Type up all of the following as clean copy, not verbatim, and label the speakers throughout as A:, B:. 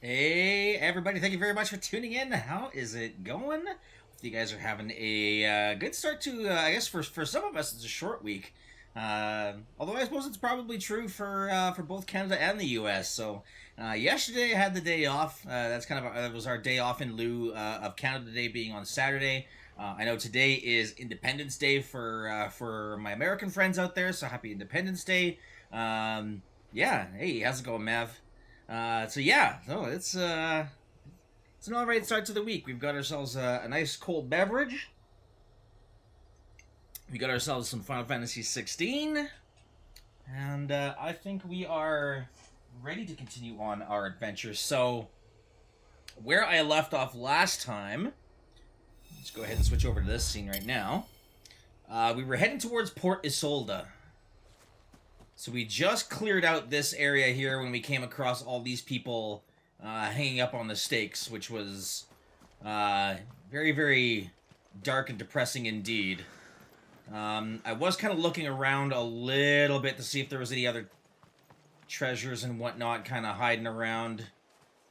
A: Hey, everybody, thank you very much for tuning in. How is it going? Hope you guys are having a good start to, I guess, for some of us, it's a short week. Although I suppose it's probably true for both Canada and the U.S. So yesterday I had the day off. That's kind of it was our day off in lieu of Canada Day being on Saturday. I know today is Independence Day for my American friends out there. So happy Independence Day. Yeah, hey, how's it going, Mav? It's an alright start to the week. We've got ourselves a nice cold beverage. We got ourselves some Final Fantasy 16, and I think we are ready to continue on our adventure. So, where I left off last time, let's go ahead and switch over to this scene right now. We were heading towards Port Isolde. So we just cleared out this area here when we came across all these people hanging up on the stakes, which was very, very dark and depressing indeed. I was kind of looking around a little bit to see if there was any other treasures and whatnot kind of hiding around.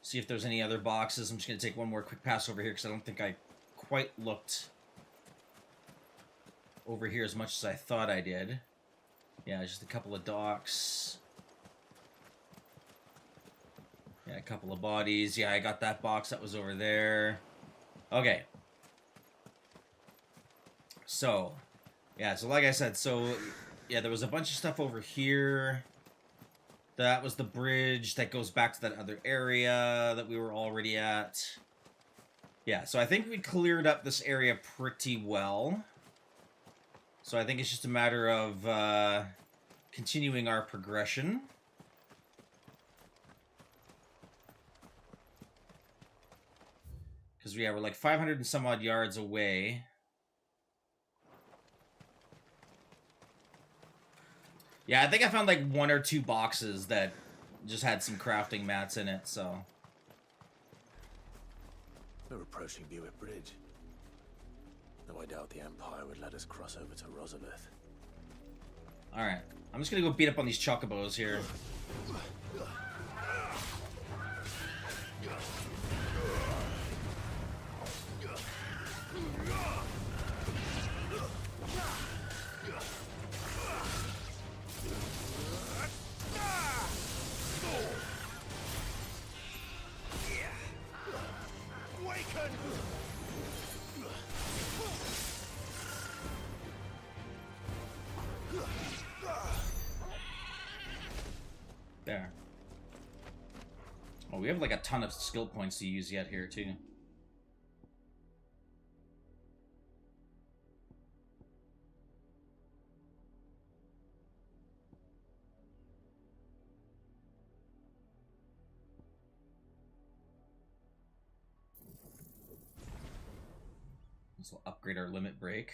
A: See if there's any other boxes. I'm just going to take one more quick pass over here because I don't think I quite looked over here as much as I thought I did. Yeah, just a couple of docks. Yeah, a couple of bodies. Yeah, I got that box that was over there. Okay. So, yeah, so like I said, yeah, there was a bunch of stuff over here. That was the bridge that goes back to that other area that we were already at. Yeah, so I think we cleared up this area pretty well. So I think it's just a matter of continuing our progression. Because we're like 500 and some odd yards away. Yeah, I think I found like one or two boxes that just had some crafting mats in it, so.
B: We're approaching Buick Bridge. Though I doubt the Empire would let us cross over to Rosalith.
A: Alright. I'm just gonna go beat up on these chocobos here. There. Oh, we have like a ton of skill points to use yet here, too. This will upgrade our limit break.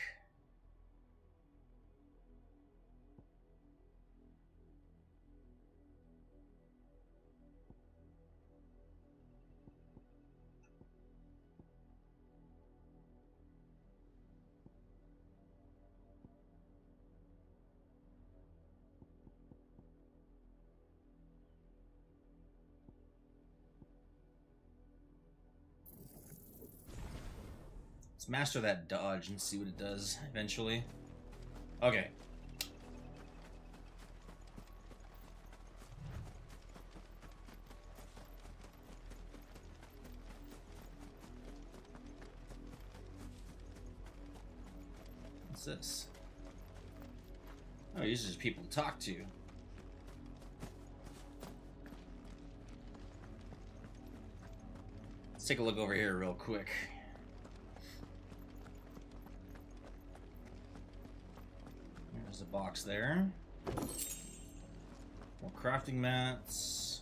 A: Let's master that dodge and see what it does eventually. Okay. What's this? Oh, these are just people to talk to. Let's take a look over here real quick. There's a box there. More crafting mats.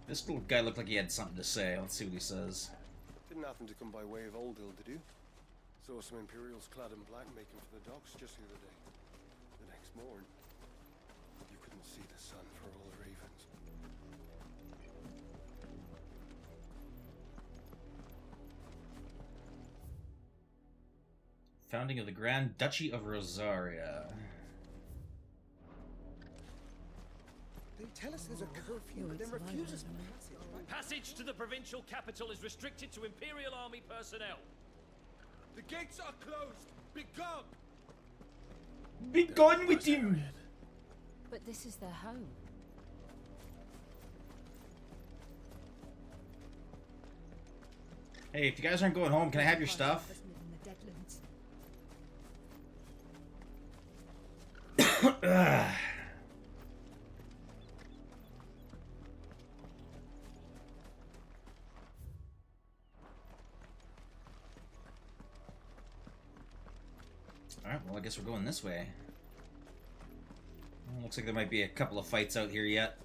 A: This little guy looked like he had something to say. Let's see what he says.
C: Didn't happen to come by way of Oldhill, did you? Saw some Imperials clad in black making for the docks just the other day. The next morn, you couldn't see the sun for all the ravens.
A: Founding of the Grand Duchy of Rosaria.
C: They
D: tell us there's a curfew and then refuse us passage, right?
E: Passage to the provincial capital is restricted to Imperial Army personnel.
C: The gates are closed. Be gone.
A: Be gone with him.
F: But this is their home.
A: Hey, if you guys aren't going home, can I have your stuff? Alright, well I guess we're going this way. Looks like there might be a couple of fights out here yet.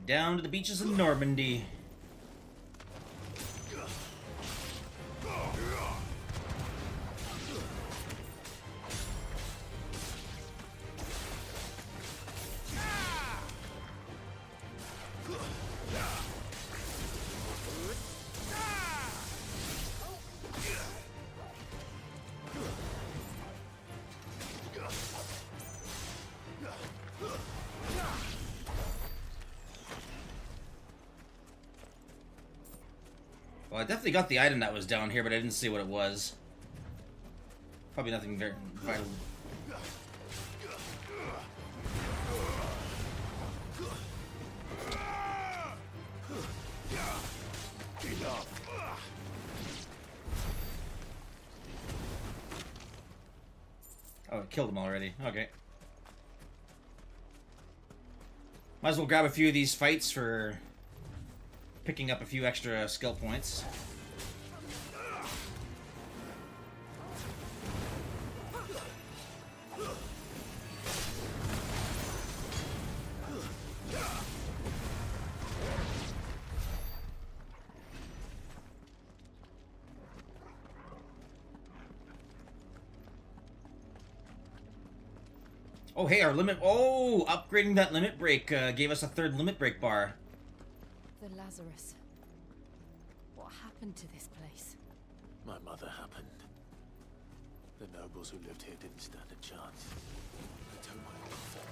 A: Down to the beaches of Normandy. Well, I definitely got the item that was down here, but I didn't see what it was. Probably nothing very vital. Oh, it killed him already. Okay. Might as well grab a few of these fights for picking up a few extra skill points. Oh, hey, our limit... Oh, upgrading that limit break gave us a third limit break bar.
F: The Lazarus. What happened to this place?
B: My mother happened. The nobles who lived here didn't stand a chance. Until my uncle felt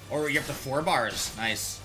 A: Or you're up to 4 bars. Nice.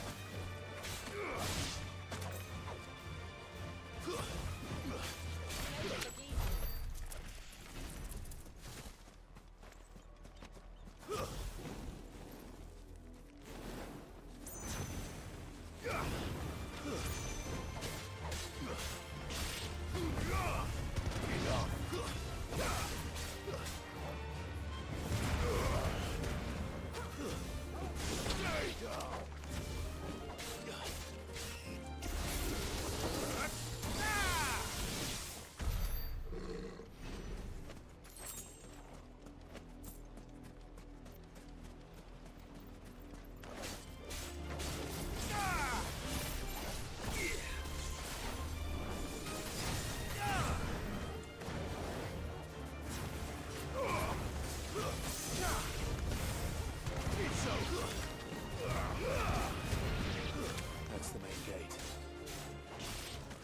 B: That's the main gate.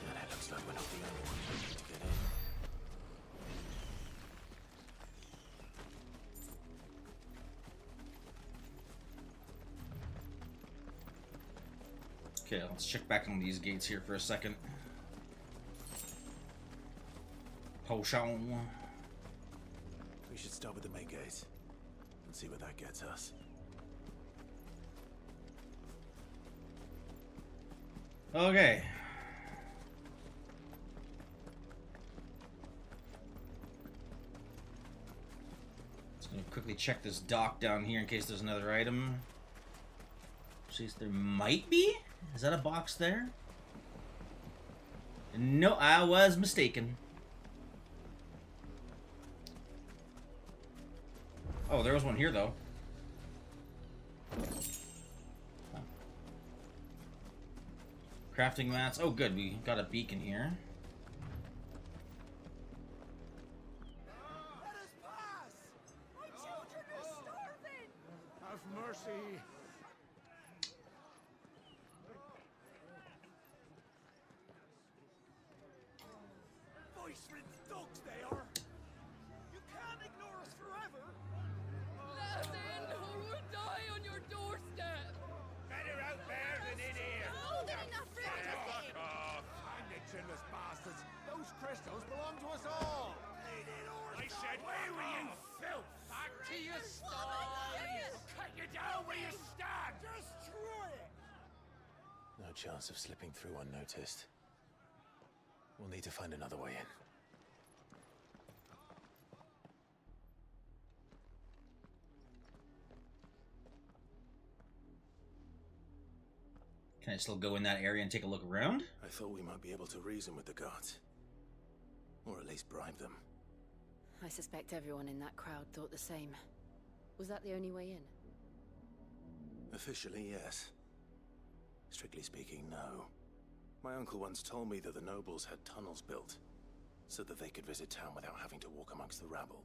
B: And it looks like we're not the only ones looking to get in.
A: Okay, let's check back on these gates here for a second. Potion.
B: We should start with the main gate and see where that gets us.
A: Okay. Just gonna quickly check this dock down here in case there's another item. Jeez, there might be? Is that a box there? No, I was mistaken. Oh, there was one here, though. Huh. Crafting mats. Oh, good. We got a beacon here.
G: Let us pass! My children are starving! Have mercy! Voice-ridden dogs they are! You can't ignore us forever!
H: Let us in, or we'll die on your doorstep!
G: Better out there than in here!
H: Holding enough for everything!
G: Fuck off! I'm the chinless bastards! Those crystals belong to us all! I said, where were you, filth? Back to your sties! Cut you down where you stand! Destroy it!
B: No chance of slipping through unnoticed. We'll need to find another way in.
A: Can I still go in that area and take a look around?
B: I thought we might be able to reason with the guards. Or at least bribe them.
F: I suspect everyone in that crowd thought the same. Was that the only way in?
B: Officially, yes. Strictly speaking, no. My uncle once told me that the nobles had tunnels built, so that they could visit town without having to walk amongst the rabble.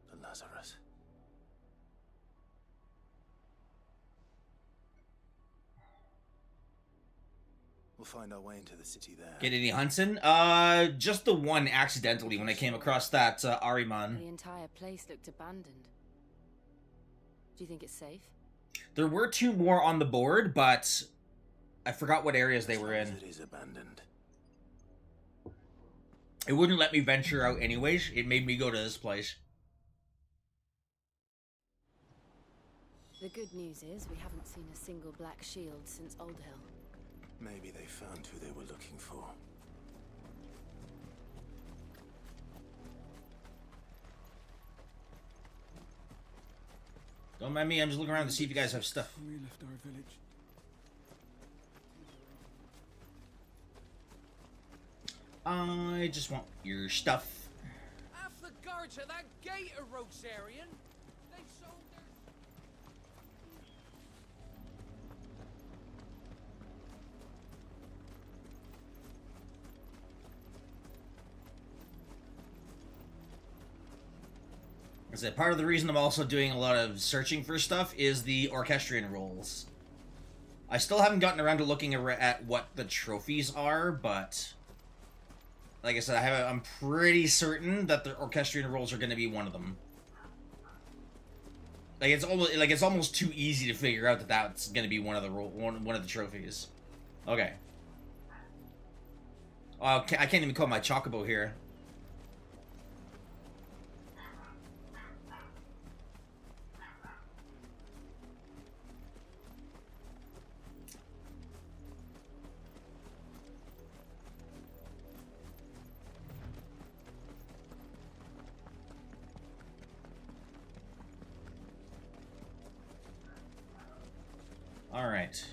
B: The Lazarus. We'll find our way into the city there.
A: Get any hunts in? Just the one accidentally when I came across that Ahriman.
F: The entire place looked abandoned. Do you think it's safe?
A: There were two more on the board, but I forgot what areas they were in.
B: It is abandoned.
A: It wouldn't let me venture out anyways. It made me go to this place.
F: The good news is we haven't seen a single black shield since Old Hill.
B: Maybe they found who they were looking for.
A: Don't mind me, I'm just looking around to see if you guys have stuff.
G: We left our village.
A: I just want your stuff.
E: Half the guards at that gate are Rosarian. They sold their...
A: I said, part of the reason I'm also doing a lot of searching for stuff is the orchestrion rolls. I still haven't gotten around to looking at what the trophies are, but like I said, I'm pretty certain that the orchestrion rolls are going to be one of them. Like it's almost too easy to figure out that that's going to be one of the trophies. Okay. Oh, I can't even call my chocobo here. All right.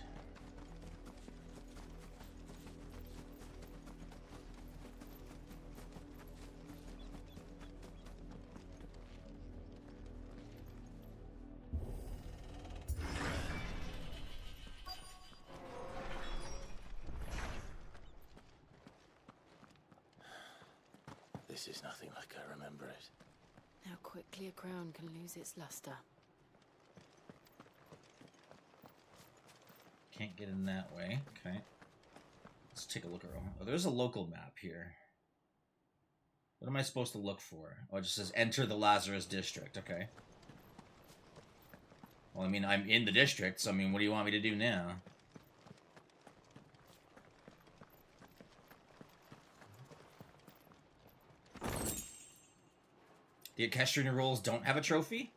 B: This is nothing like I remember it.
F: How quickly a crown can lose its luster.
A: Can't get in that way. Okay. Let's take a look around. Oh, there's a local map here. What am I supposed to look for? Oh, it just says enter the Lazarus district. Okay. Well, I mean, I'm in the district, so I mean, what do you want me to do now? The orchestrion rolls don't have a trophy?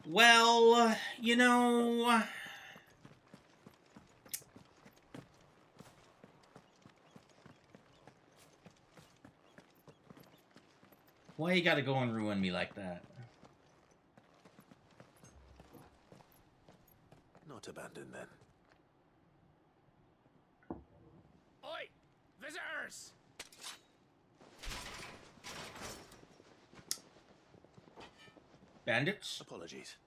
A: Well, you know... Why you gotta go and ruin me like that?
B: Not abandoned then.
E: Oi! Visitors!
A: Bandits?
B: Apologies.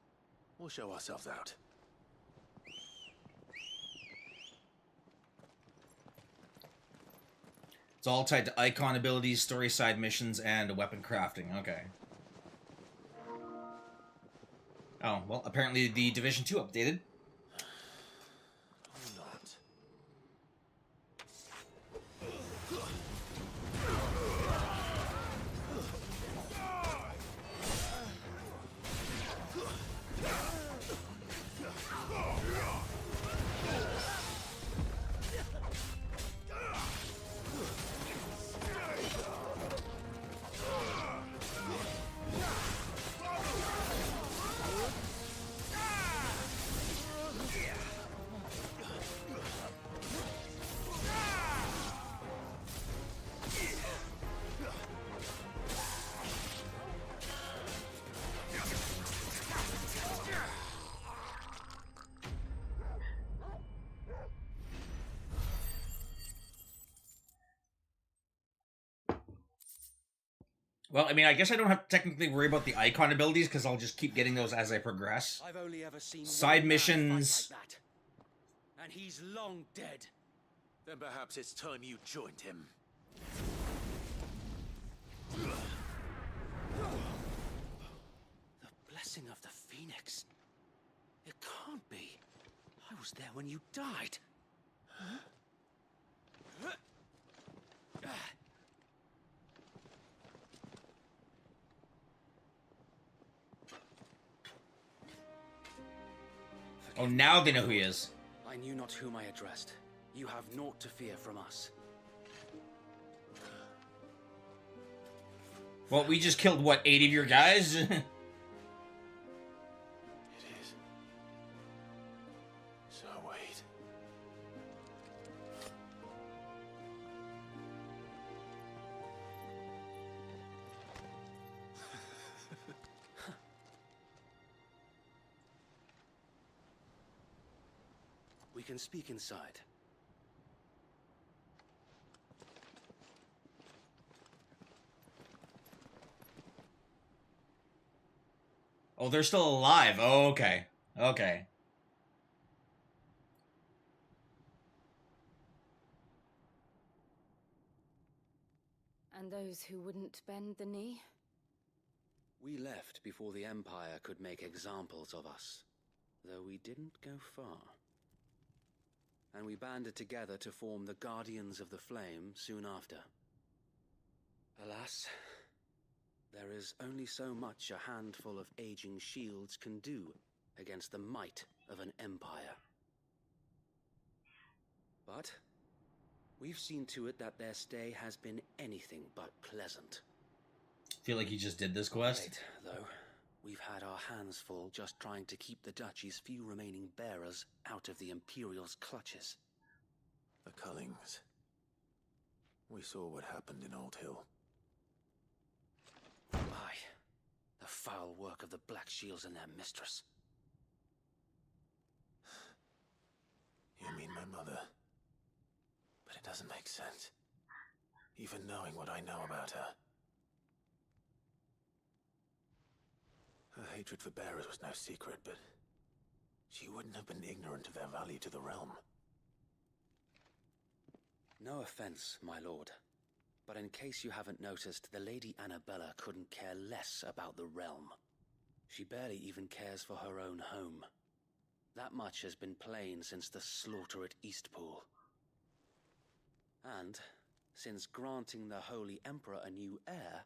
B: We'll show ourselves out.
A: It's all tied to icon abilities, story side missions, and weapon crafting. Okay. Oh, well, apparently the Division 2 updated.
B: Or not.
A: Well, I mean, I guess I don't have to technically worry about the icon abilities because I'll just keep getting those as I progress.
E: I've only ever seen
A: Side
E: one man
A: missions.
E: fight like that. And he's long dead.
B: Then perhaps it's time you joined him.
E: The blessing of the Phoenix. It can't be. I was there when you died.
A: Oh, now they know who he is.
E: I knew not whom I addressed. You have naught to fear from us.
A: Well, we just killed, what, 8 of your guys?
B: It is. So wait.
E: We can speak inside.
A: Oh, they're still alive. Oh, okay. Okay.
F: And those who wouldn't bend the knee?
E: We left before the Empire could make examples of us, though we didn't go far. And we banded together to form the Guardians of the Flame soon after. Alas, there is only so much a handful of aging shields can do against the might of an empire. But we've seen to it that their stay has been anything but pleasant.
A: Feel like he just did this quest.
E: Right, though, we've had our hands full just trying to keep the Duchy's few remaining bearers out of the Imperial's clutches.
B: The Cullings. We saw what happened in Old Hill.
E: Aye, the foul work of the Black Shields and their mistress.
B: You mean my mother? But it doesn't make sense. Even knowing what I know about her. Her hatred for bearers was no secret, but she wouldn't have been ignorant of their value to the realm.
E: No offense, my lord, but in case you haven't noticed, the Lady Annabella couldn't care less about the realm. She barely even cares for her own home. That much has been plain since the slaughter at Eastpool. And, since granting the Holy Emperor a new heir,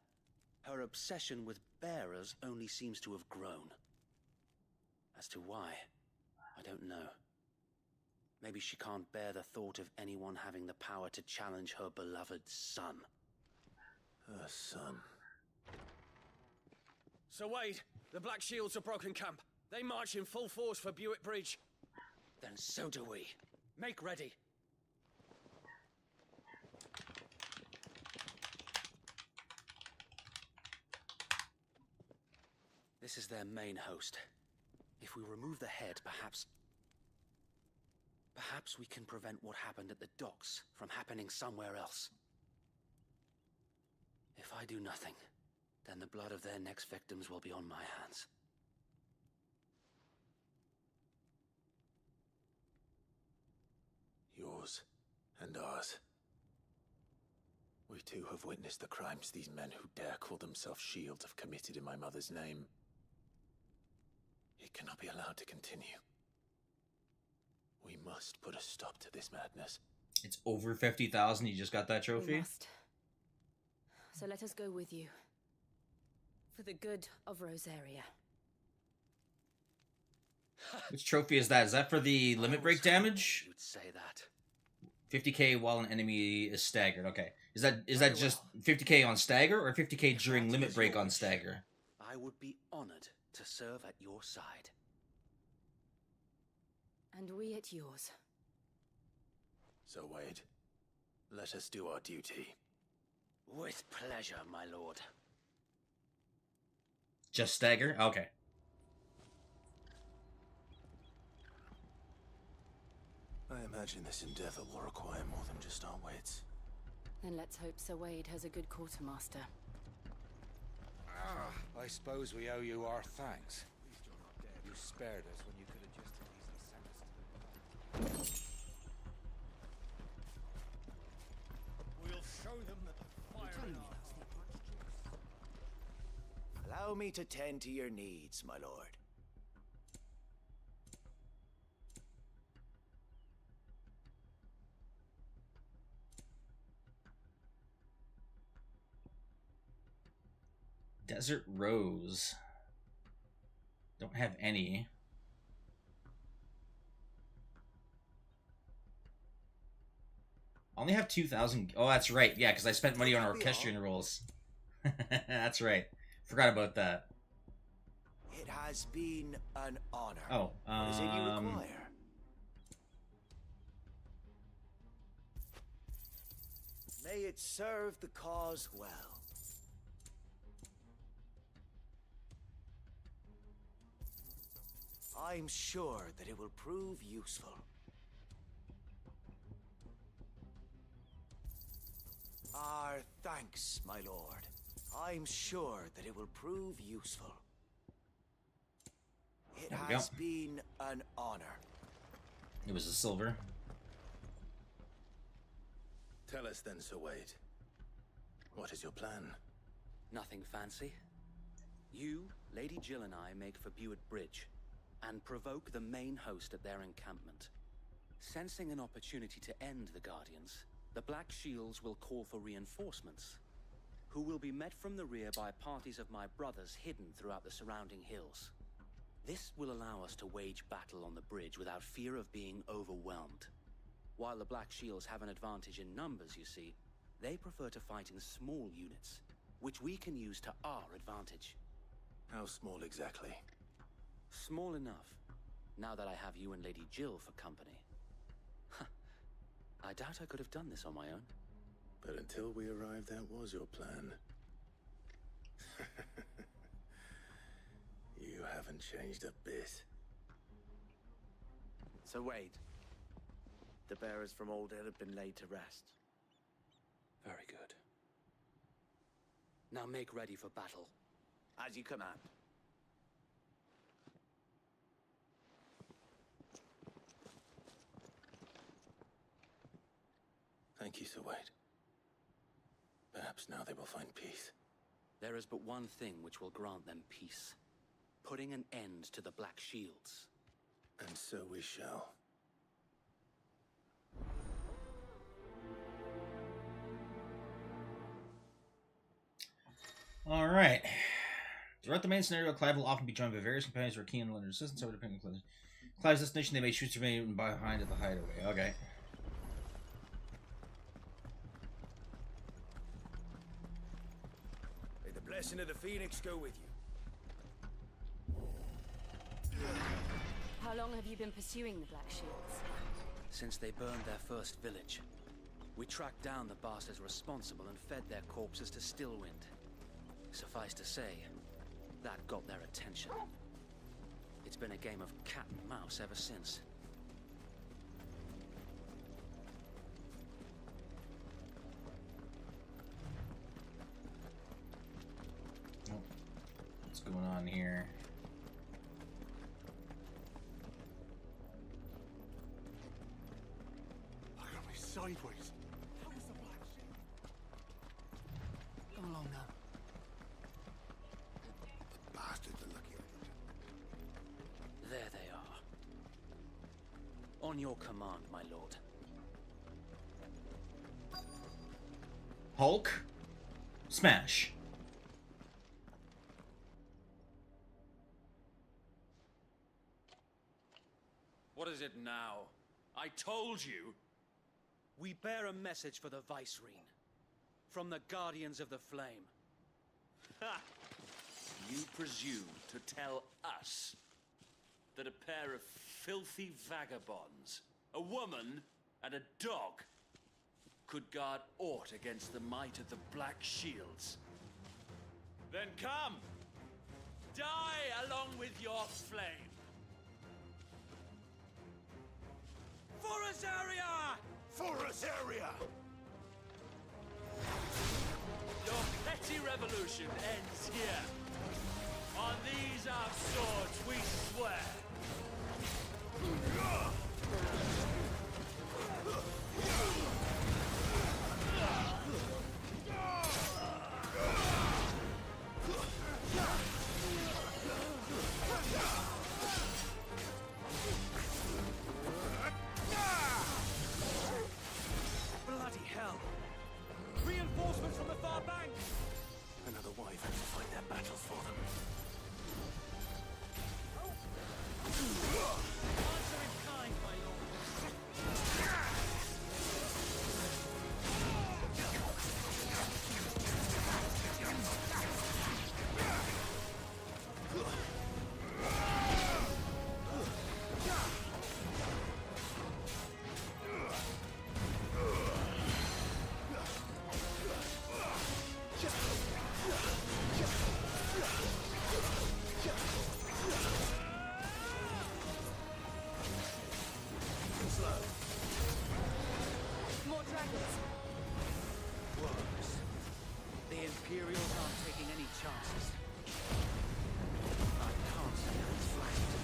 E: her obsession with bearers only seems to have grown. As to why, I don't know. Maybe she can't bear the thought of anyone having the power to challenge her beloved son.
B: Her son.
I: Sir Wade, the Black Shields have broken camp. They march in full force for Buick Bridge.
E: Then so do we. Make ready. This is their main host. If we remove the head, perhaps we can prevent what happened at the docks from happening somewhere else. If I do nothing, then the blood of their next victims will be on my hands.
B: And ours. We too have witnessed the crimes these men who dare call themselves shields have committed in my mother's name. It cannot be allowed to continue. We must put a stop to this madness.
A: It's over 50,000. You just got that
F: We
A: trophy?
F: must. So let us go with you. For the good of Rosaria.
A: Which trophy is that? Is that for the limit break damage?
E: You'd say that.
A: 50k while an enemy is staggered. Okay. Is that just 50k on stagger or 50k during limit break on stagger?
E: I would be honored to serve at your side.
F: And we at yours.
B: So, Wade, let us do our duty.
E: With pleasure, my lord.
A: Just stagger? Okay.
B: I imagine this endeavor will require more than just our wits.
F: Then let's hope Sir Wade has a good quartermaster.
G: I suppose we owe you our thanks. You spared us when you could have just as easily sent us to the We'll show them that the fire in our hearts.
B: Allow me to tend to your needs, my lord.
A: Desert Rose. Don't have any. Only have 2,000. Oh, that's right. Yeah, because I spent money on orchestrion rolls. That's right. Forgot about that.
B: It has been an honor.
A: Oh,
B: What is it you require? May it serve the cause well. I'm sure that it will prove useful. Our thanks, my lord. I'm sure that it will prove useful. It
A: There we
B: has
A: go.
B: been an honor.
A: It was a silver.
B: Tell us then, Sir Wade. What is your plan?
E: Nothing fancy. You, Lady Jill and I make for Buett Bridge and provoke the main host at their encampment. Sensing an opportunity to end the Guardians, the Black Shields will call for reinforcements, who will be met from the rear by parties of my brothers hidden throughout the surrounding hills. This will allow us to wage battle on the bridge without fear of being overwhelmed. While the Black Shields have an advantage in numbers, you see, they prefer to fight in small units, which we can use to our advantage.
B: How small exactly?
E: Small enough, now that I have you and Lady Jill for company. I doubt I could have done this on my own.
B: But until we arrived, that was your plan. You haven't changed a bit.
J: So Wade, the bearers from Old Hill have been laid to rest.
E: Very good. Now make ready for battle.
J: As you command.
B: Thank you, Sir Wade. Perhaps now they will find peace.
E: There is but one thing which will grant them peace. Putting an end to the Black Shields.
B: And so we shall.
A: Alright. Throughout the main scenario, Clive will often be joined by various companions who are keen on lending assistance over depending on Clive's destination. They may choose to remain behind at the hideaway. Okay.
J: May the blessing of the Phoenix go with you.
F: How long have you been pursuing the Black Shields?
E: Since they burned their first village, we tracked down the bastards responsible and fed their corpses to Stillwind. Suffice to say, that got their attention. It's been a game of cat and mouse ever since.
A: Oh, what's going on here?
G: Look at me, son. sideways. How was the Black Shield?
I: Come along now.
G: The bastards are lucky I got
E: There they are. On your command, my lord.
A: Hulk. Smash.
I: What is it now? I told you.
E: We bear a message for the Vicereine. From the Guardians of the Flame.
I: Ha! You presume to tell us that a pair of filthy vagabonds, a woman and a dog, could guard aught against the might of the Black Shields? Then come! Die along with your flame! For Azaria!
G: For Azaria!
I: Your petty revolution ends here. On these our swords we swear.
E: Bloody hell! Reinforcements from the far bank!
B: Another wife had to fight their battles for them.
E: Answer in kind, my lord.
F: More dragons.
E: Works. The Imperials aren't taking any chances. I can't see how it's flanked.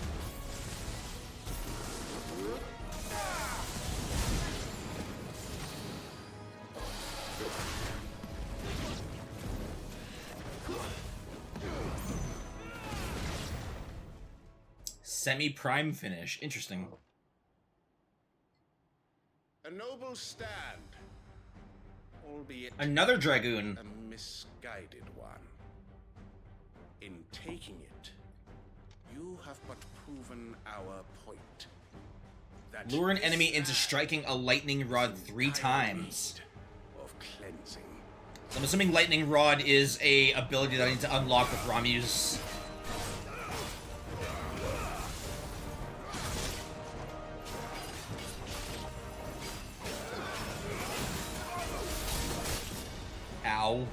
A: Semi-prime finish. Interesting.
G: A noble stand, albeit
A: Another Dragoon.
G: a misguided one. In taking it, you have but proven our point. That
A: Lure an
G: this
A: enemy into
G: land
A: striking a lightning rod 3
G: is in dire
A: times.
G: need of cleansing.
A: So I'm assuming lightning rod is a ability that I need to unlock with Ramu's. Ow.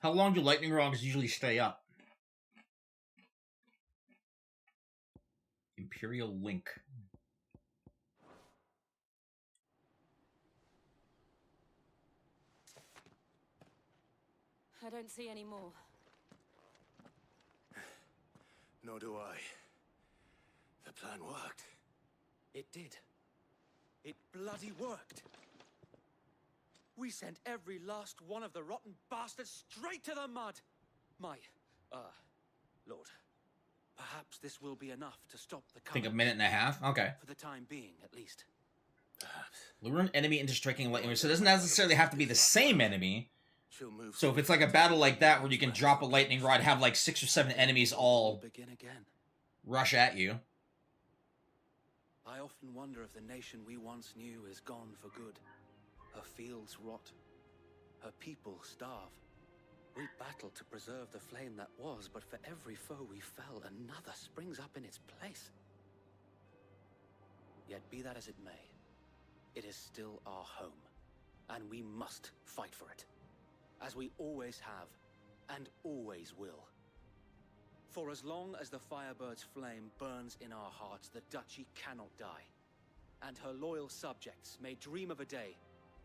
A: How long do lightning rods usually stay up? Imperial Link.
F: I don't see any more.
B: Nor do I. The plan worked.
E: It did. It bloody worked. We sent every last one of the rotten bastards straight to the mud. My, Lord, perhaps this will be enough to stop the
A: I think a minute and a half? Okay.
E: For the time being, at least.
B: Perhaps.
A: Lure an enemy into striking lightning, so it doesn't necessarily have to be the same enemy.
B: She'll move.
A: So if it's like a battle like that where you can drop a lightning rod, have like 6 or 7 enemies all
E: Begin again.
A: rush at you.
E: I often wonder if the nation we once knew is gone for good. Her fields rot. Her people starve. We battle to preserve the flame that was, but for every foe we fell, another springs up in its place. Yet be that as it may, it is still our home, and we must fight for it, as we always have, and always will. For as long as the Firebird's flame burns in our hearts, the Duchy cannot die, and her loyal subjects may dream of a day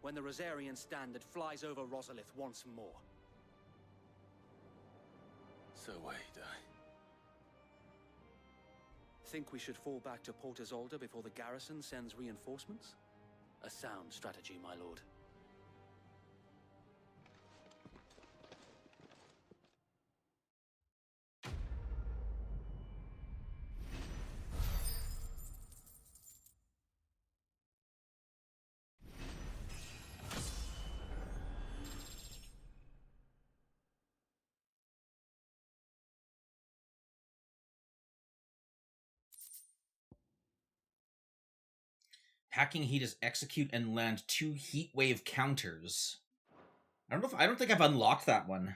E: when the Rosarian standard flies over Rosalith once more.
B: So wait,
E: Think we should fall back to Port Isolde before the garrison sends reinforcements? A sound strategy, my lord.
A: Hacking heat is execute and land 2 heat wave counters. I don't think I've unlocked that one.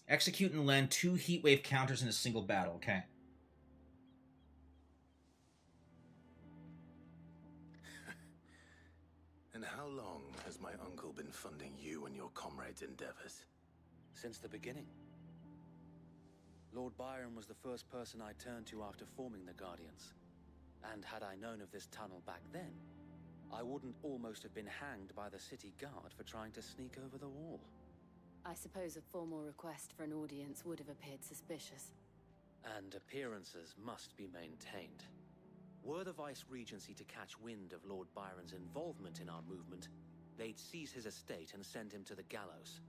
A: Execute and land 2 heat wave counters in a single battle. Okay.
B: And how long has my uncle been funding you and your comrades' endeavors?
E: Since the beginning. Lord Byron was the first person I turned to after forming the Guardians. And had I known of this tunnel back then, I wouldn't almost have been hanged by the city guard for trying to sneak over the wall.
F: I suppose a formal request for an audience would have appeared suspicious.
E: And appearances must be maintained. Were the Vice-Regency to catch wind of Lord Byron's involvement in our movement, they'd seize his estate and send him to the gallows,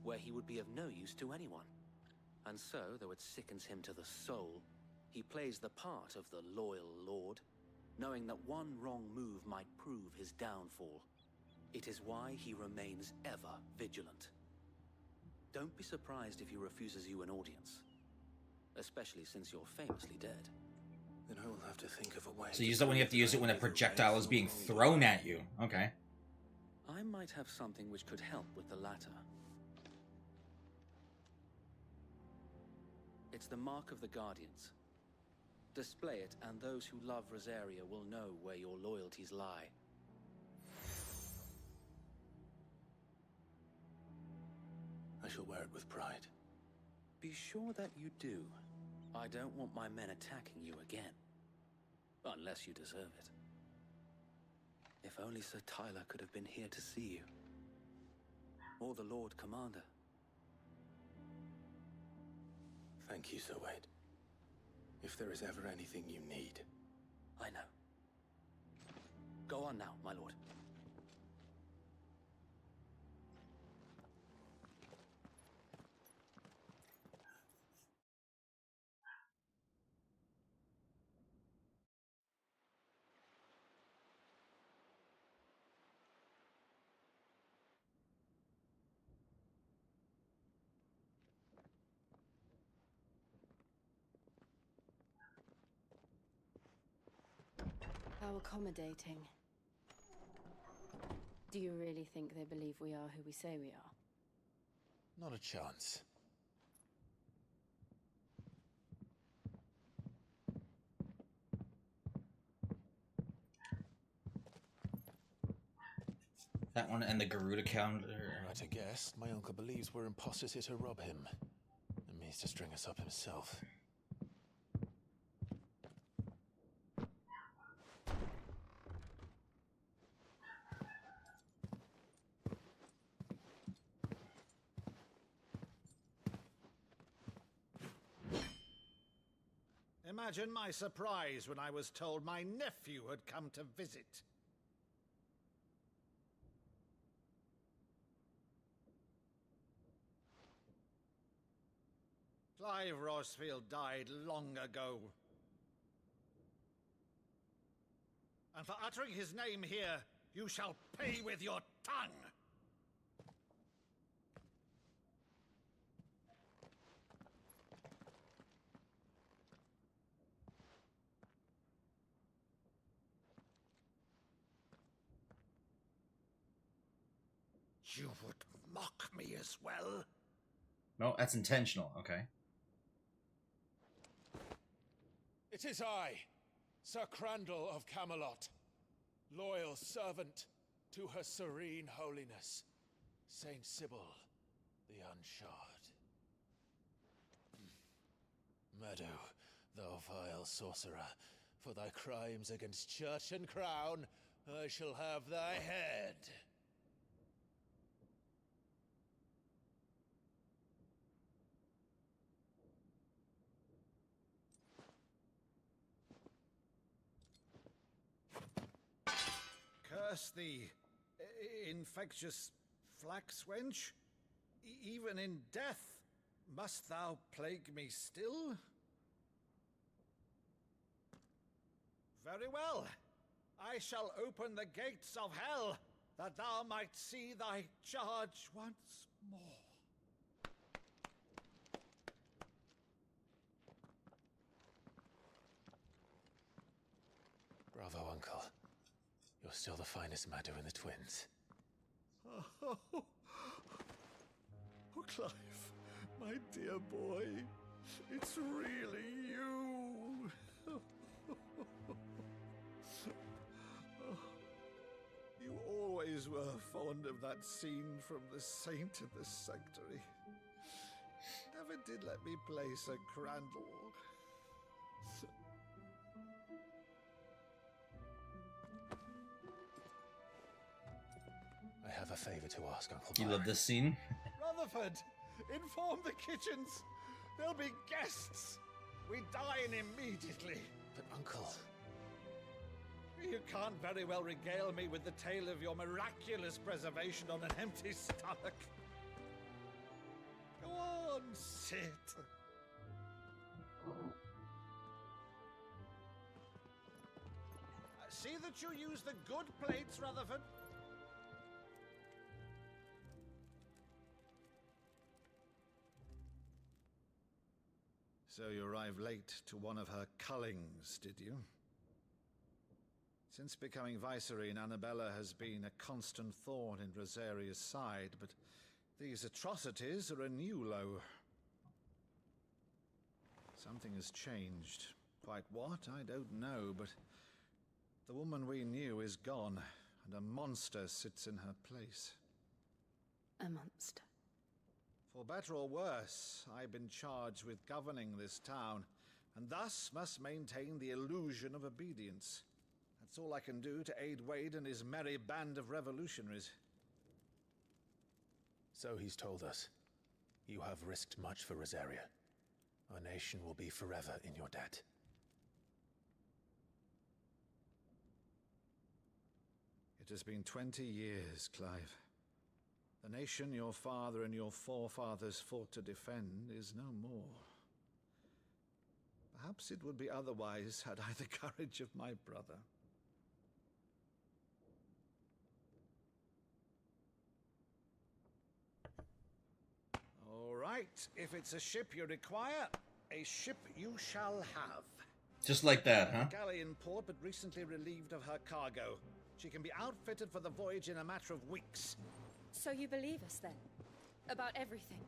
E: where he would be of no use to anyone. And so, though it sickens him to the soul, he plays the part of the loyal lord, knowing that one wrong move might prove his downfall. It is why he remains ever vigilant. Don't be surprised if he refuses you an audience, especially since you're famously dead.
B: Then I will have to think of a way.
A: So you use that when you have to use it when a projectile is being thrown at you. Okay.
E: I might have something which could help with the latter. It's the mark of the Guardians. Display it, and those who love Rosaria will know where your loyalties lie.
B: I shall wear it with pride.
E: Be sure that you do. I don't want my men attacking you again. Unless you deserve it. If only Sir Tyler could have been here to see you. Or the Lord Commander.
B: Thank you, Sir Wade. If there is ever anything you need.
E: I know. Go on now, my lord.
F: How accommodating. Do you really think they believe we are who we say we are?
G: Not a chance.
A: That one and the Garuda calendar.
B: Right, I guess. My uncle believes we're imposters here to rob him. And means to string us up himself.
K: Imagine my surprise when I was told my nephew had come to visit. Clive Rosfield died long ago. And for uttering his name here, you shall pay with your tongue! You would mock me as well?
A: No, that's intentional, okay.
L: It is I, Sir Crandall of Camelot, loyal servant to Her Serene Holiness, Saint Sybil the Unshod. Meadow, thou vile sorcerer, for thy crimes against church and crown, I shall have thy head.
K: Curse thee, infectious flax wench. Even in death, must thou plague me still? Very well. I shall open the gates of hell, that thou might see thy charge once more.
B: Bravo, Uncle. You're still the finest Maddo in the twins.
K: Oh, Clive, my dear boy, it's really you. You always were fond of that scene from The Saint in the Sanctuary. Never did let me play Sir Crandall.
B: I have a favor to ask, Uncle
A: You
B: Mark.
A: love this scene?
K: Rutherford, inform the kitchens. There'll be guests. We dine immediately.
B: But, Uncle...
K: You can't very well regale me with the tale of your miraculous preservation on an empty stomach. Go on, sit. See that you use the good plates, Rutherford. So you arrived late to one of her cullings, did you? Since becoming Vicereine, Annabella has been a constant thorn in Rosaria's side, but these atrocities are a new low. Something has changed. Quite what, I don't know, but the woman we knew is gone, and a monster sits in her place.
F: A monster.
K: For better or worse, I've been charged with governing this town, and thus must maintain the illusion of obedience. That's all I can do to aid Wade and his merry band of revolutionaries.
B: So he's told us. You have risked much for Rosaria. Our nation will be forever in your debt.
K: It has been 20 years, Clive. The nation your father and your forefathers fought to defend is no more. Perhaps it would be otherwise had I the courage of my brother. All right, if it's a ship you require, a ship you shall have.
A: Just like that, huh?
K: The galley in port, but recently relieved of her cargo. She can be outfitted for the voyage in a matter of weeks.
F: So you believe us then? About everything?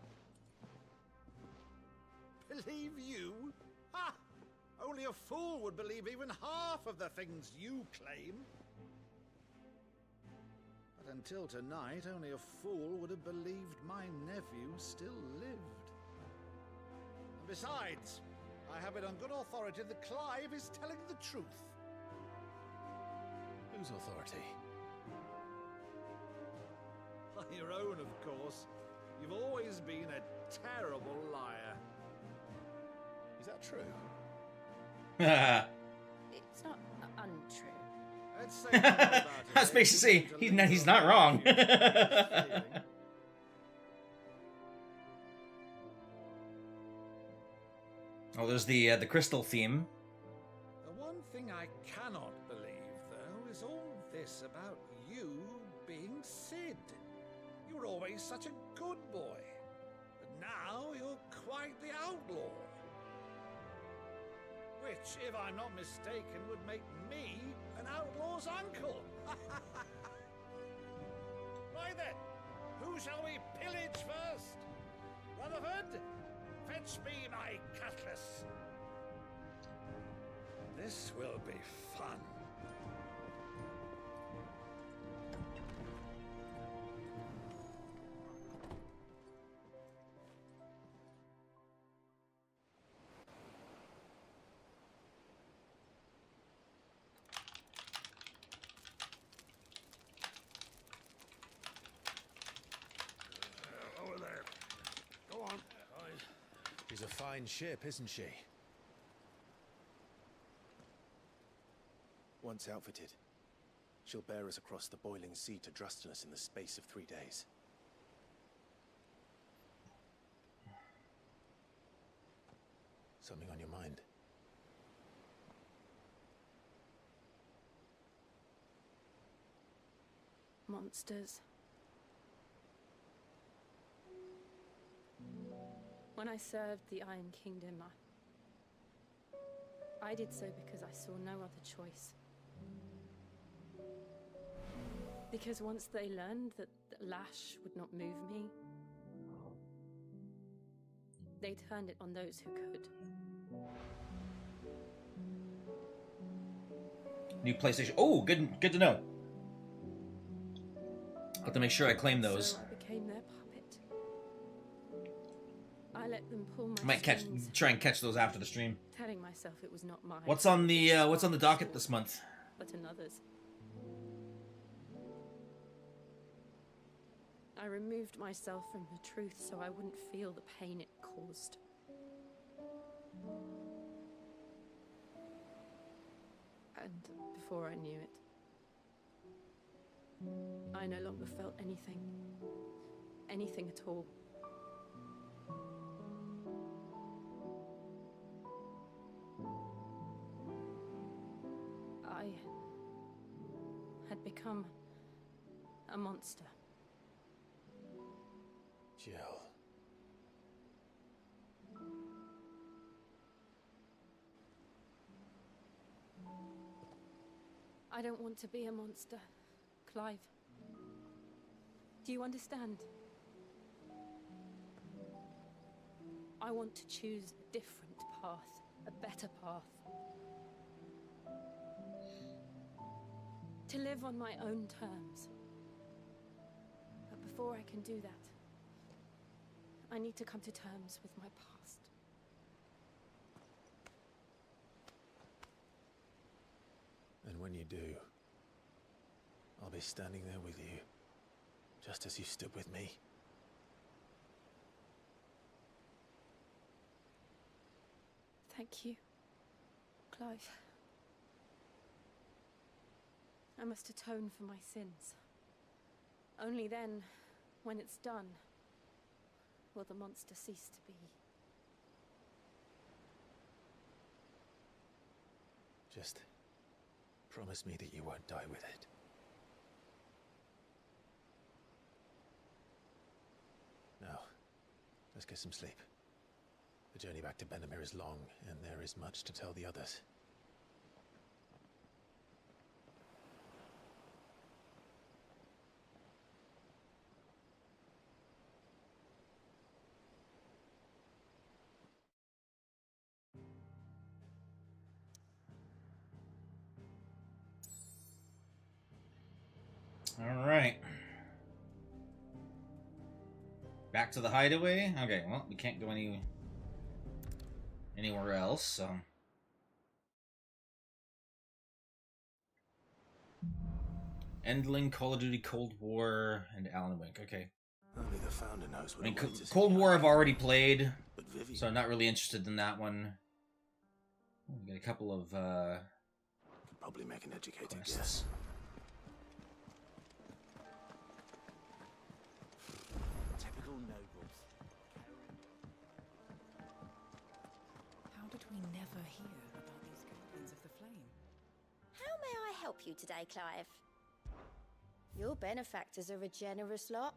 K: Believe you? Ha! Only a fool would believe even half of the things you claim. But Until tonight, only a fool would have believed my nephew still lived. And besides, I have it on good authority that Clive is telling the truth.
L: Whose authority?
K: Your own, of course. You've always been a terrible liar.
L: Is that true?
F: It's not untrue.
K: Let's say more about it.
A: I was basically he's not wrong. Oh, there's the crystal theme.
K: The one thing I cannot believe, though, is all this about you being Sid. You were always such a good boy, but now you're quite the outlaw. Which, if I'm not mistaken, would make me an outlaw's uncle. Right then, who shall we pillage first? Rutherford, fetch me my cutlass. This will be fun.
C: Over there. Go on.
L: She's a fine ship, isn't she?
B: Once outfitted, she'll bear us across the boiling sea to Drustinus in the space of 3 days.
L: Something on your mind?
F: Monsters. When I served the Iron Kingdom, I did so because I saw no other choice. Because once they learned that Lash would not move me, they turned it on those who could.
A: New PlayStation. Oh, good to know. I'll have to make sure I claim those.
F: So I became their puppet. I let them pull my
A: Might try and catch those after the stream.
F: telling myself it was not mine.
A: What's on the docket this month?
F: But another's. I removed myself from the truth so I wouldn't feel the pain it caused. And before I knew it, I no longer felt anything. Anything at all. I had become a monster.
L: Jill.
F: I don't want to be a monster, Clive. Do you understand? I want to choose a different path, a better path. To live on my own terms. But before I can do that, I need to come to terms with my past.
B: And when you do, I'll be standing there with you, just as you stood with me.
F: Thank you, Clive. I must atone for my sins. Only then, when it's done, will the monster cease to be.
B: Just promise me that you won't die with it. Now, let's get some sleep. The journey back to Benamir is long, and there is much to tell the others.
A: All right. Back to the hideaway? Okay, well, we can't go anywhere else, so... Endling, Call of Duty, Cold War, and Alan Wake. Okay.
B: Only the founder knows what
A: I mean,
B: awaits us
A: Cold
B: in
A: War
B: the
A: I've already played,
B: But Vivian
A: so I'm not really interested in that one. We got a couple of
B: could probably make an educated
A: quests.
B: guess.
J: Typical nobles.
D: How did we never hear about these guardians of the flame?
M: How may I help you today, Clive? Your benefactors are a generous lot.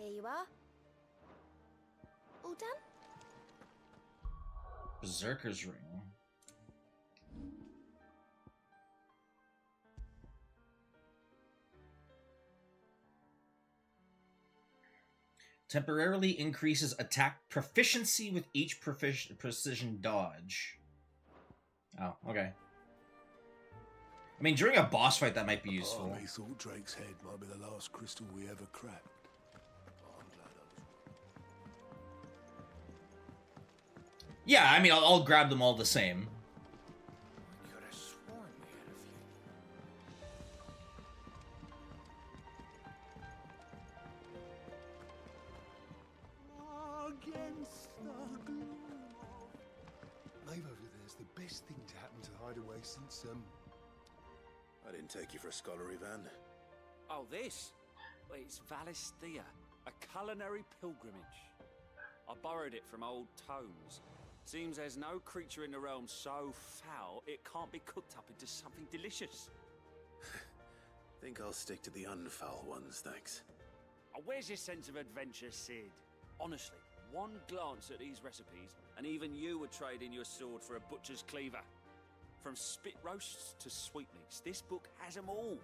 M: Here you are. All done?
A: Berserker's Ring. Temporarily increases attack proficiency with each precision dodge. Oh, okay. I mean, during a boss fight, that might be useful.
G: They thought Drake's head might be the last crystal we ever cracked. Oh, I'm glad I was.
A: Yeah, I mean, I'll grab them all the same.
J: I could have sworn we had a few.
G: Against the gloom of... Maybe there's the best thing to happen to the hideaway since,
B: I didn't take you for a scholar, Ivan.
E: Oh, this? Well, it's Valisthea, a culinary pilgrimage. I borrowed it from old tomes. Seems there's no creature in the realm so foul it can't be cooked up into something delicious.
B: Think I'll stick to the unfoul ones, thanks.
E: Oh, where's your sense of adventure, Sid? Honestly, one glance at these recipes, and even you would trade in your sword for a butcher's cleaver. From spit roasts to sweetmeats, this book has them all.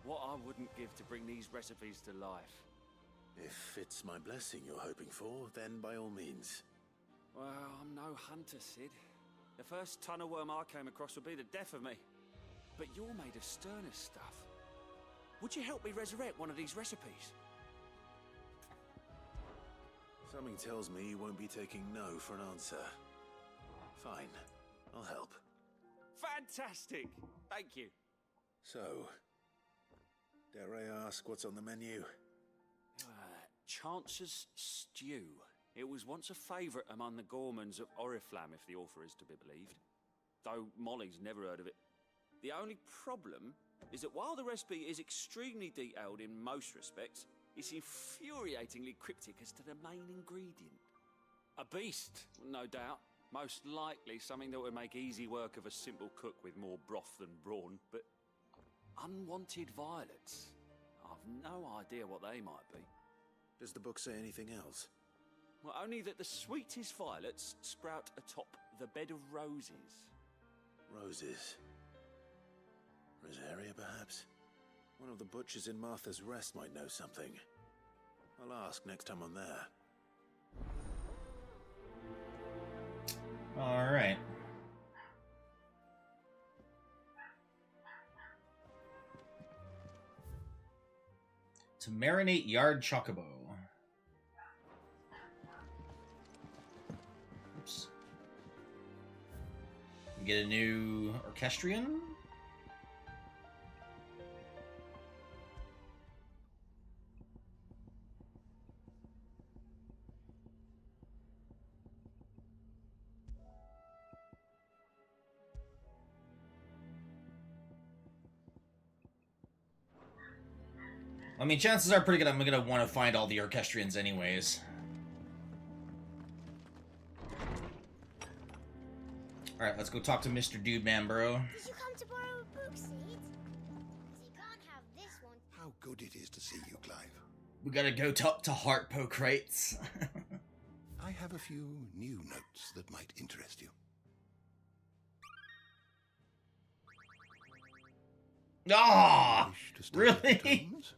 E: What I wouldn't give to bring these recipes to life.
B: If it's my blessing you're hoping for, then by all means.
E: Well, I'm no hunter, Sid. The first tunnel worm I came across would be the death of me. But you're made of sterner stuff. Would you help me resurrect one of these recipes?
B: Something tells me you won't be taking no for an answer. Fine, I'll help.
E: Fantastic! Thank you.
B: So, dare I ask what's on the menu?
E: Chance's Stew. It was once a favourite among the gourmands of Oriflamme, if the author is to be believed. Though Molly's never heard of it. The only problem is that while the recipe is extremely detailed in most respects, it's infuriatingly cryptic as to the main ingredient. A beast, no doubt. Most likely something that would make easy work of a simple cook with more broth than brawn, but unwanted violets. I've no idea what they might be.
B: Does the book say anything else?
E: Well, only that the sweetest violets sprout atop the bed of roses.
B: Roses. Rosaria, perhaps? One of the butchers in Martha's Rest might know something. I'll ask next time I'm there.
A: Alright. To marinate yard chocobo. Oops. We get a new orchestrion. I mean, chances are pretty good I'm gonna want to find all the orchestrions anyways. Alright, let's go talk to Mr. Dude Man, bro.
M: Did you come to borrow a book, Sid? Because you can't have this one.
G: How good it is to see you, Clive.
A: We gotta go talk to Heartpoke crates.
G: I have a few new notes that might interest you.
A: Ah,
G: Wish to start with the
A: really?
G: tomes?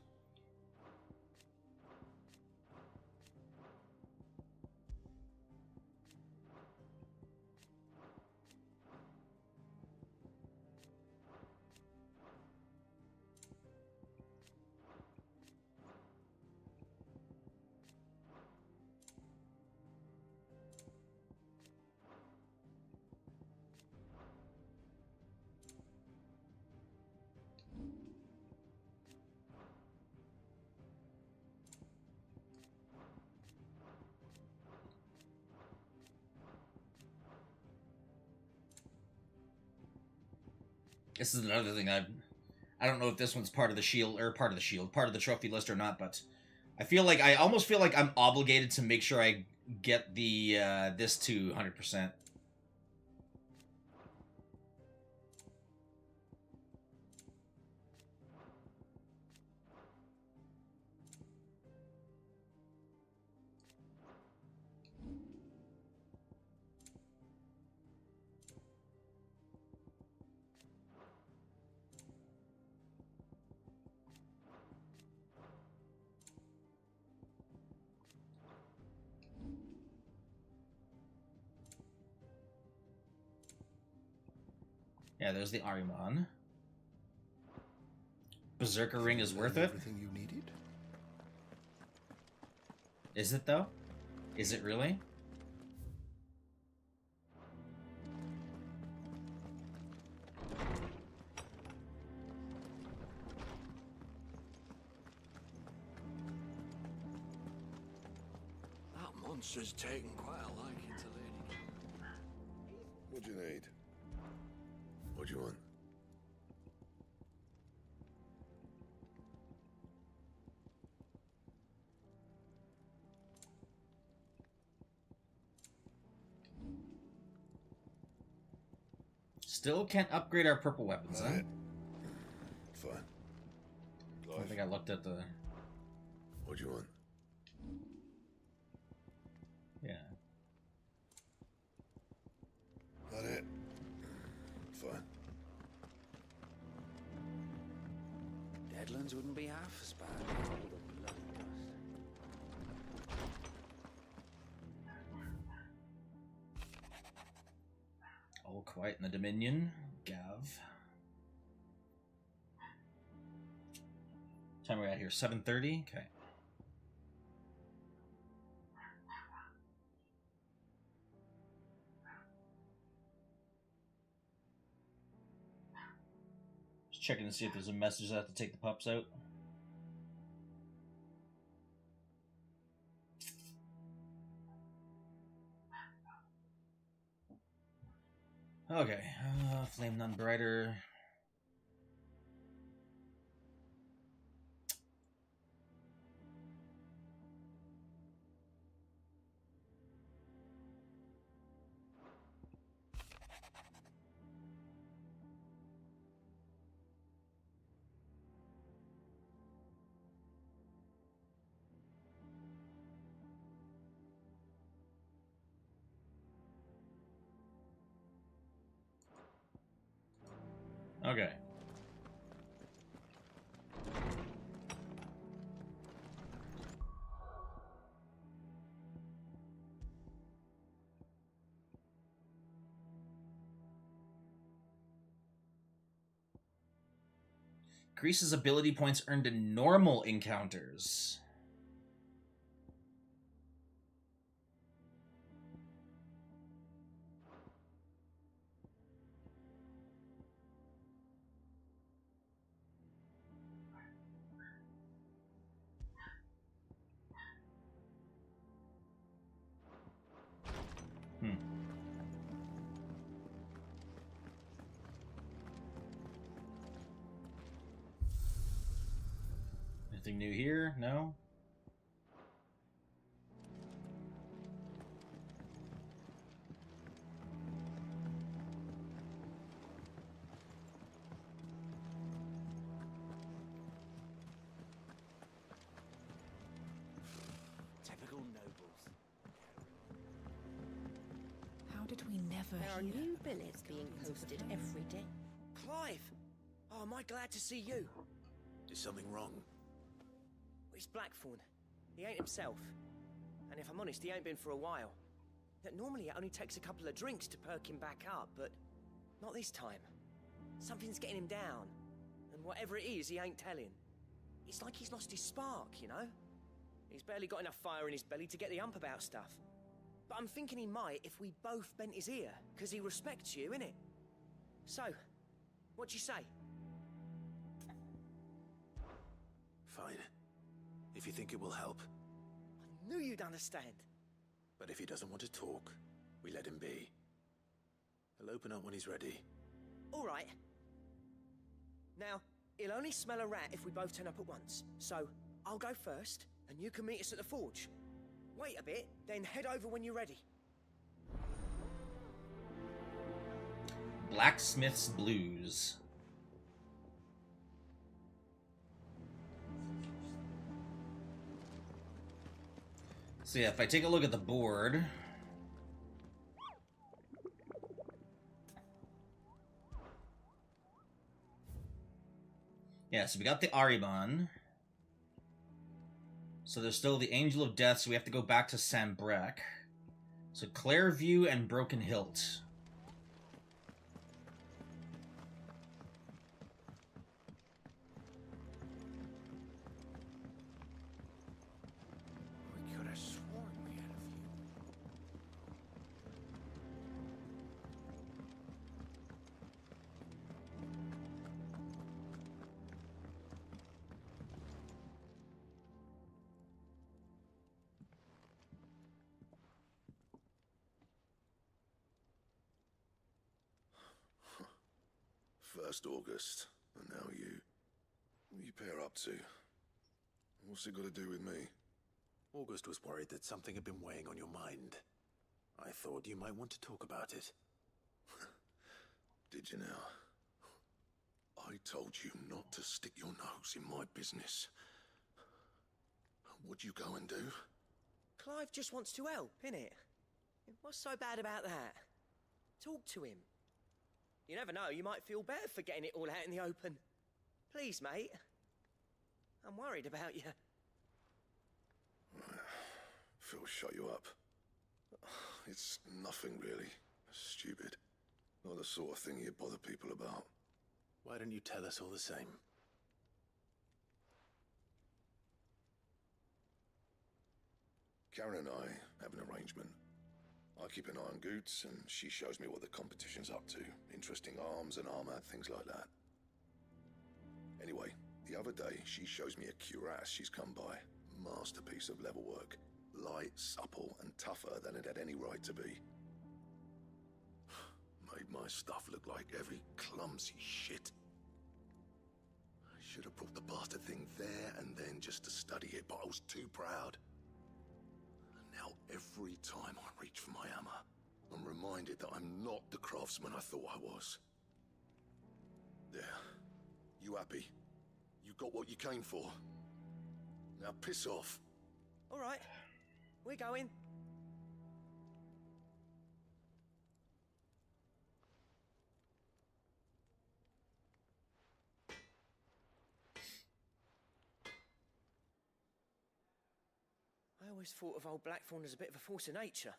A: This is another thing I don't know if this one's part of the shield or part of the trophy list or not, but I almost feel like I'm obligated to make sure I get the this to 100%. Yeah, there's the Ariman. Berserker Ring is worth it.
C: Everything you needed?
A: Is it though? Is it really?
G: That monster's taken quite a liking to Lady.
C: What do you need? What do you want?
A: Still can't upgrade our purple weapons, huh?
C: Fine.
A: I think I looked at the...
C: What do you want?
A: Yeah.
C: That it? Fine.
E: Deadlands wouldn't be half as bad with all the blood and dust.
A: All quiet in the Dominion. Gav. Time we're at here, 7:30? Okay. Just checking to see if there's a message that I have to take the pups out. Okay, flame none brighter. Okay. Increases ability points earned in normal encounters. Anything new here? No?
J: Typical nobles.
D: How did we never
M: There are
D: hear
M: new
D: about
M: billets
D: these
M: being
D: goings of the
M: posted
D: dome?
M: every day.
J: Clive! Oh, am I glad to see you?
B: Is something wrong?
J: It's Blackthorn. He ain't himself. And if I'm honest, he ain't been for a while. That normally it only takes a couple of drinks to perk him back up, but not this time. Something's getting him down. And whatever it is, he ain't telling. It's like he's lost his spark, you know? He's barely got enough fire in his belly to get the ump about stuff. But I'm thinking he might if we both bent his ear, because he respects you, innit? So, what do you say?
B: Fine. If you think it will help.
J: I knew you'd understand.
B: But if he doesn't want to talk, we let him be. He'll open up when he's ready.
J: All right. Now, he'll only smell a rat if we both turn up at once. So, I'll go first, and you can meet us at the forge. Wait a bit, then head over when you're ready.
A: Blacksmith's Blues. So yeah, if I take a look at the board... Yeah, so we got the Ariban. So there's still the Angel of Death, so we have to go back to Sambrec. So Clairview and Broken Hilt.
G: We could have sworn we had a few.
B: First August, and now you. What you pair up to? What's it got to do with me?
N: August was worried that something had been weighing on your mind. I thought you might want to talk about it.
B: Did you now? I told you not to stick your nose in my business. What'd you go and do?
J: Clive just wants to help, innit? What's so bad about that? Talk to him. You never know, you might feel better for getting it all out in the open. Please, mate. I'm worried about you.
B: Phil shut you up. It's nothing really. Stupid. Not the sort of thing you bother people about.
N: Why don't you tell us all the same?
B: Karen and I have an arrangement. I keep an eye on Goots, and she shows me what the competition's up to. Interesting arms and armor, things like that. Anyway, the other day, she shows me a cuirass she's come by. Masterpiece of level work. Light, supple, and tougher than it had any right to be. Made my stuff look like every clumsy shit. I should have brought the bastard thing there and then just to study it, but I was too proud. Now, every time I reach for my hammer, I'm reminded that I'm not the craftsman I thought I was. There. You happy? You got what you came for. Now piss off.
J: All right. We're going. I always thought of old Blackthorn as a bit of a force of nature.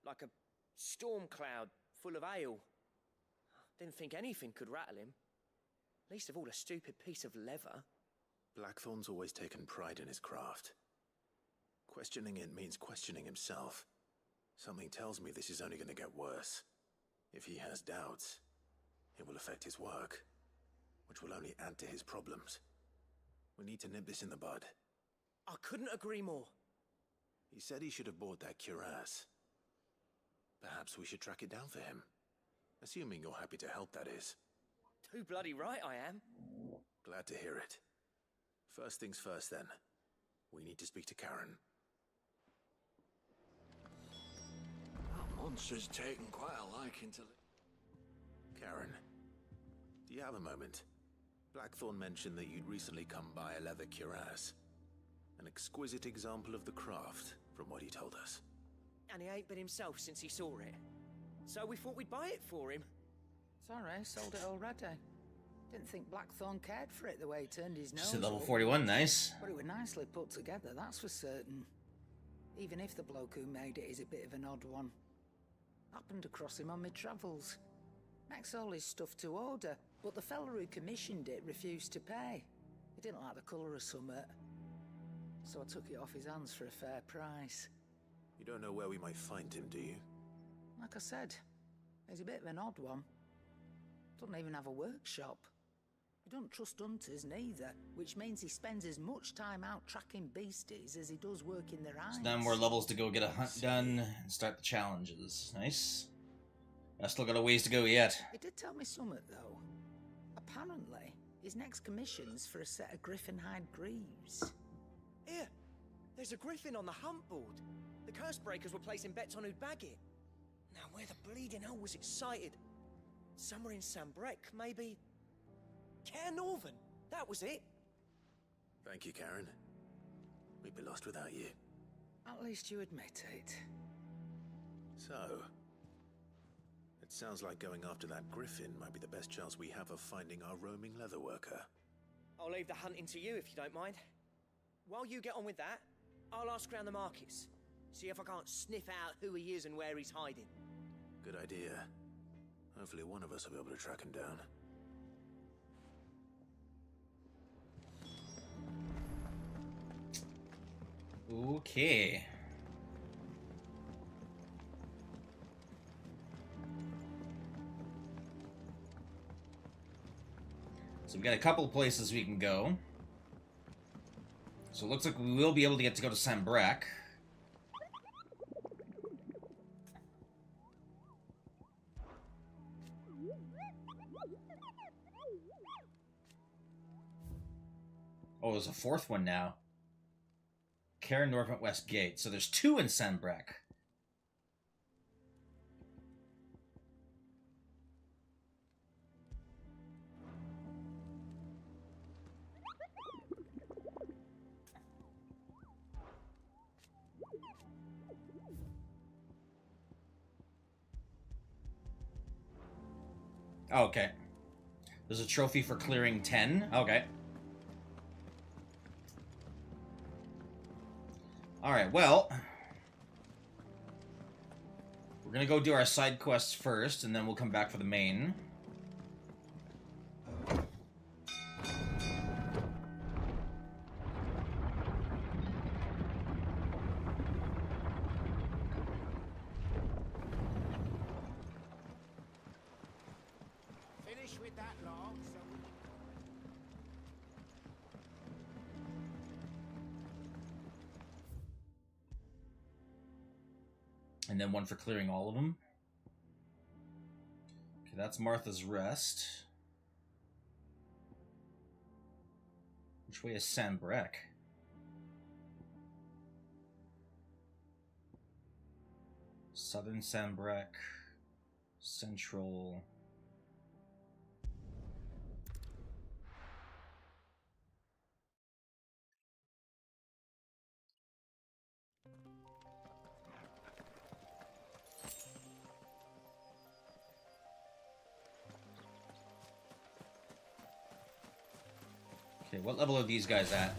J: Like a storm cloud full of hail. Didn't think anything could rattle him. Least of all a stupid piece of leather.
N: Blackthorn's always taken pride in his craft. Questioning it means questioning himself. Something tells me this is only going to get worse. If he has doubts, it will affect his work, which will only add to his problems. We need to nip this in the bud.
J: I couldn't agree more.
N: He said he should have bought that cuirass. Perhaps we should track it down for him. Assuming you're happy to help, that is.
J: Too bloody right I am.
N: Glad to hear it. First things first, then. We need to speak to Karen.
G: That monster's taken quite a liking to...
N: Karen, do you have a moment? Blackthorn mentioned that you'd recently come by a leather cuirass. An exquisite example of the craft, from what he told us.
J: And he ain't been himself since he saw it. So we thought we'd buy it for him.
D: Sorry, sold it already. Didn't think Blackthorn cared for it the way he turned his nose.
A: Just at level
D: up.
A: 41, nice.
D: But it was nicely put together, that's for certain. Even if the bloke who made it is a bit of an odd one. Happened across him on my travels. Makes all his stuff to order, but the fella who commissioned it refused to pay. He didn't like the colour of summit. So I took it off his hands for a fair price.
N: You don't know where we might find him, do you?
D: Like I said, he's a bit of an odd one. Doesn't even have a workshop. He don't trust hunters neither, which means he spends as much time out tracking beasties as he does working their eyes.
A: So now more levels to go get a hunt done and start the challenges. Nice. I still got a ways to go yet.
D: He did tell me something, though. Apparently, His next commission's for a set of griffin hide greaves.
J: Here, there's a griffin on the hunt board. The curse breakers were placing bets on who'd bag it. Now, where the bleeding hell was it sighted? Somewhere in Sambrec, maybe? Care Northern, that was it.
N: Thank you, Karen. We'd be lost without you.
D: At least you admit it.
N: So, it sounds like going after that griffin might be the best chance we have of finding our roaming leatherworker.
J: I'll leave the hunting to you if you don't mind. While you get on with that, I'll ask around the markets. See if I can't sniff out who he is and where he's hiding.
N: Good idea. Hopefully one of us will be able to track him down.
A: Okay. So we got a couple of places we can go. So it looks like we will be able to go to Sambrec. Oh, there's a fourth one now. Karen North and West Gate. So there's two in Sambrec. Oh, okay. There's a trophy for clearing 10. Okay. Alright, well, we're gonna go do our side quests first, and then we'll come back for the main.
G: Finish with that log, so
A: And then one for clearing all of them. Okay, that's Martha's Rest. Which way is Sambrec? Southern Sambrec. Central. Okay, what level are these guys at?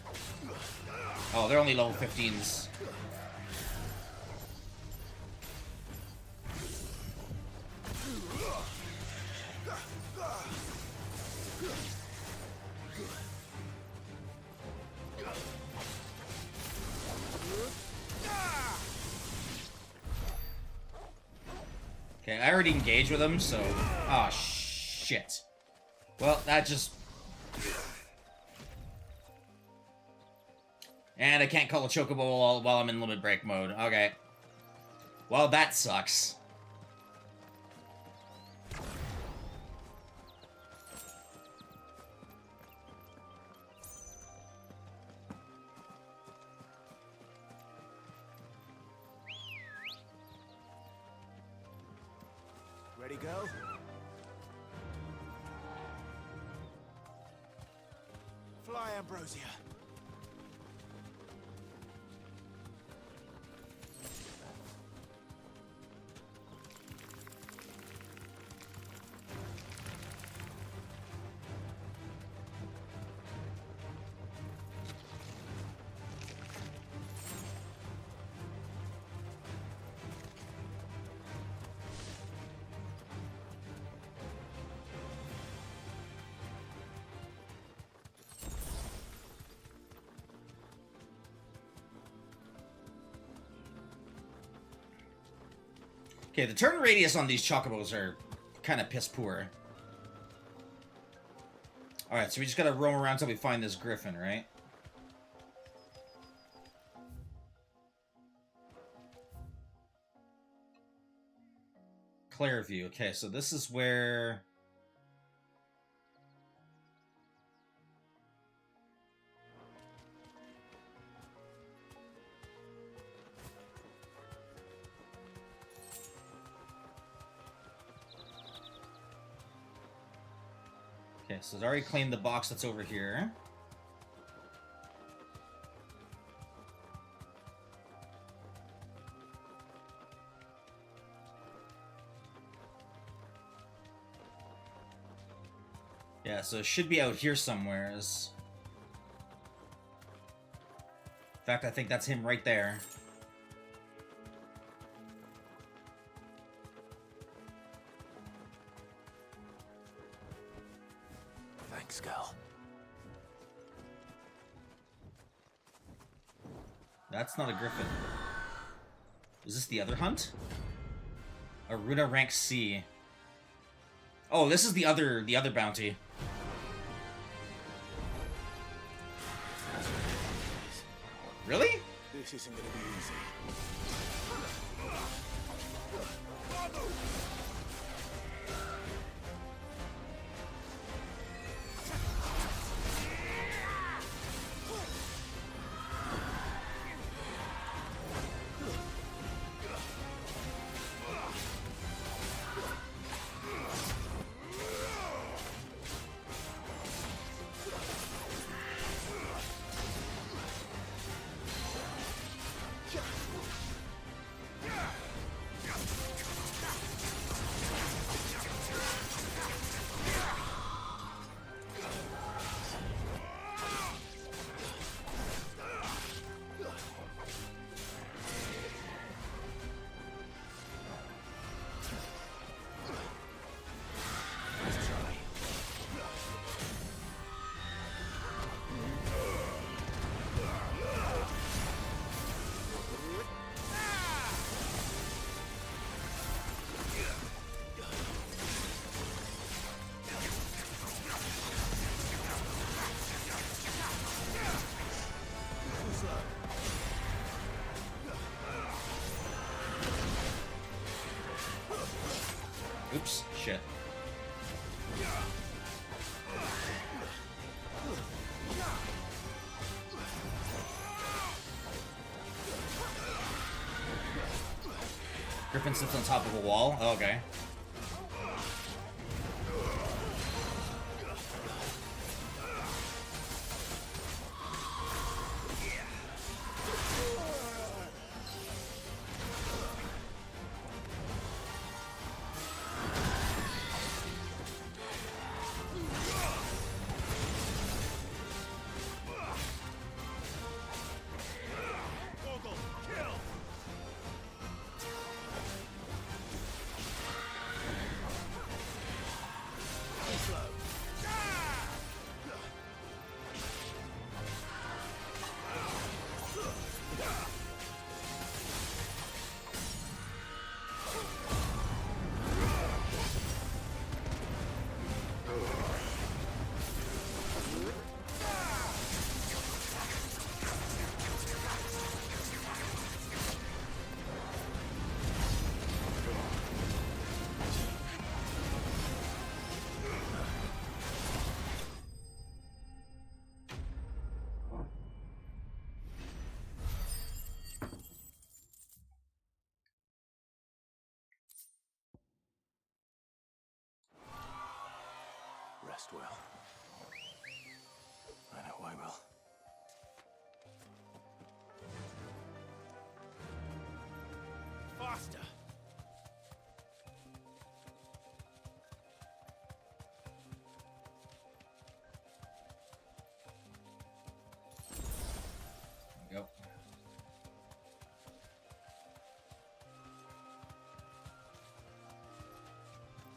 A: Oh, they're only level 15s. Okay, I already engaged with them, so... Oh, shit. Well, that just... And I can't call a chocobo while I'm in limit break mode. Okay. Well, that sucks.
G: ready go? Fly, Ambrosia.
A: Okay, the turn radius on these chocobos are kind of piss poor. Alright, so we just gotta roam around until we find this griffin, right? Clairview. Okay, so this is where... Okay, so it's already claimed the box that's over here. Yeah, so it should be out here somewheres. In fact, I think that's him right there.
N: Thanks, Gal.
A: That's not a griffin. Is this the other hunt? Aruna rank C. Oh, this is the other bounty. Really?
N: This isn't gonna be easy.
A: Oops, shit. Griffin sits on top of a wall? Oh, okay.
N: Rest well. I know I will.
G: Faster!
A: There we go.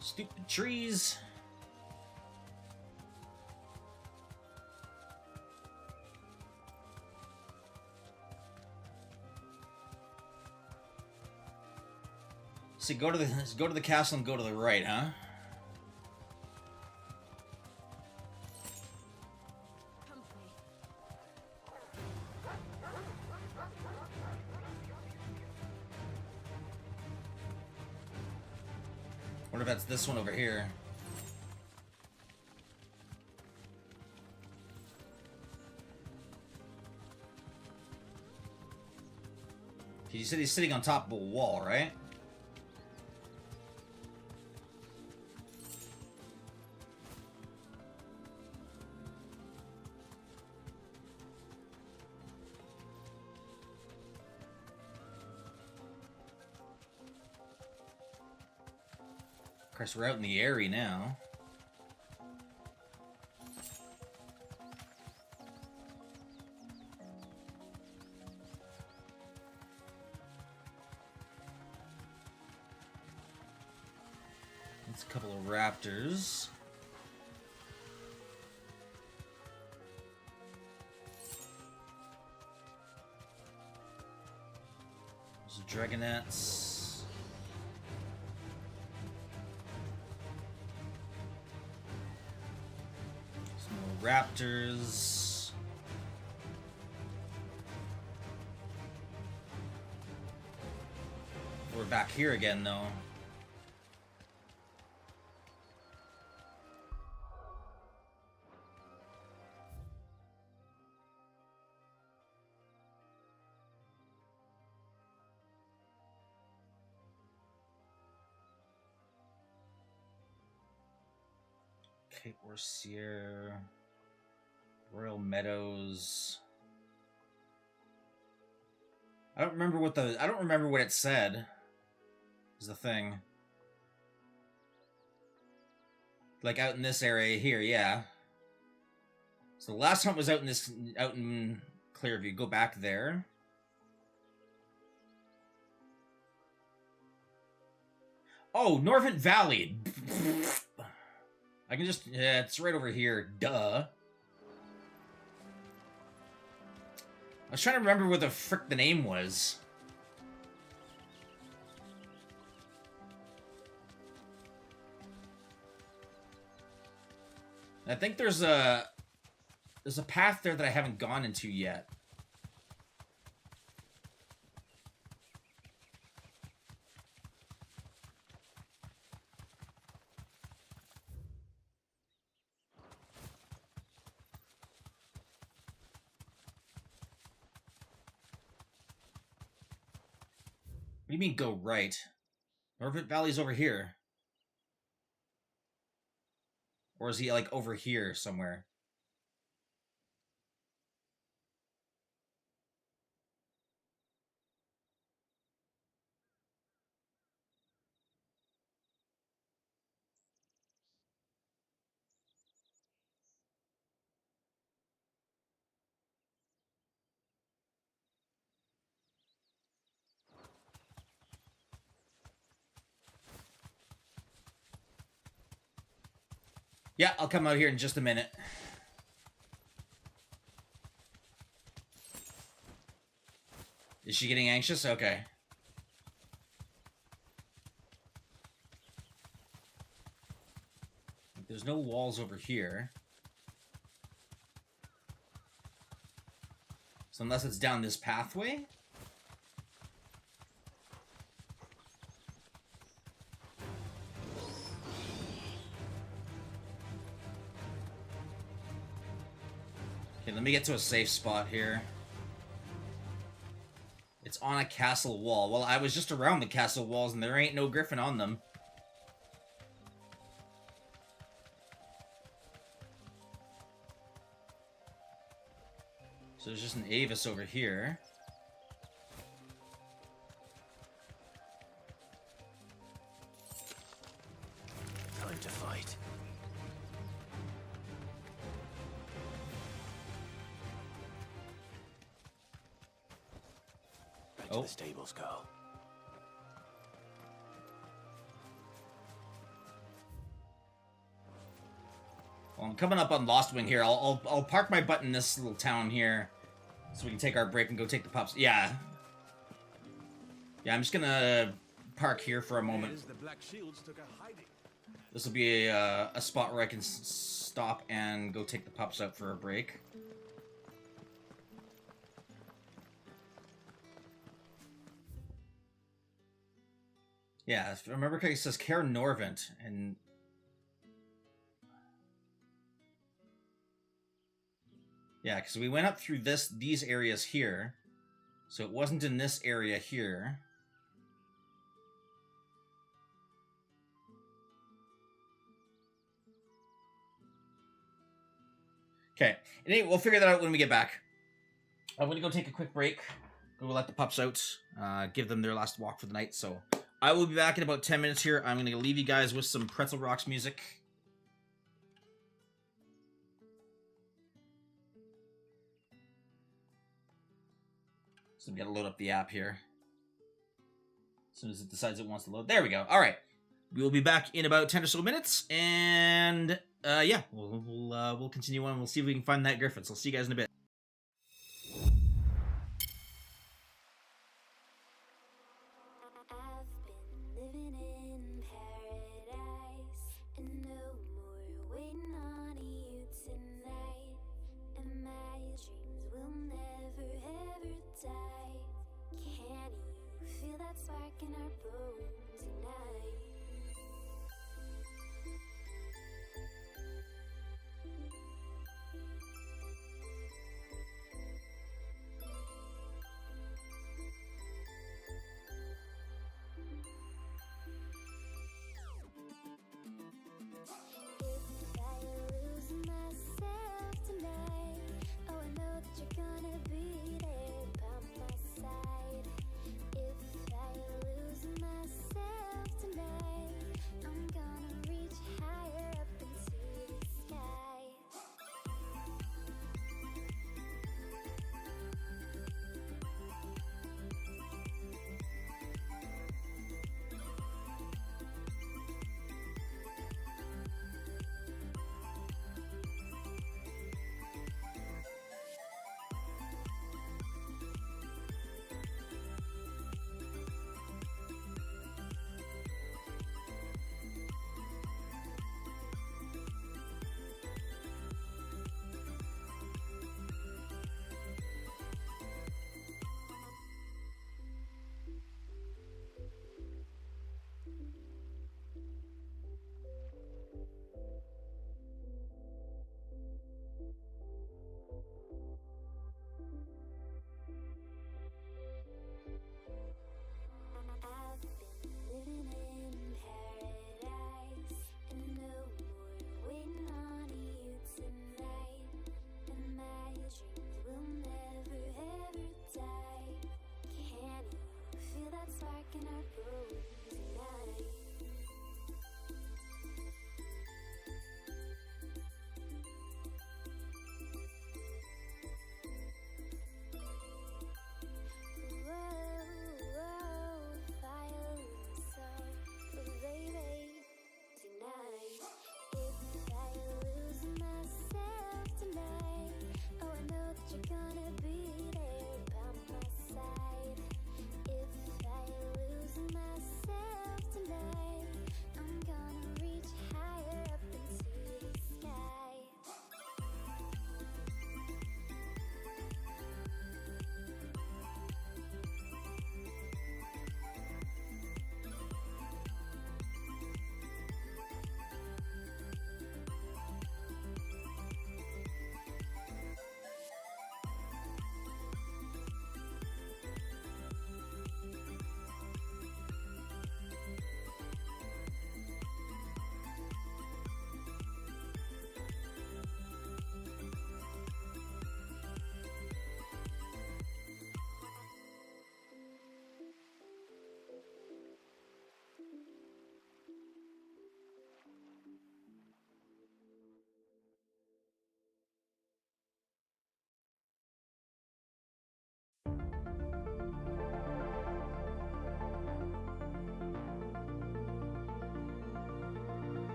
A: Stupid trees. So go to the castle and go to the right, huh? What if that's this one over here? You said he's sitting on top of a wall, right? course, we're out in the area now. That's a couple of raptors. There's dragonettes. Raptors. We're back here again, though. Cape Orsier. Royal Meadows. I don't remember what it said. Is the thing. Like out in this area here, yeah. So the last hunt was out in Clearview. Go back there. Oh, Norvent Valley. I can just it's right over here. Duh. I was trying to remember what the frick the name was. I think there's a path there that I haven't gone into yet. What do you mean go right? Norvent Valley's over here. Or is he like over here somewhere? Yeah, I'll come out here in just a minute. Is she getting anxious? Okay. There's no walls over here. So unless it's down this pathway? Okay, let me get to a safe spot here. It's on a castle wall. Well, I was just around the castle walls and there ain't no griffin on them. So there's just an Avis over here.
N: Time to fight. Back to the stables, girl.
A: Well, I'm coming up on Lost Wing here. I'll park my butt in this little town here, so we can take our break and go take the pups. Yeah. Yeah, I'm just gonna park here for a moment. This will be a spot where I can stop and go take the pups out for a break. Yeah, if I remember correctly, it says Care Norvent, and yeah, because we went up through these areas here, so it wasn't in this area here. Okay, anyway, we'll figure that out when we get back. I'm gonna go take a quick break, go let the pups out, give them their last walk for the night, so I will be back in about 10 minutes here. I'm going to leave you guys with some Pretzel Rocks music. So we got to load up the app here. As soon as it decides it wants to load. There we go. All right. We will be back in about 10 or so minutes. And yeah, we'll continue on. We'll see if we can find that Griffin. So I'll see you guys in a bit.
O: In our bones tonight.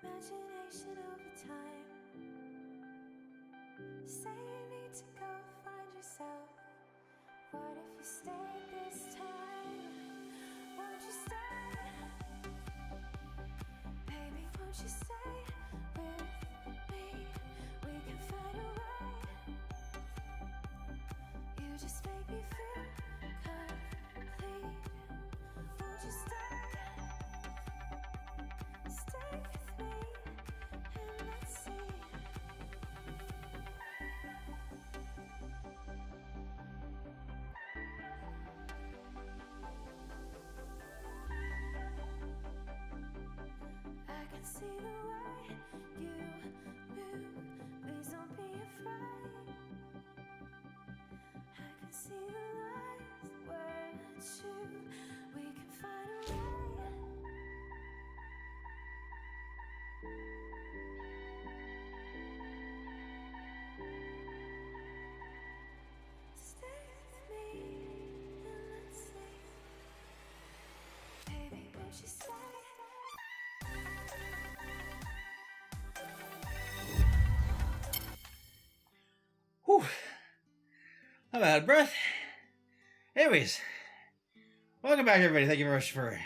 O: imagination over time. Say you need to go find yourself. What if you stayed this time? Won't you stay? Baby, won't you stay with me? We can find a way. You just make me feel complete. Won't you stay? Stay with me and let's see. I can see the way you move. Please don't be afraid. I can see the lies were true. We can find a way. Stay with me and let's see. Baby, won't you stay?
A: Whew. I'm out of breath. Anyways, welcome back, everybody. Thank you very much for.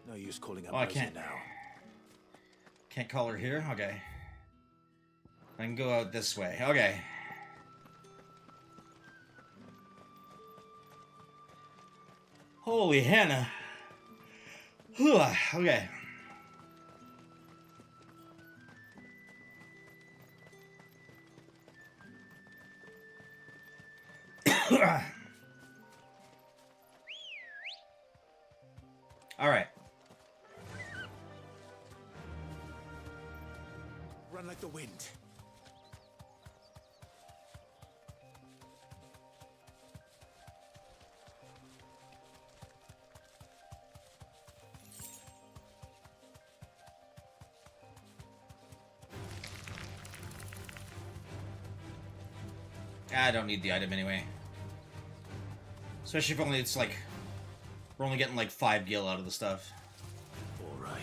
N: No use calling up
A: Oh, I
N: Rosie
A: can't.
N: now.
A: Can't call her here? Okay. I can go out this way. Okay. Holy Hannah. Whew. Okay. All right.
N: Run like the wind.
A: I don't need the item anyway. Especially if only it's like we're only getting like 5 gil out of the stuff.
N: All right.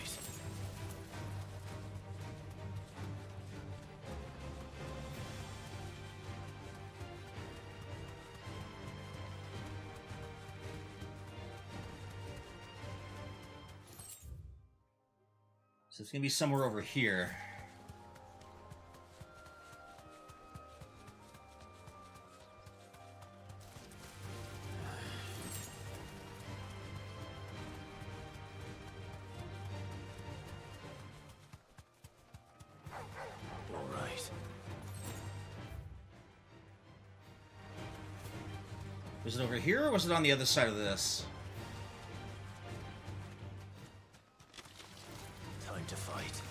A: So it's gonna be somewhere over here.
N: All right.
A: Was it over here, or was it on the other side of this?
N: Time to fight.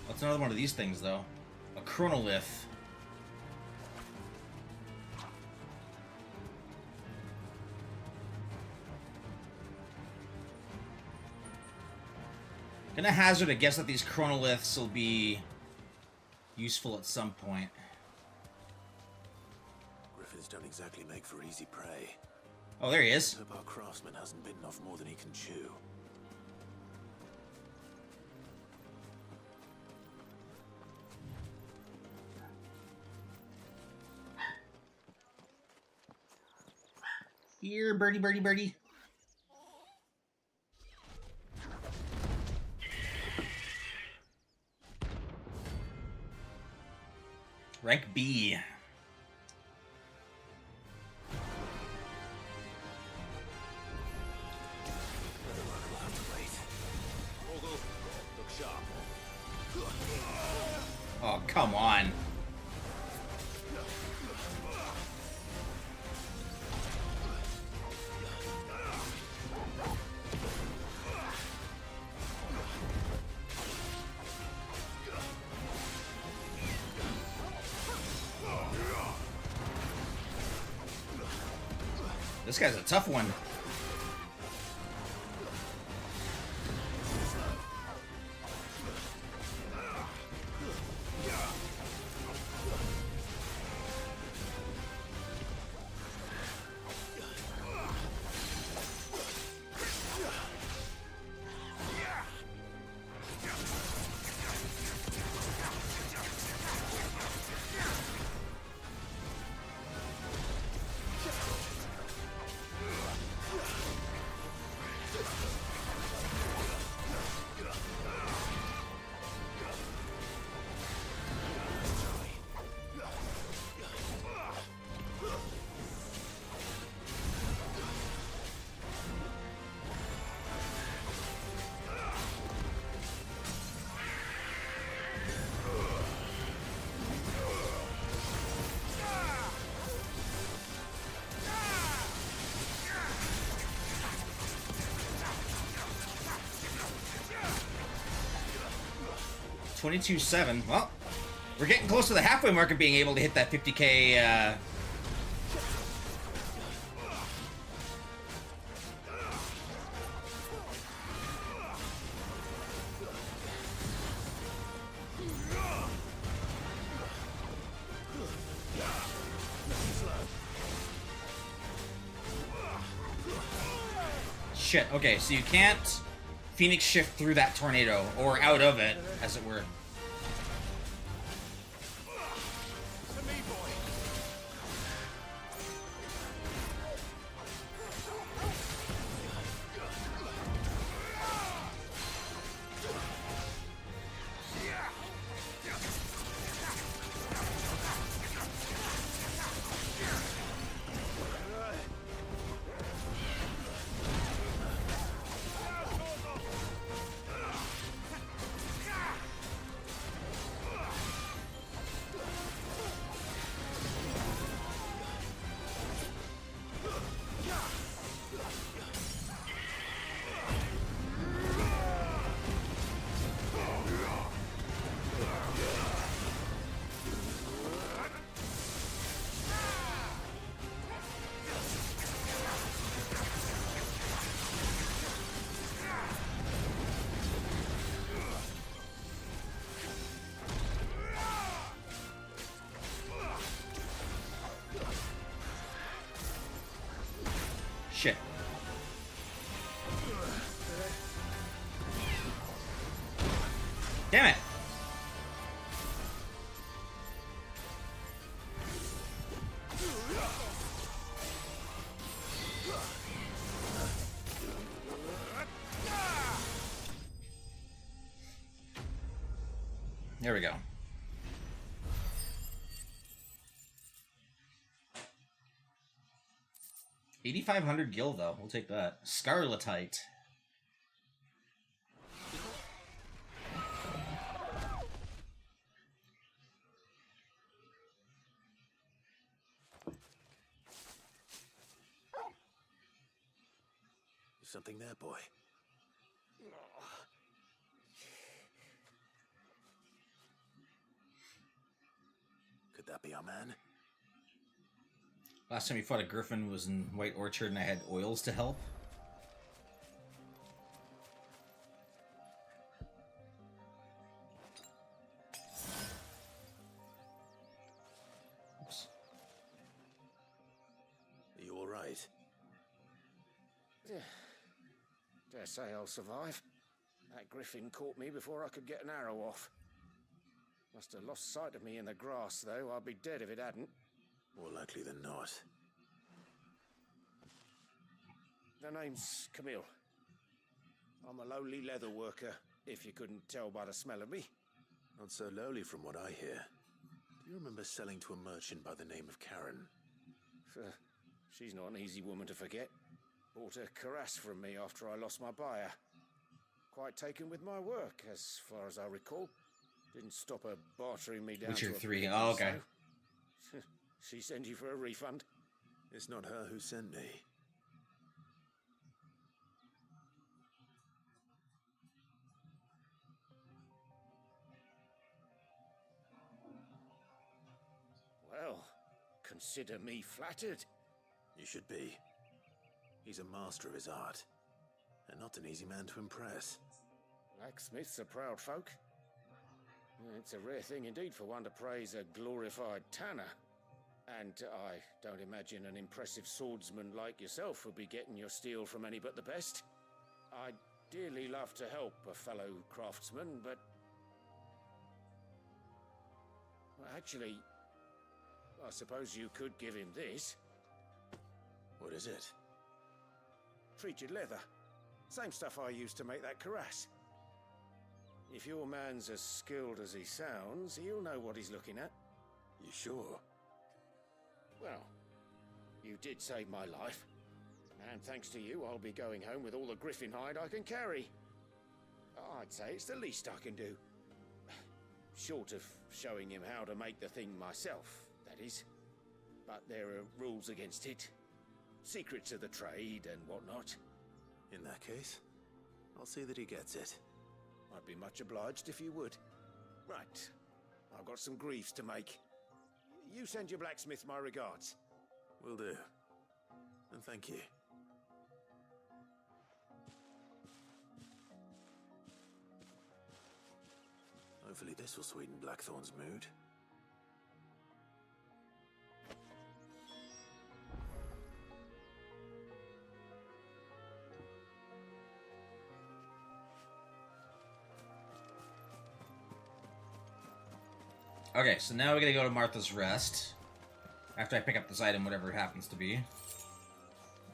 A: What's another one of these things, though? A chronolith. Gonna hazard a guess that these chronoliths will be useful at some point.
N: Griffins don't exactly make for easy prey.
A: Oh, there he is.
N: Hope our craftsman hasn't bitten off more than he can chew.
A: Here, birdie, birdie, birdie. Rank B. Oh, come on. This guy's a tough one. 22.7. Well, we're getting close to the halfway mark of being able to hit that 50k. Shit, okay, so you can't Phoenix shift through that tornado, or out of it, as it were. Shit. Damn it. There we go. 8,500 gil, though. We'll take that. Scarletite.
N: Something there, boy. Could that be our man?
A: Last time we fought a griffin was in White Orchard and I had oils to help. Oops.
N: Are you alright?
P: Yeah. Dare say I'll survive. That griffin caught me before I could get an arrow off. Must have lost sight of me in the grass, though. I'd be dead if it hadn't.
N: More likely than not.
P: The name's Camille. I'm a lowly leather worker, if you couldn't tell by the smell of me.
N: Not so lowly from what I hear. Do you remember selling to a merchant by the name of Karen?
P: She's not an easy woman to forget. Bought a cuirass from me after I lost my buyer. Quite taken with my work, as far as I recall. Didn't stop her bartering me down
A: Witcher
P: to a
A: 3,
P: penny,
A: oh, okay.
P: so. She sent you for a refund?
N: It's not her who sent me.
P: Well, consider me flattered.
N: You should be. He's a master of his art, and not an easy man to impress.
P: Blacksmiths are proud folk. It's a rare thing indeed for one to praise a glorified tanner. And I don't imagine an impressive swordsman like yourself would be getting your steel from any but the best. I'd dearly love to help a fellow craftsman, but... Well, actually, I suppose you could give him this.
N: What is it?
P: Treated leather. Same stuff I used to make that cuirass. If your man's as skilled as he sounds, he'll know what he's looking at.
N: You sure?
P: Well, you did save my life. And thanks to you, I'll be going home with all the griffin hide I can carry. I'd say it's the least I can do. Short of showing him how to make the thing myself, that is. But there are rules against it. Secrets of the trade and whatnot.
N: In that case, I'll see that he gets it.
P: I'd be much obliged if you would. Right. I've got some griefs to make. You send your blacksmith my regards.
N: Will do. And thank you. Hopefully this will sweeten Blackthorn's mood.
A: Okay, so now we're gonna go to Martha's Rest. After I pick up this item, whatever it happens to be.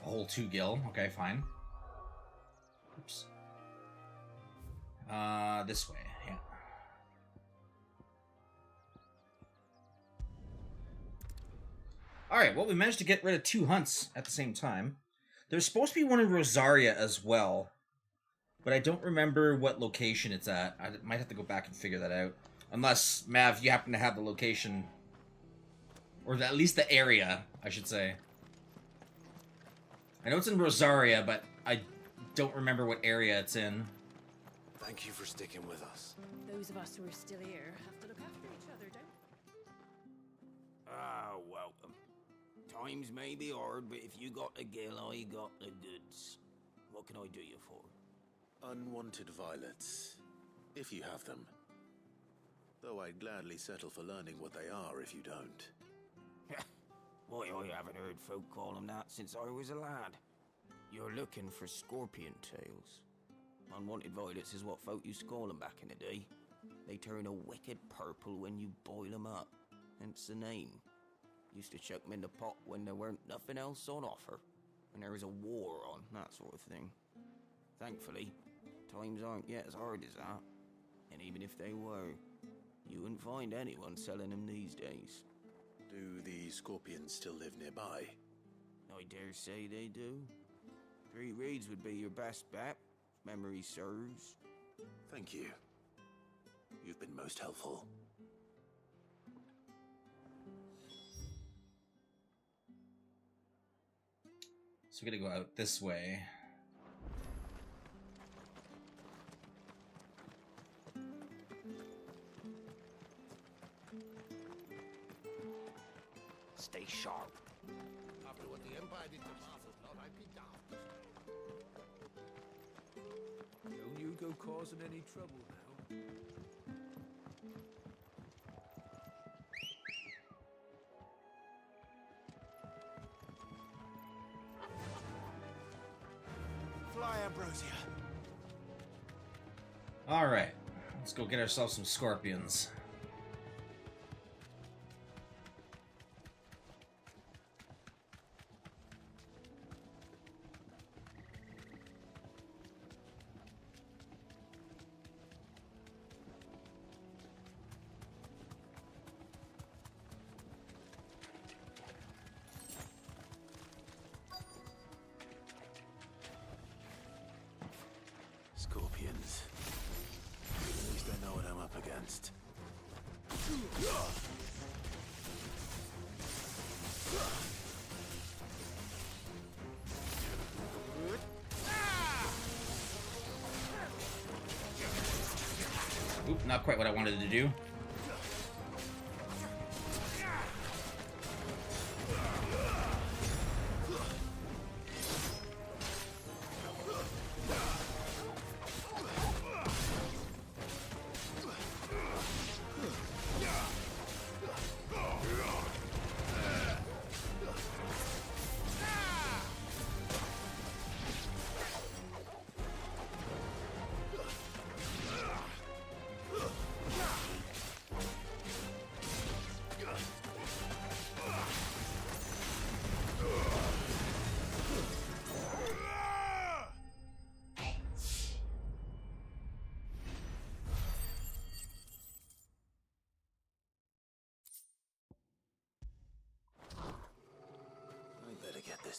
A: A whole 2 gil. Okay, fine. Oops. This way, yeah. Alright, well, we managed to get rid of 2 hunts at the same time. There's supposed to be one in Rosaria as well. But I don't remember what location it's at. I might have to go back and figure that out. Unless, Mav, you happen to have the location. Or at least the area, I should say. I know it's in Rosaria, but I don't remember what area it's in.
Q: Thank you for sticking with us.
H: Those of us who are still here have to look after each other, don't
R: Ah, welcome. Times may be hard, but if you got the gill, I got the goods. What can I do you for?
N: Unwanted violets, if you have them. Though I'd gladly settle for learning what they are if you don't.
R: Why, I haven't heard folk call them that since I was a lad. You're looking for scorpion tails. Unwanted violets is what folk used to call them back in the day. They turn a wicked purple when you boil them up, hence the name. Used to chuck them in the pot when there weren't nothing else on offer, and there was a war on, that sort of thing. Thankfully, times aren't yet as hard as that, and even if they were, you wouldn't find anyone selling them these days.
N: Do the scorpions still live nearby?
R: I dare say they do. 3 Reeds would be your best bet, if memory serves.
N: Thank you. You've been most helpful.
A: So we're gonna go out this way.
R: Stay sharp.
G: After what the Empire did to Martha's lot, I'd be daft.
S: Don't you go causing any trouble now.
P: Fly, Ambrosia.
A: Alright, let's go get ourselves some scorpions.
N: Scorpions. At least I know what I'm up against.
A: Oop, not quite what I wanted to do.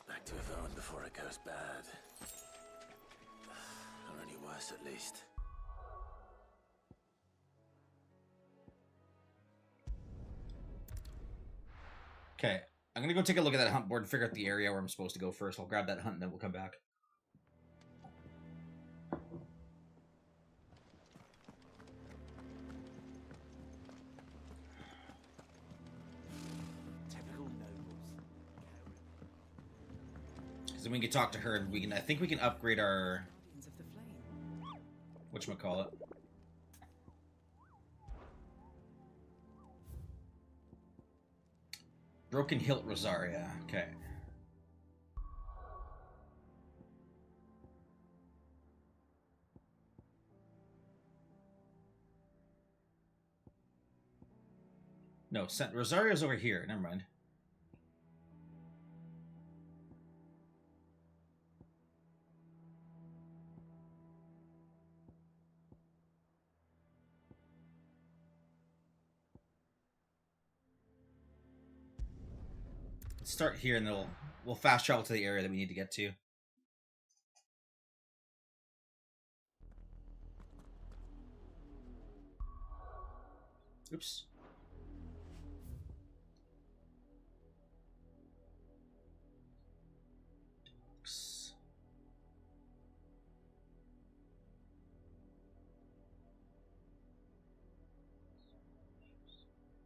N: Back to Yvonne before it goes bad. Or any worse, at least.
A: Okay, I'm gonna go take a look at that hunt board and figure out the area where I'm supposed to go first. I'll grab that hunt and then we'll come back. then we can talk to her, and we can. I think we can upgrade our. Whatchamacallit. Broken Hilt Rosaria. Okay. No, Rosaria's over here. Never mind. Let's start here, and then we'll fast travel to the area that we need to get to. Oops.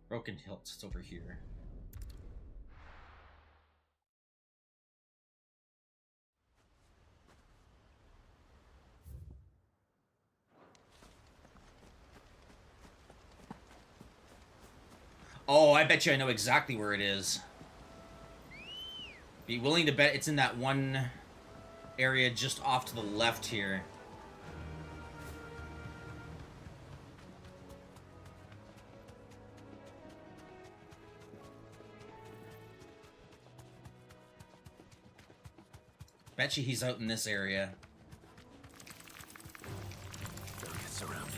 A: Broken Hilts, it's over here. Oh, I bet you I know exactly where it is. Be willing to bet it's in that one area just off to the left here. Bet you he's out in this area.
N: Don't get surrounded.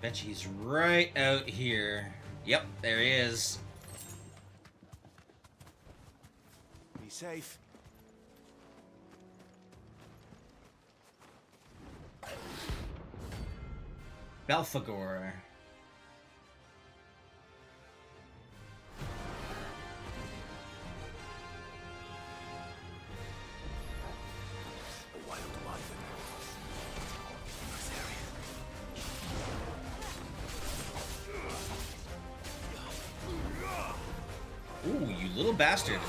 A: Bet you he's right out here. Yep, there he is.
Q: Be safe.
A: Belphegor. Ooh, you little bastard.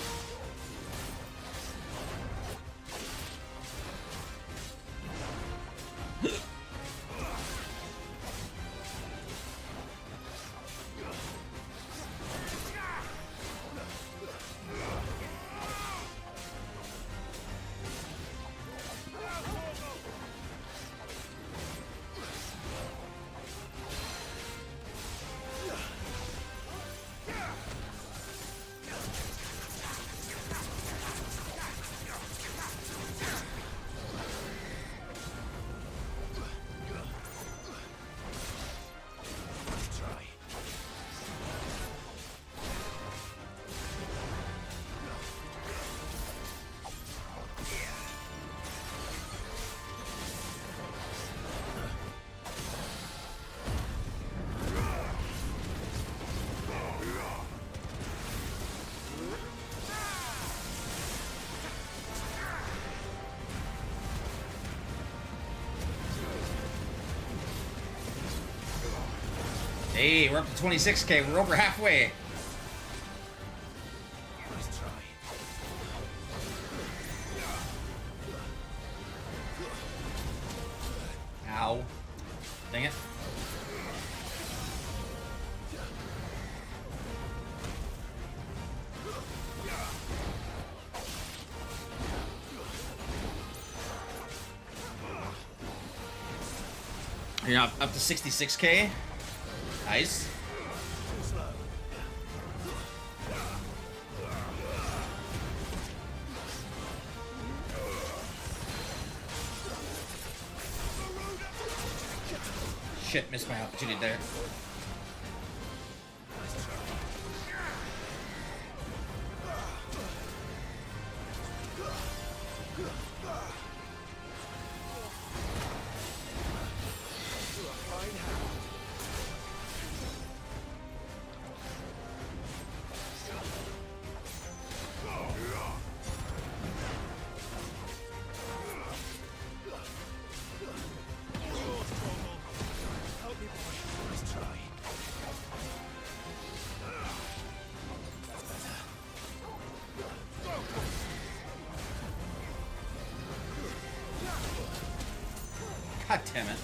A: Hey, we're up to 26k. We're over halfway.
N: Nice try.
A: Ow. Dang it. You're up to 66k. Nice. Shit, missed my opportunity there.
N: Nice try.
A: God damn it.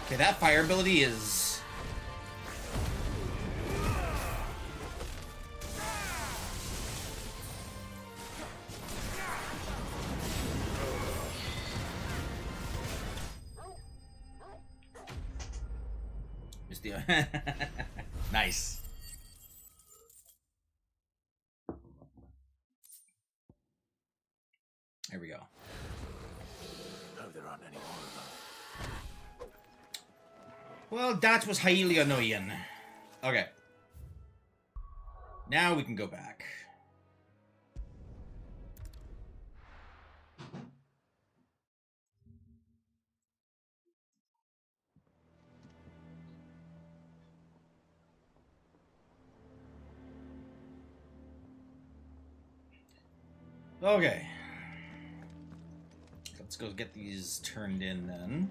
A: Okay, that fire ability is... Missed the... Nice. There we go.
N: Hope there aren't any more of them.
A: Well, that was highly annoying. Okay. Now we can go back. Okay. Let's go get these turned in then.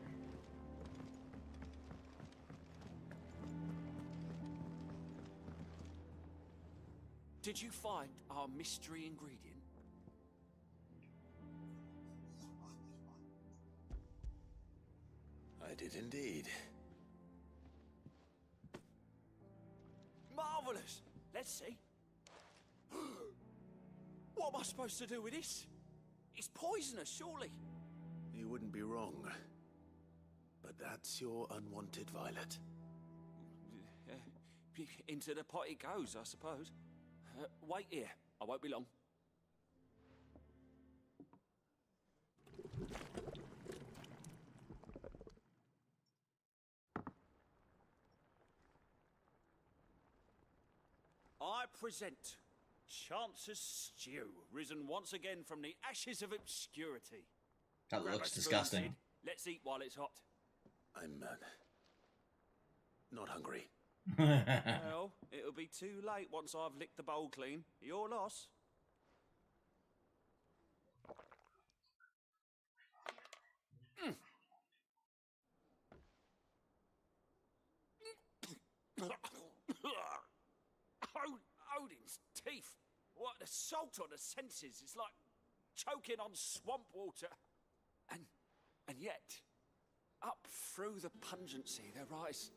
I: Did you find our mystery ingredient?
N: I did indeed.
I: Marvelous! Let's see. What am I supposed to do with this? It's poisonous, surely.
N: You wouldn't be wrong. But that's your unwanted violet.
I: Into the pot it goes, I suppose. Wait here. I won't be long. I present Chance's Stew, risen once again from the ashes of obscurity.
A: That
I: Grab
A: looks
I: a spoon,
A: disgusting.
I: Sid. Let's eat while it's hot.
N: I'm not hungry.
I: Well, it'll be too late once I've licked the bowl clean. Your loss. Odin's teeth. What an assault on the senses. It's like choking on swamp water. And yet, up through the pungency there rise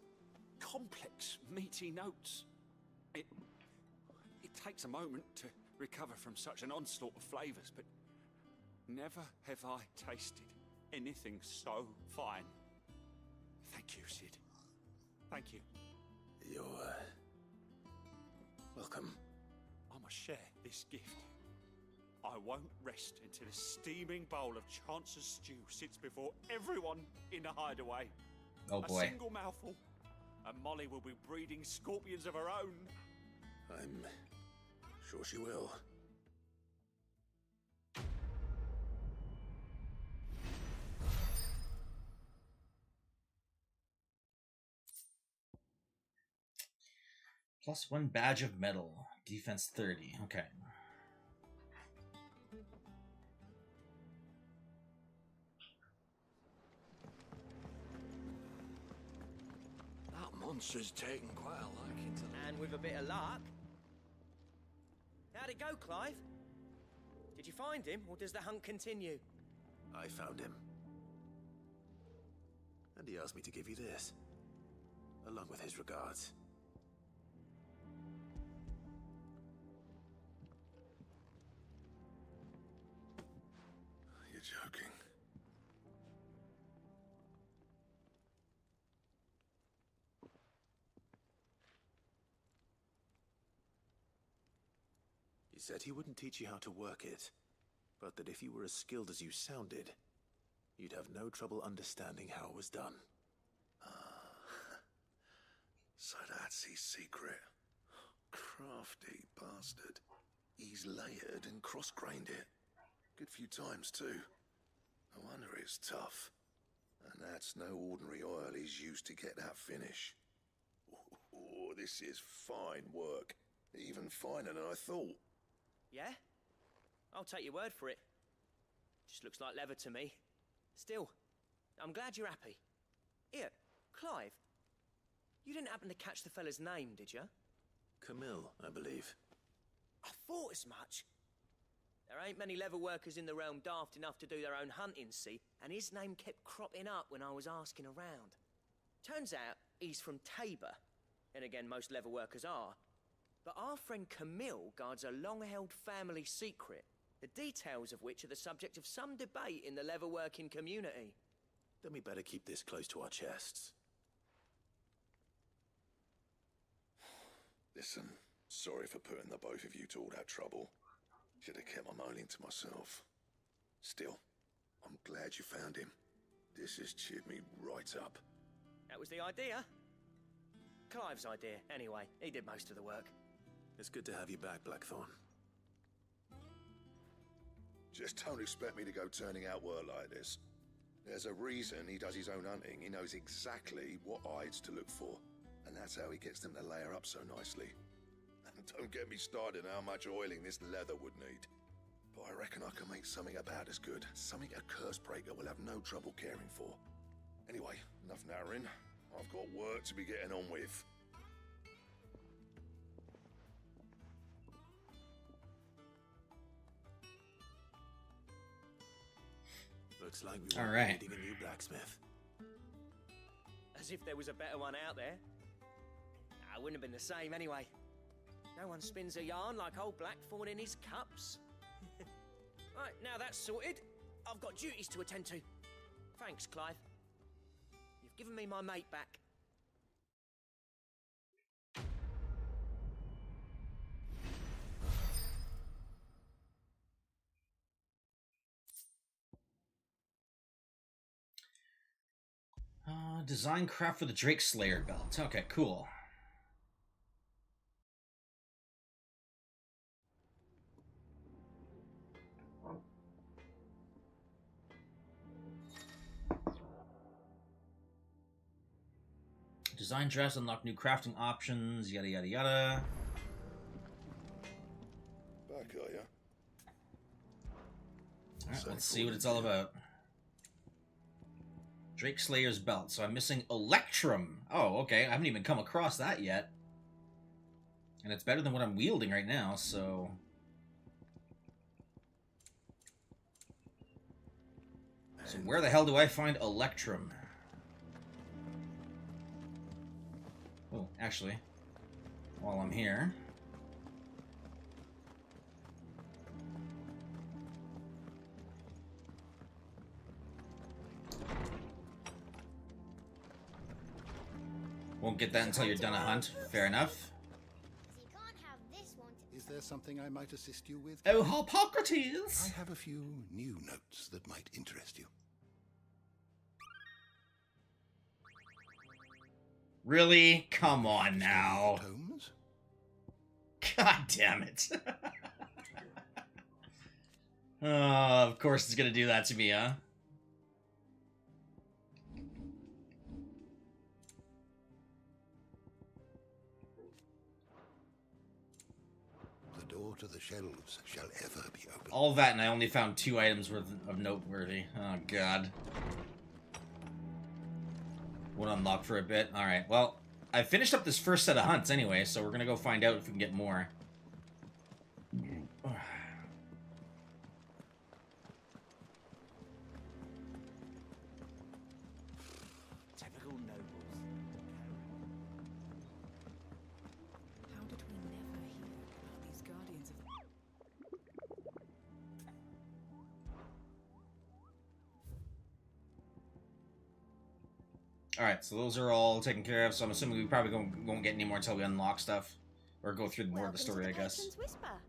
I: complex, meaty notes. It takes a moment to recover from such an onslaught of flavours, but never have I tasted anything so fine. Thank you, Sid. Thank you.
N: You're welcome.
I: I must share this gift. I won't rest until a steaming bowl of Chance's Stew sits before everyone in the hideaway.
A: Oh boy.
I: A single mouthful, and Molly will be breeding scorpions of her own.
N: I'm sure she will.
A: +1 badge of metal. Defense 30. Okay.
P: That monster's taken quite a liking to...
J: And with a bit of luck... How'd it go, Clive? Did you find him, or does the hunt continue?
N: I found him. And he asked me to give you this, along with his regards.
B: You're joking.
N: He said he wouldn't teach you how to work it, but that if you were as skilled as you sounded, you'd have no trouble understanding how it was done.
B: So that's his secret. Crafty bastard. He's layered and cross-grained it. Good few times, too. No wonder it's tough. And that's no ordinary oil he's used to get that finish. Oh, this is fine work. Even finer than I thought.
J: Yeah? I'll take your word for it. Just looks like leather to me. Still, I'm glad you're happy. Here, Clive. You didn't happen to catch the fella's name, did you?
N: Camille, I believe.
J: I thought as much. There ain't many leather workers in the realm daft enough to do their own hunting, see? And his name kept cropping up when I was asking around. Turns out he's from Tabor. And again, most leather workers are. But our friend Camille guards a long-held family secret, the details of which are the subject of some debate in the leather-working community.
N: Then we better keep this close to our chests.
B: Listen, sorry for putting the both of you to all that trouble. Should have kept my moaning to myself. Still, I'm glad you found him. This has cheered me right up.
J: That was the idea. Clive's idea, anyway. He did most of the work.
N: It's good to have you back, Blackthorn.
B: Just don't expect me to go turning out work like this. There's a reason he does his own hunting. He knows exactly what hides to look for. And that's how he gets them to layer up so nicely. And don't get me started on how much oiling this leather would need. But I reckon I can make something about as good. Something a Cursebreaker will have no trouble caring for. Anyway, enough narrowing. I've got work to be getting on with.
N: Looks like we
A: All
N: were
A: right.
N: needing a new blacksmith.
J: As if there was a better one out there. Nah, it wouldn't have been the same anyway. No one spins a yarn like old Blackthorn in his cups. Right, now that's sorted, I've got duties to attend to. Thanks, Clive. You've given me my mate back.
A: Design craft for the Drake Slayer belt. Okay, cool. Design drafts unlock new crafting options, yada yada yada.
B: Back, are ya?
A: Alright, let's see what it's all about. Drake Slayer's belt. So I'm missing Electrum. Oh, okay. I haven't even come across that yet. And it's better than what I'm wielding right now, so... So where the hell do I find Electrum? Oh, actually, while I'm here... Won't get that until you're done a hunt. Fair enough.
T: Is there something I might assist you with?
A: Oh, Hippocrates!
T: I have a few new notes that might interest you.
A: Really? Come on now. God damn it. Of course it's gonna do that to me, huh?
T: The door to the shelves shall ever be open.
A: All that, and I only found 2 items worth of noteworthy. Oh, God. Won't unlock for a bit. Alright, well, I finished up this first set of hunts anyway, so we're gonna go find out if we can get more.
J: Typical nobles.
U: How did we never hear about these guardians of...
A: Alright, so those are all taken care of, so I'm assuming we probably won't get any more until we unlock stuff. Or go through more of the story, I guess.
M: Patron's Whisper.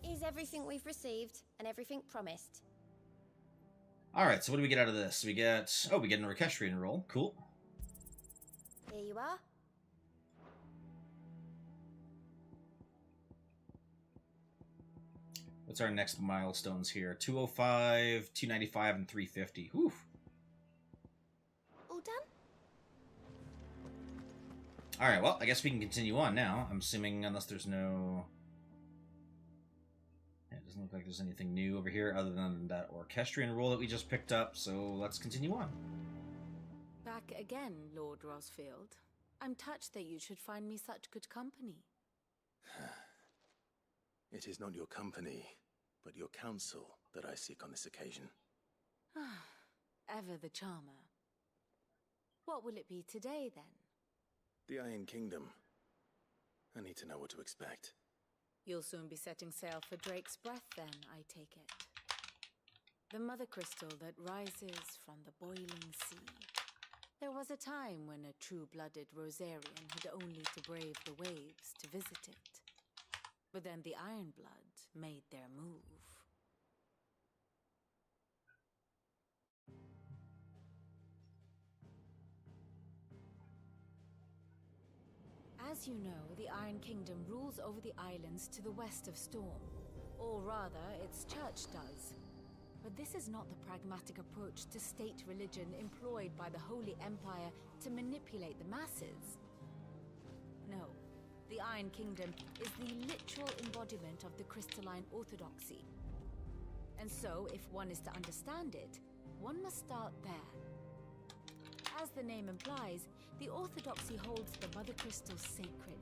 M: Is everything we've received and everything promised?
A: Alright, so what do we get out of this? We get... Oh, we get an orchestrion roll. Cool.
M: Here you are.
A: What's our next milestones here? 205, 295, and 350. Whew. Alright, well, I guess we can continue on now. I'm assuming, unless there's no... Yeah, it doesn't look like there's anything new over here other than that orchestrion rule that we just picked up, so let's continue on.
U: Back again, Lord Rosfield. I'm touched that you should find me such good company.
N: It is not your company, but your counsel that I seek on this occasion.
U: Ever the charmer. What will it be today, then?
N: The Iron Kingdom. I need to know what to expect.
U: You'll soon be setting sail for Drake's Breath, then, I take it. The mother crystal that rises from the boiling sea. There was a time when a true-blooded Rosarian had only to brave the waves to visit it. But then the Ironblood made their move. As you know, the Iron Kingdom rules over the islands to the west of Storm. Or rather, its church does. But this is not the pragmatic approach to state religion employed by the Holy Empire to manipulate the masses. No, the Iron Kingdom is the literal embodiment of the crystalline orthodoxy. And so, if one is to understand it, one must start there. As the name implies, the orthodoxy holds the Mother Crystal sacred,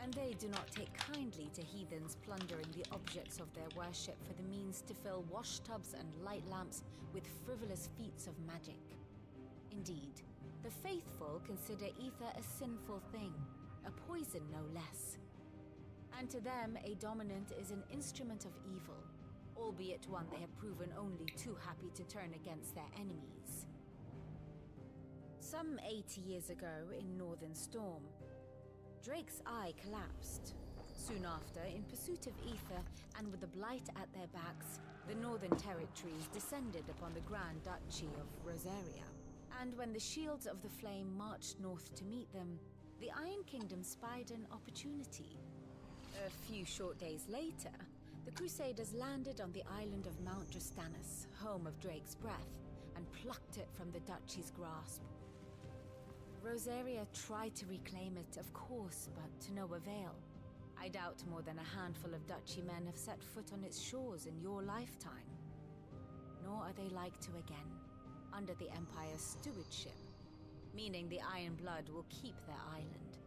U: and they do not take kindly to heathens plundering the objects of their worship for the means to fill washtubs and light lamps with frivolous feats of magic. Indeed, the faithful consider ether a sinful thing, a poison no less. And to them, a dominant is an instrument of evil, albeit one they have proven only too happy to turn against their enemies. Some 80 years ago, in Northern Storm, Drake's eye collapsed. Soon after, in pursuit of ether, and with the blight at their backs, the Northern Territories descended upon the Grand Duchy of Rosaria. And when the Shields of the Flame marched north to meet them, the Iron Kingdom spied an opportunity. A few short days later, the Crusaders landed on the island of Mount Drastanus, home of Drake's Breath, and plucked it from the Duchy's grasp. Rosaria tried to reclaim it, of course, but to no avail. I doubt more than a handful of Duchy men have set foot on its shores in your lifetime. Nor are they like to again, under the Empire's stewardship, meaning the Iron Blood will keep their island.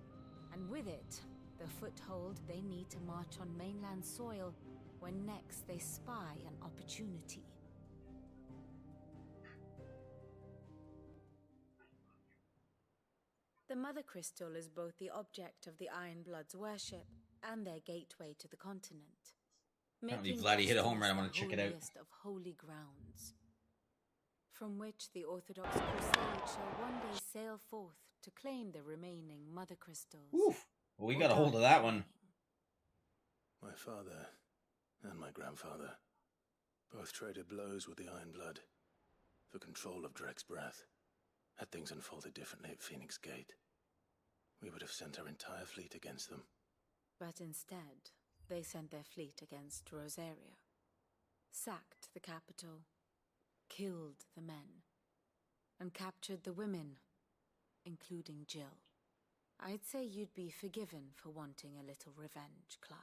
U: And with it, the foothold they need to march on mainland soil when next they spy an opportunity. The Mother Crystal is both the object of the Ironblood's worship and their gateway to the continent.
A: I'll be glad he hit a home run. I want to check it out.
U: Of holy grounds, from which the Orthodox Crusade shall one day sail forth to claim the remaining Mother Crystals.
A: Oof! Well, we got a hold of that one.
N: My father and my grandfather both traded blows with the Ironblood for control of Drake's Breath. Had things unfolded differently at Phoenix Gate, we would have sent our entire fleet against them.
U: But instead, they sent their fleet against Rosaria, sacked the capital, killed the men, and captured the women, including Jill. I'd say you'd be forgiven for wanting a little revenge, Clive.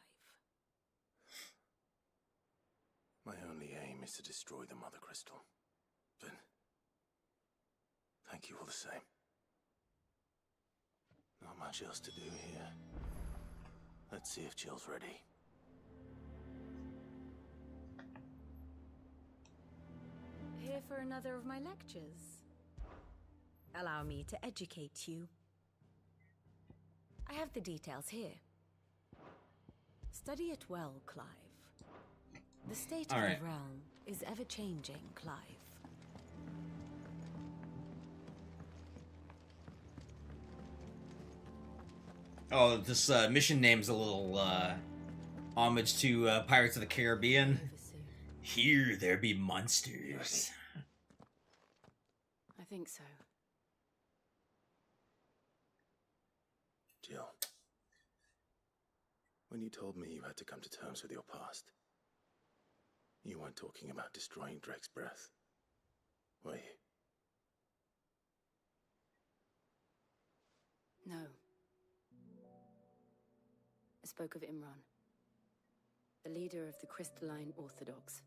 N: My only aim is to destroy the Mother Crystal. But thank you all the same. Not much else to do here. Let's see if Jill's ready.
U: Here for another of my lectures. Allow me to educate you. I have the details here. Study it well, Clive. The state of the realm is ever-changing, Clive.
A: Oh, this mission name's a little homage to Pirates of the Caribbean. Here there be monsters.
U: I think so.
N: Jill, when you told me you had to come to terms with your past, you weren't talking about destroying Drake's Breath, were you?
U: No.
K: spoke of Imran, the leader of the Crystalline Orthodox.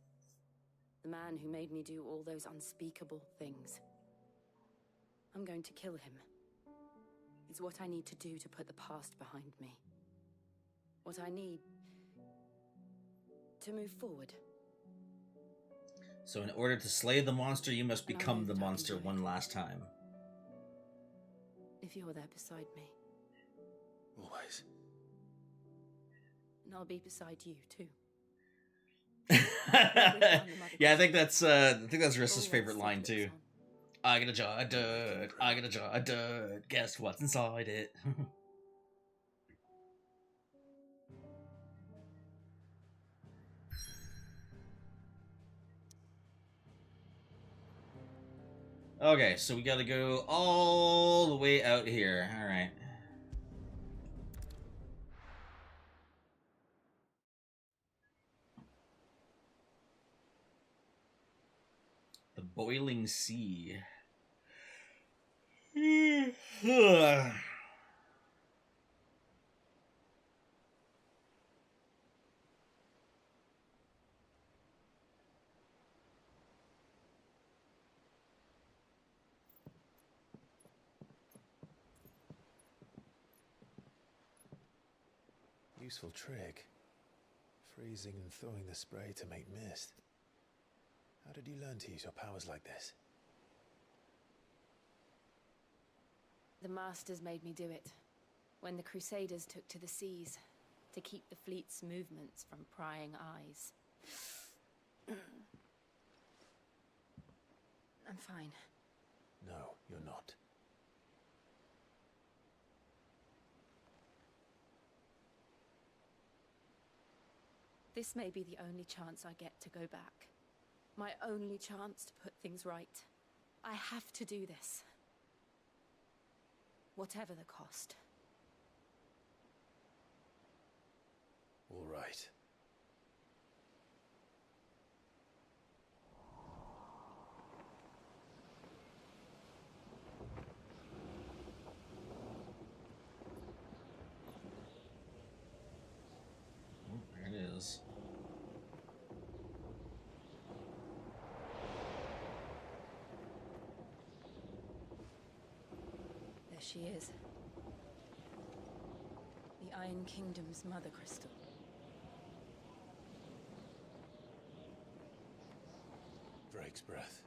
K: The man who made me do all those unspeakable things. I'm going to kill him. It's what I need to do to put the past behind me. What I need to move forward.
A: So in order to slay the monster, you must become the monster one last time.
K: If you're there beside me.
N: Always.
K: And I'll be beside you, too.
A: Yeah, I think that's Rissa's favorite line too. I got a jaw of dud, I got a jaw of dud. Guess what's inside it? Okay, so we gotta go all the way out here. All right. The boiling sea.
N: Useful trick. Freezing and thawing the spray to make mist. How did you learn to use your powers like this?
K: The Masters made me do it. When the Crusaders took to the seas, to keep the fleet's movements from prying eyes. I'm fine.
N: No, you're not.
K: This may be the only chance I get to go back. My only chance to put things right. I have to do this. Whatever the cost.
N: All right.
A: Oh, there it is.
K: There she is. The Iron Kingdom's Mother Crystal.
N: Drake's breath.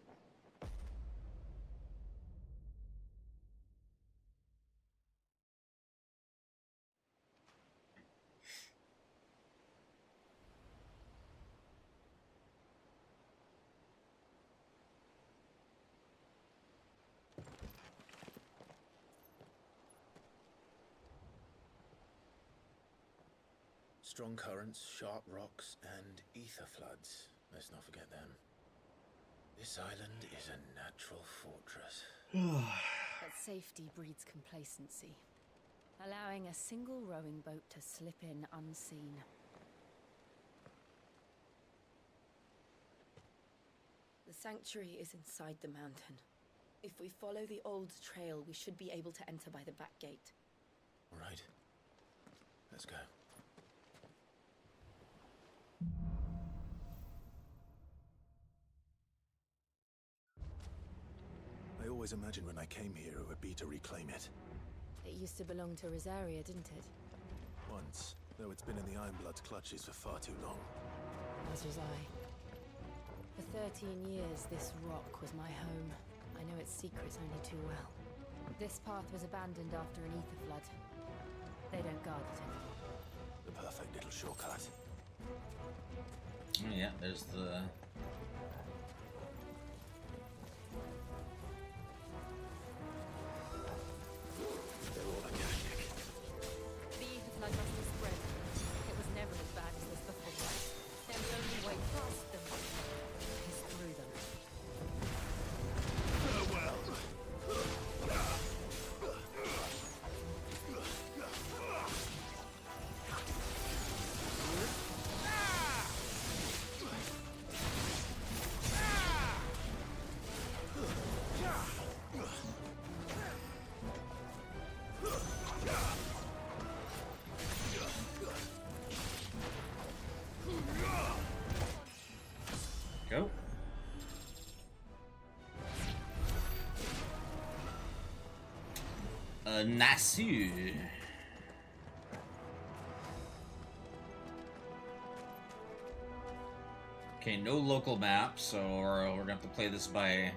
N: Strong currents, sharp rocks, and ether floods. Let's not forget them. This island is a natural fortress.
K: But safety breeds complacency, allowing a single rowing boat to slip in unseen. The sanctuary is inside the mountain. If we follow the old trail, we should be able to enter by the back gate.
N: All right. Let's go. I always imagined when I came here it would be to reclaim it.
K: It used to belong to Rosaria, didn't it?
N: Once, though it's been in the Ironblood's clutches for far too long.
K: As was I. For 13 years, this rock was my home. I know its secrets only too well. This path was abandoned after an ether flood. They don't guard it anymore.
N: The perfect little shortcut.
A: Oh, yeah, there's the...
N: They're all organic.
K: The ether flood must have spread. It was never as bad as this before. There was only way past them. Piss through them.
G: Farewell.
A: Nasu. Okay, no local map, so we're gonna have to play this by...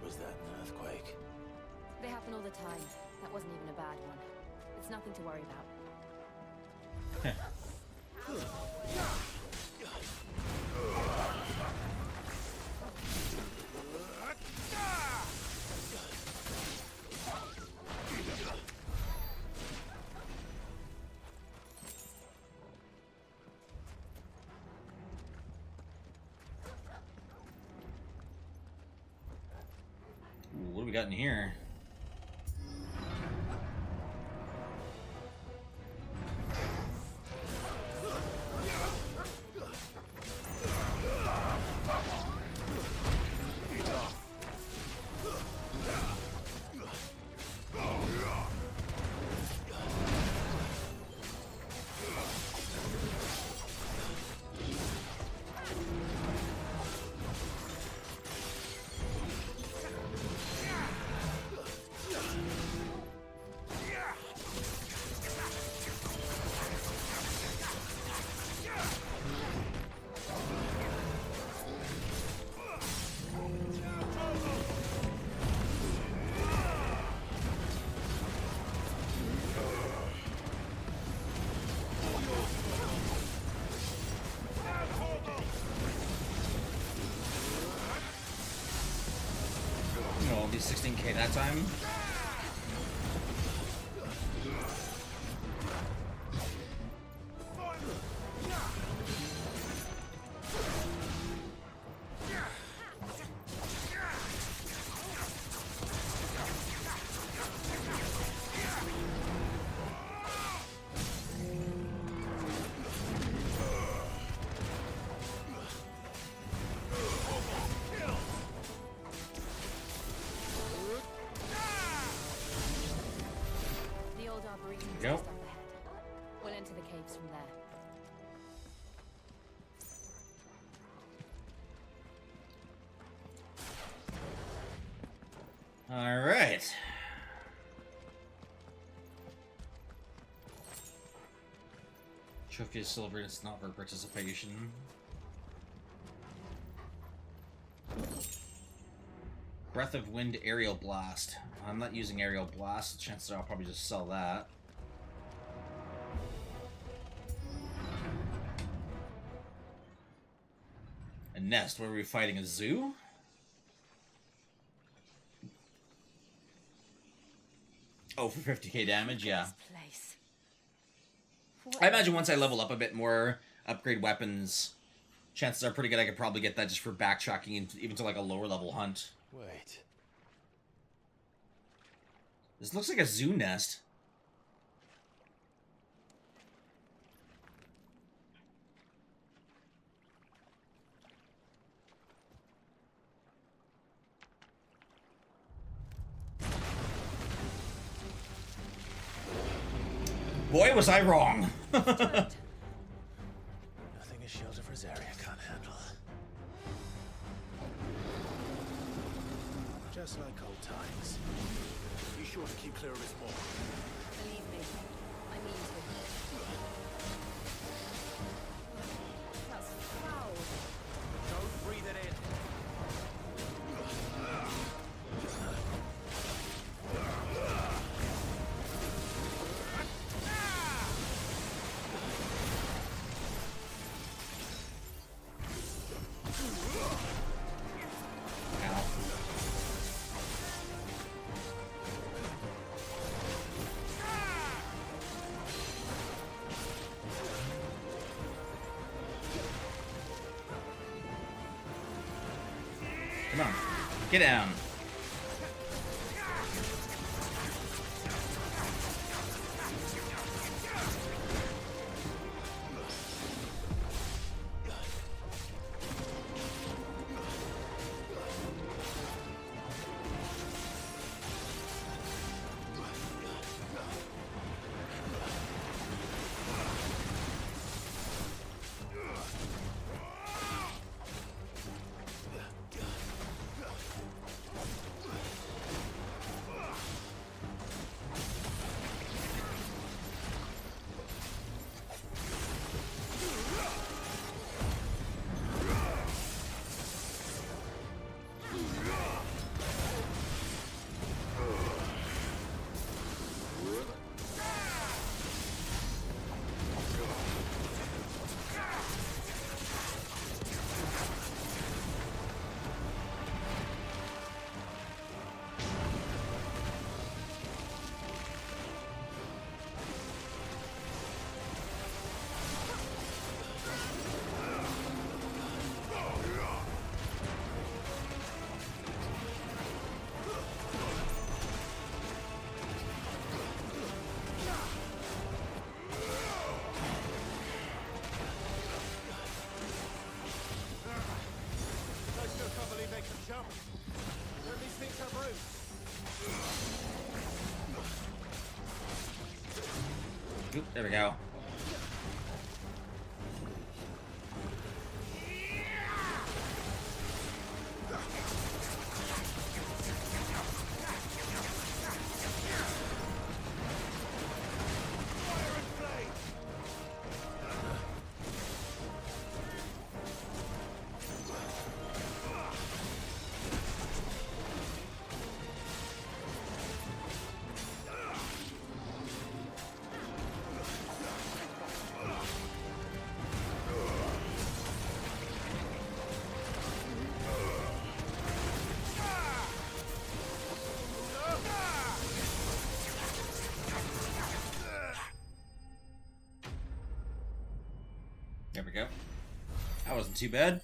N: Was that an earthquake?
K: They happen all the time. That wasn't even a bad one. It's nothing to worry about.
A: Ooh, what do we got in here? No, only 16k that time.
K: The old arboretum is
A: Yep.
K: just up ahead. We'll enter the caves from there.
A: All right. Trophy of silver, it's not for participation. Breath of Wind Aerial Blast. I'm not using Aerial Blast. Chances are I'll probably just sell that. A nest. Where are we fighting? A zoo? Oh, for 50k damage? Yeah.
K: Place.
A: I imagine once I level up a bit more, upgrade weapons, chances are pretty good I could probably get that just for backtracking even to like a lower level hunt.
N: Wait.
A: This looks like a zoo nest. Boy, was I wrong.
N: Nothing a shelter for Zarya can't handle. Just like old times. You sure to keep clear of this more?
K: Believe me, I mean to. That's foul.
J: Don't breathe it in.
A: Come on. Get down. Oop, there we go. There we go. That wasn't too bad.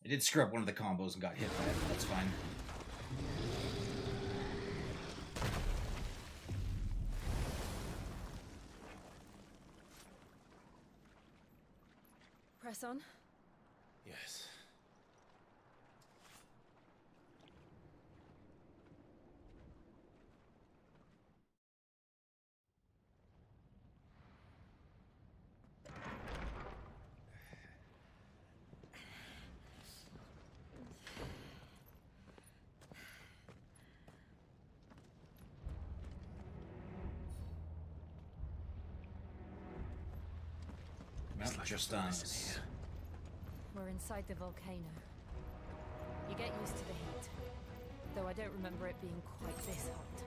A: I did screw up one of the combos and got hit by it, but that's fine.
F: Press on.
N: Yes.
A: Well, just us.
U: We're inside the volcano. You get used to the heat, though I don't remember it being quite this hot.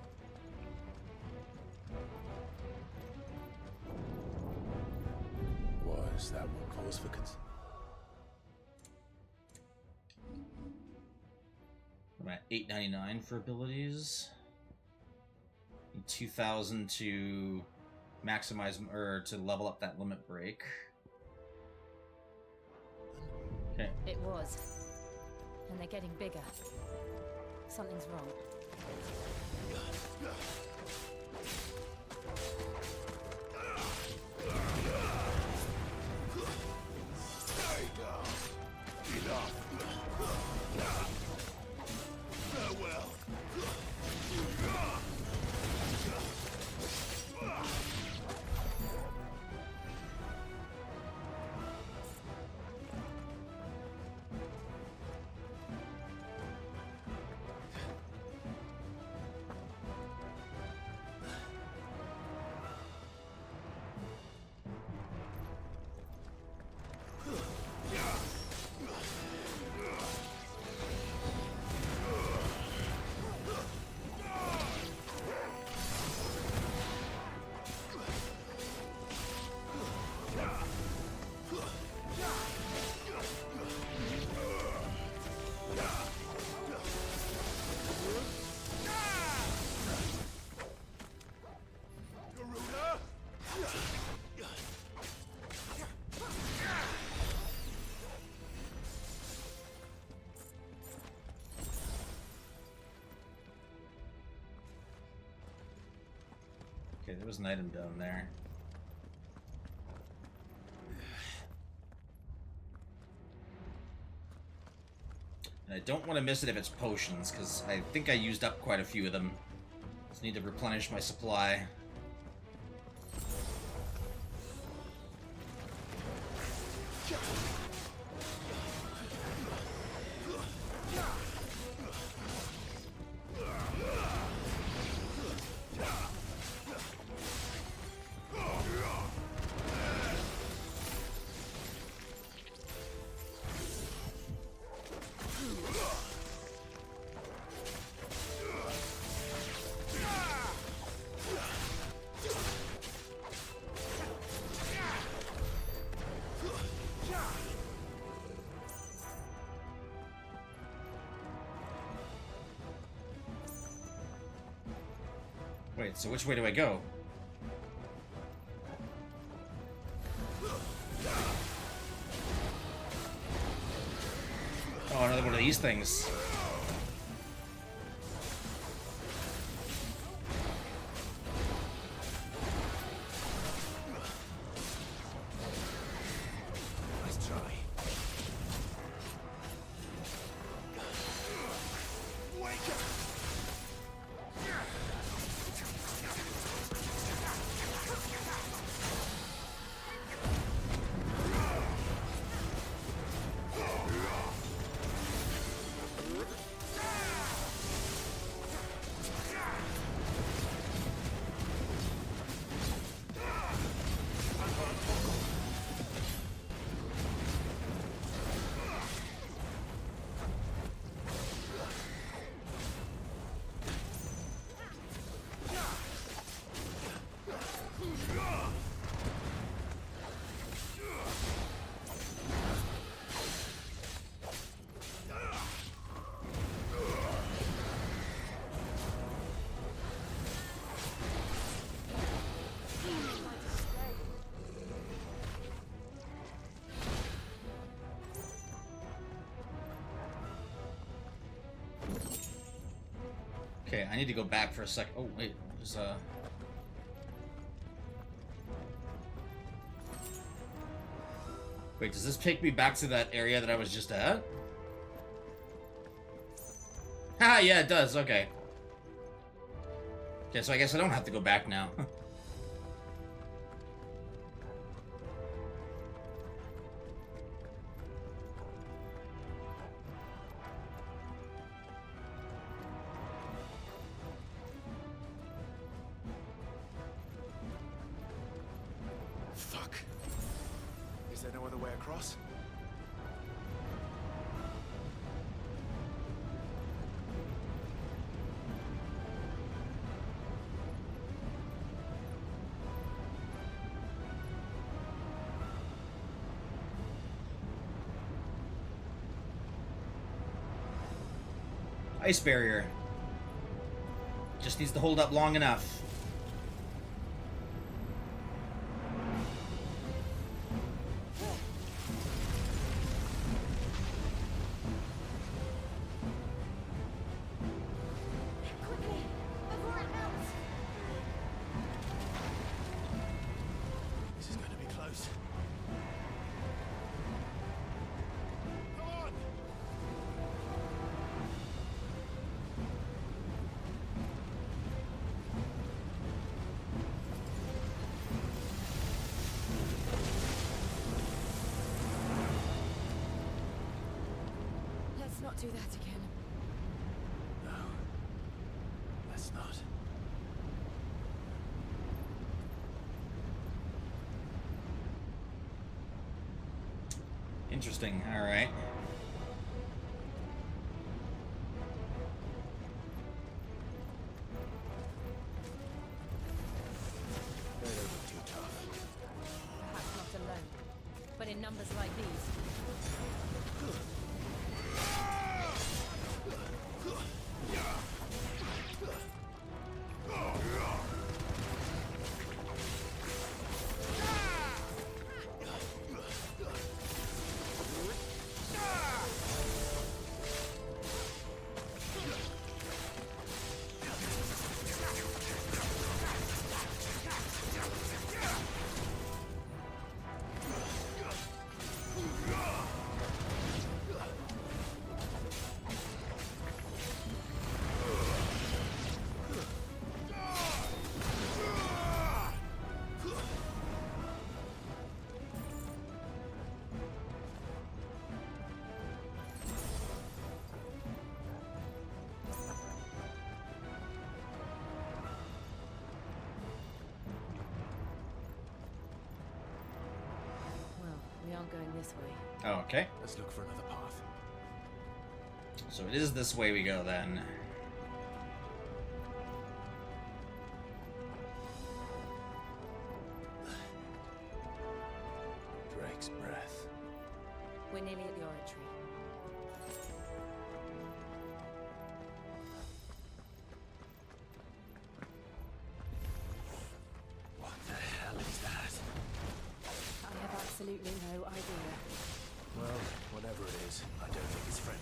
N: Was that what cause for concern?
A: I'm at $8.99 for abilities. Need 2,000 to maximize or to level up that limit break. Okay.
U: It was. And they're getting bigger. Something's wrong.
G: Farewell.
A: Okay, there was an item down there. And I don't want to miss it if it's potions, because I think I used up quite a few of them. Just need to replenish my supply. Wait, so which way do I go? Oh, another one of these things.
N: Nice try.
G: Wake up!
A: Okay, I need to go back for a sec. Oh, wait. There's Wait, does this take me back to that area that I was just at? Ah, yeah, it does. Okay. Okay, so I guess I don't have to go back now.
Q: Fuck. Is there no other way across?
A: Ice barrier. Just needs to hold up long enough.
Q: This is going to be close. Come on!
U: Let's not do that again.
Q: No. Let's not.
A: Interesting. All right.
Q: They don't look too tough.
U: Perhaps not alone, but in numbers like these. Well, we aren't going this way.
A: Oh, okay.
Q: Let's look for another path.
A: So it is this way we go then.
Q: Drake's breath.
U: We're nearly at the oratory.
Q: What the hell is that?
U: I have absolutely no idea.
Q: Well, whatever it is, I don't think it's friendly.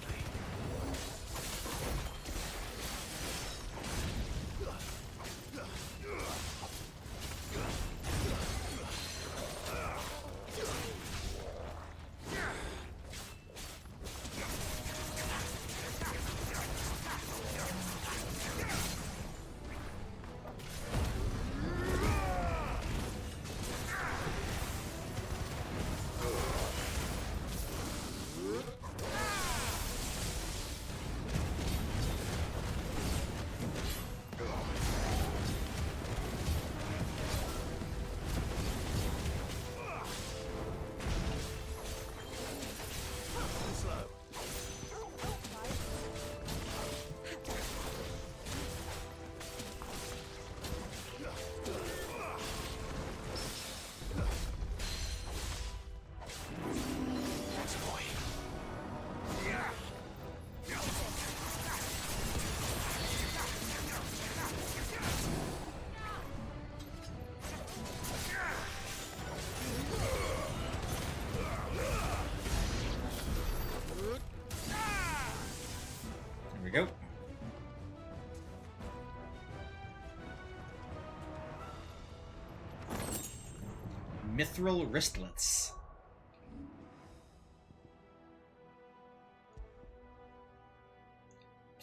A: Mithril wristlets.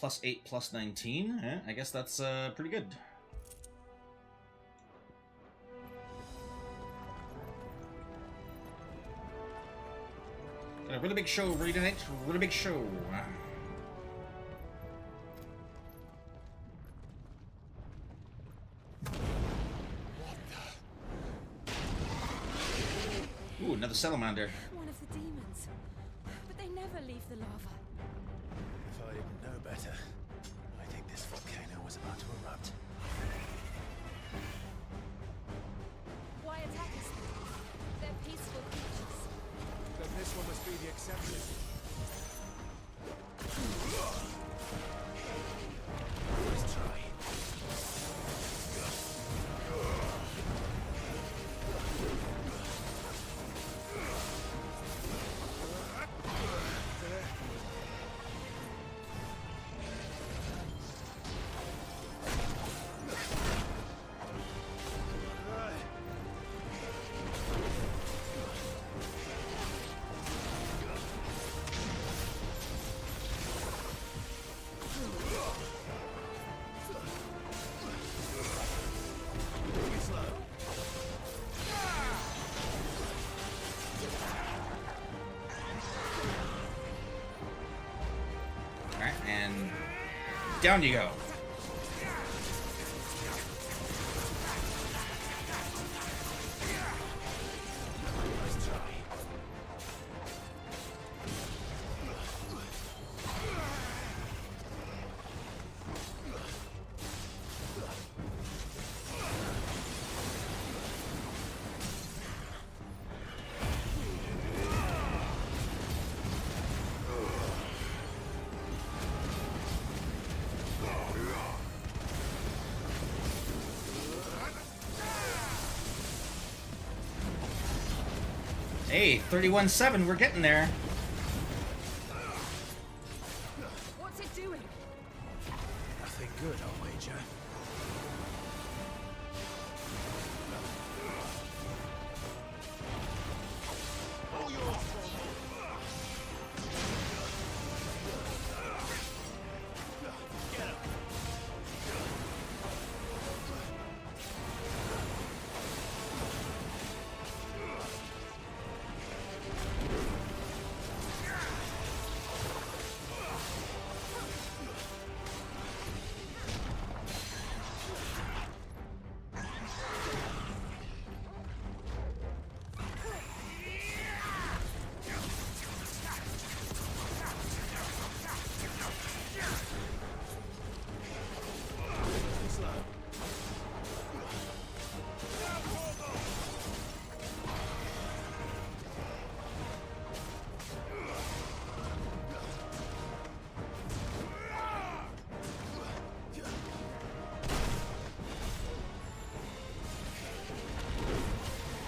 A: +8, +19. Eh, I guess that's pretty good. Got a really big show for you tonight. Really big show. Ooh, another salamander.
U: One of the demons. But they never leave the lava.
N: If I didn't know better, I think this volcano was about to erupt.
U: Why attack us? They're peaceful creatures.
S: Then this one must be the exception.
N: Let's try.
A: Alright, and down you go. Hey, 31-7, we're getting there.
U: What's it doing?
N: Nothing good, I'll wager.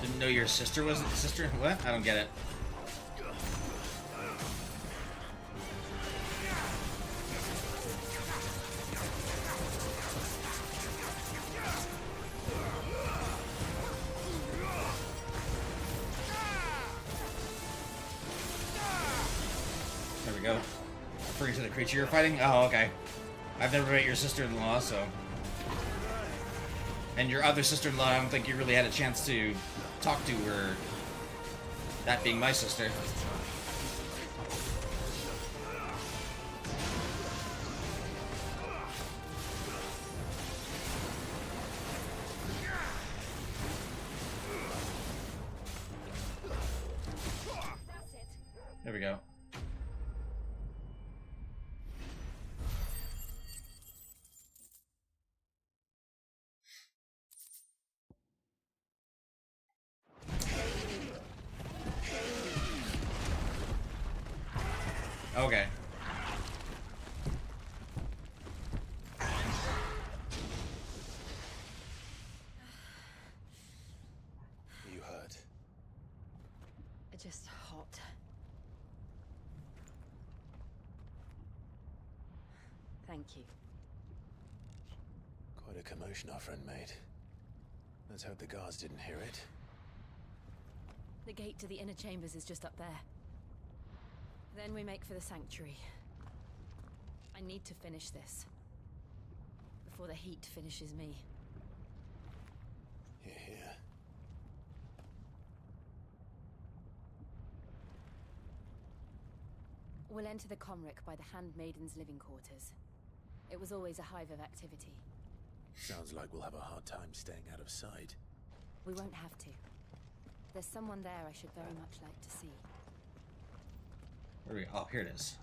A: Didn't know your sister was sister? What? I don't get it. There we go. Referring to the creature you're fighting? Oh, okay. I've never met your sister-in-law, so... And your other sister-in-law, I don't think you really had a chance to talk to her. That being my sister. There we go. Okay.
N: You hurt.
U: Just hot. Thank you.
N: Quite a commotion our friend made. Let's hope the guards didn't hear it.
K: The gate to the inner chambers is just up there. Then we make for the sanctuary. I need to finish this. Before the heat finishes me.
N: Here, here.
K: We'll enter the Comric by the Handmaiden's living quarters. It was always a hive of activity.
N: Sounds like we'll have a hard time staying out of sight.
K: We won't have to. There's someone there I should very much like to see.
A: Where are we? Oh, here it is.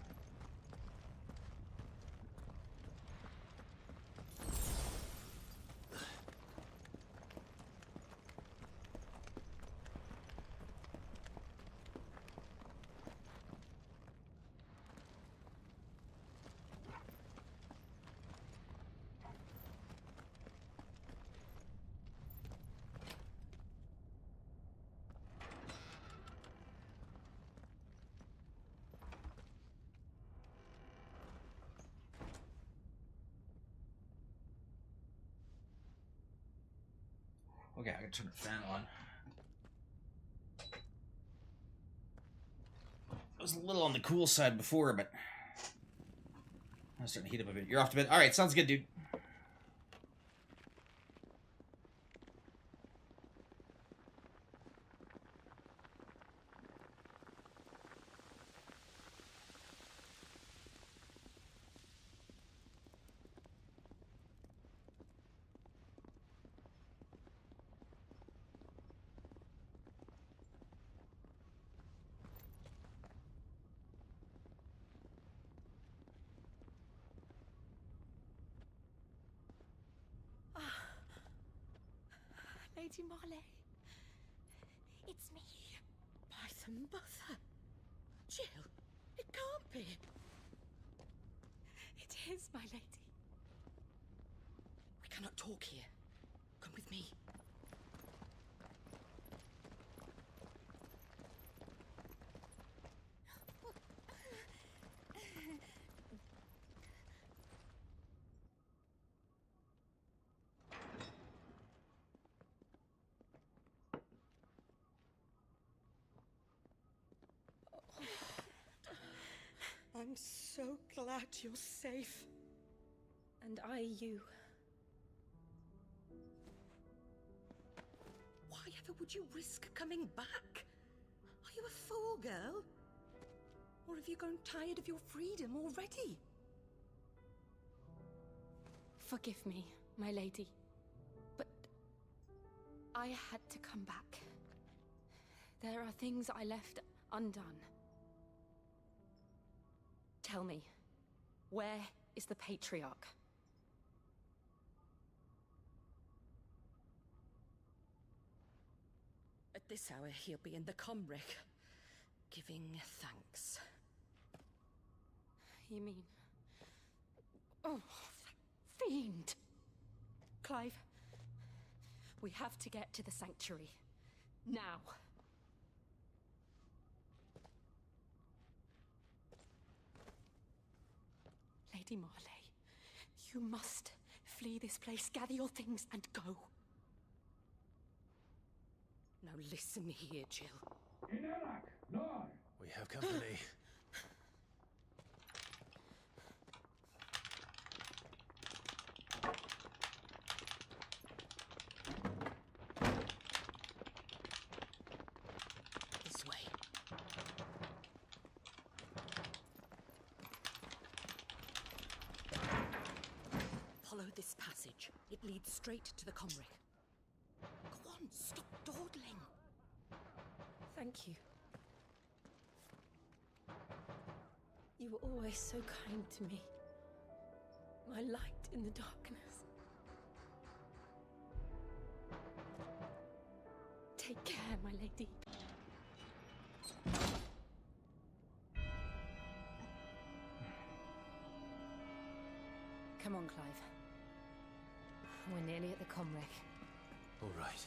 A: Okay, I can turn the fan on. It was a little on the cool side before, but I'm starting to heat up a bit. You're off to bed. All right, sounds good, dude.
U: Lady Marley. It's me. By the mother. Jill, it can't be. It is, my lady. We cannot talk here. Come with me. I'm so glad you're safe.
F: And I you.
U: Why ever would you risk coming back? Are you a fool, girl? Or have you grown tired of your freedom already?
K: Forgive me, my lady. But I had to come back. There are things I left undone. Tell me, where is the Patriarch?
U: At this hour, he'll be in the Comric, giving thanks.
K: You mean... Oh, that fiend! Clive, we have to get to the sanctuary. Now. Lady Marley, you must flee this place, gather your things, and go.
U: Now listen here, Jill.
N: We have company.
U: This way. Follow this passage. It leads straight to the Comric. Go on, stop dawdling.
F: Thank you. You were always so kind to me. My light in the darkness. Take care, my lady.
K: Come on, Clive. We're nearly at the Comric.
N: All right.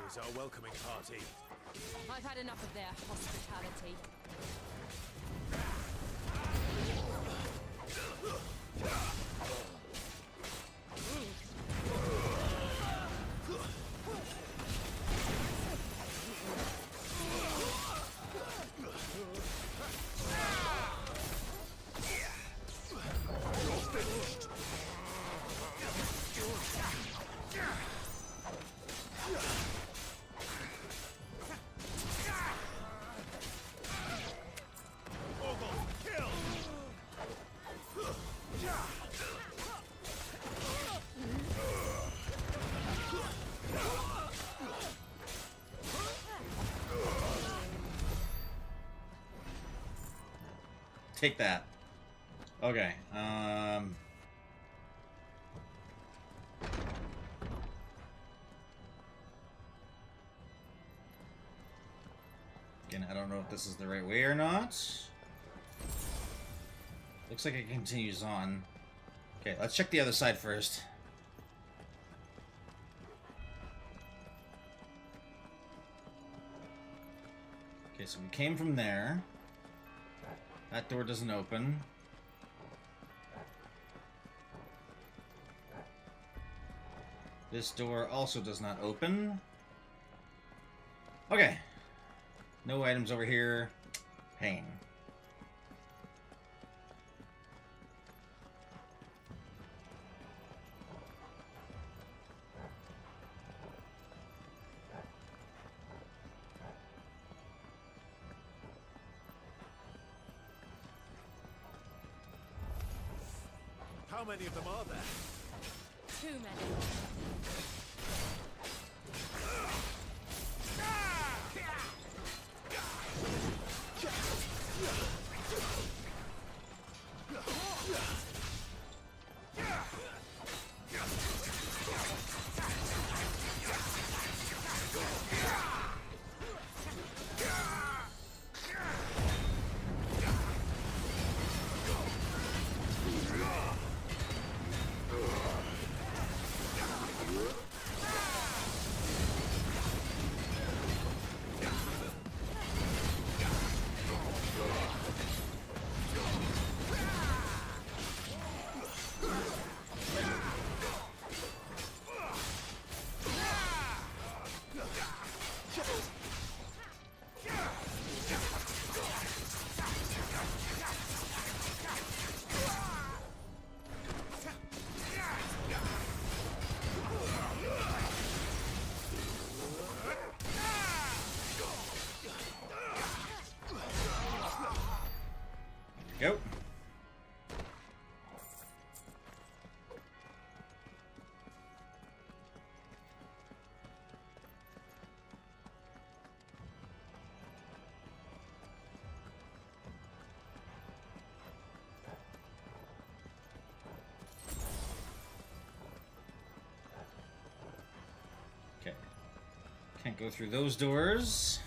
N: Here's our welcoming party.
U: I've had enough of their hospitality.
A: Take that. Okay. Again, I don't know if this is the right way or not. Looks like it continues on. Okay, let's check the other side first. Okay, so we came from there. That door doesn't open. This door also does not open. Okay. No items over here. Pain.
S: How many of them are there?
U: Too many.
A: Go. Okay. Can't go through those doors.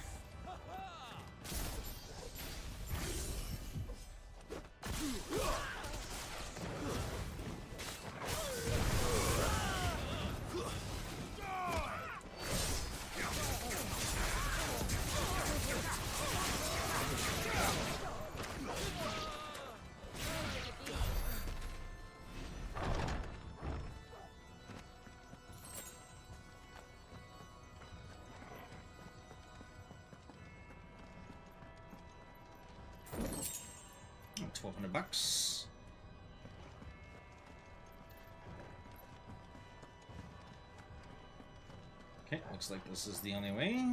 A: $1,200. Okay, looks like this is the only way.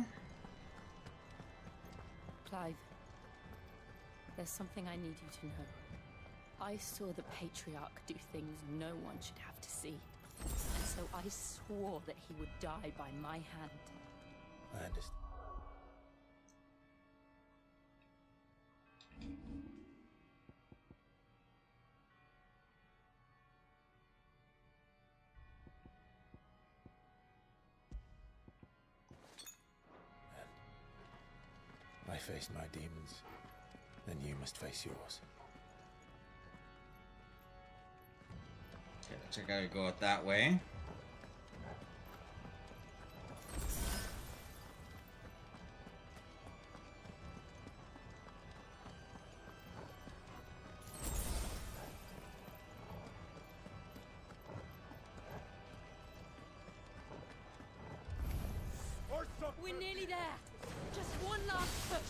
K: Clive, there's something I need you to know. I saw the Patriarch do things no one should have to see. And so I swore that he would die by my hand.
N: I understand. I faced my demons, then you must face yours.
A: Okay, looks like I gotta go out that way.
H: We're nearly there. Just one last push.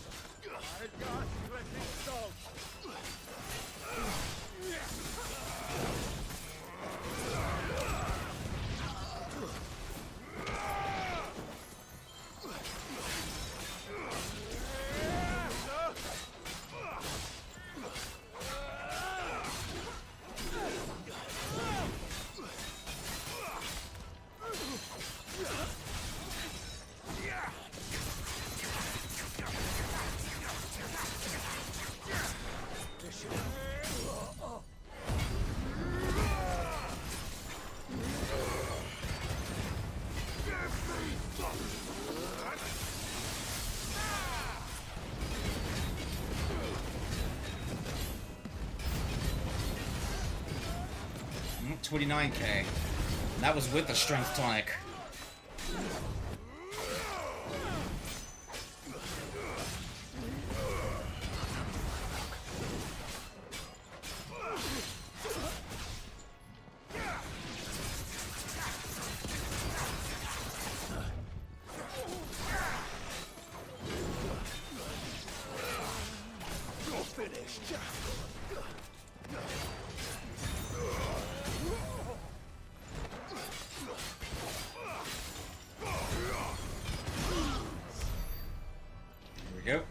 G: I got letting go.
A: Mm, 29k. And that was with the strength tonic. Here we go.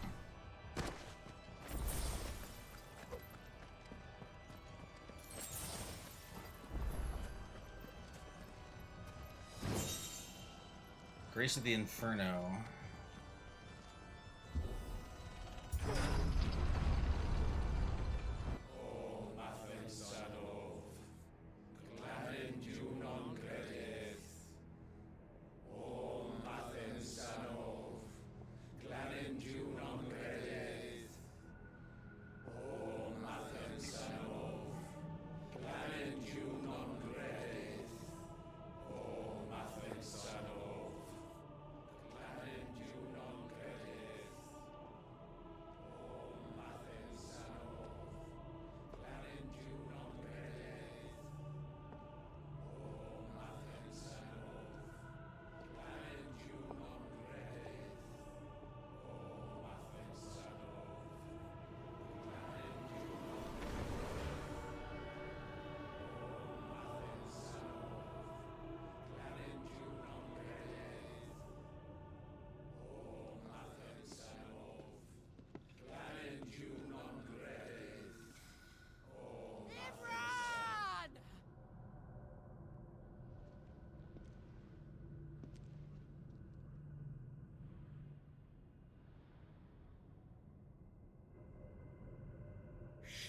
A: Grace of the Inferno.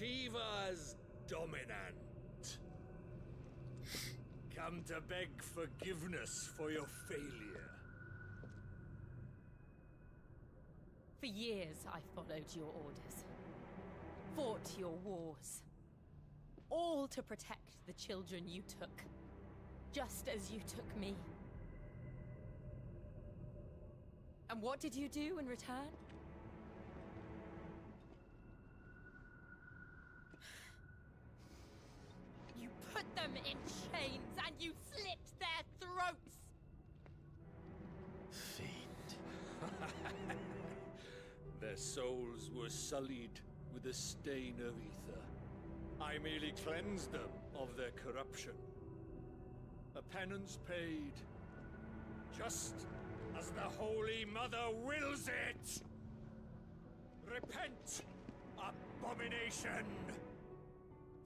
G: Shiva's dominant. Come to beg forgiveness for your failure.
H: For years, I followed your orders. Fought your wars. All to protect the children you took. Just as you took me. And what did you do in return? You put them in chains and you slit their throats!
G: Their souls were sullied with the stain of ether. I merely cleansed them of their corruption. A penance paid, just as the Holy Mother wills it! Repent, abomination!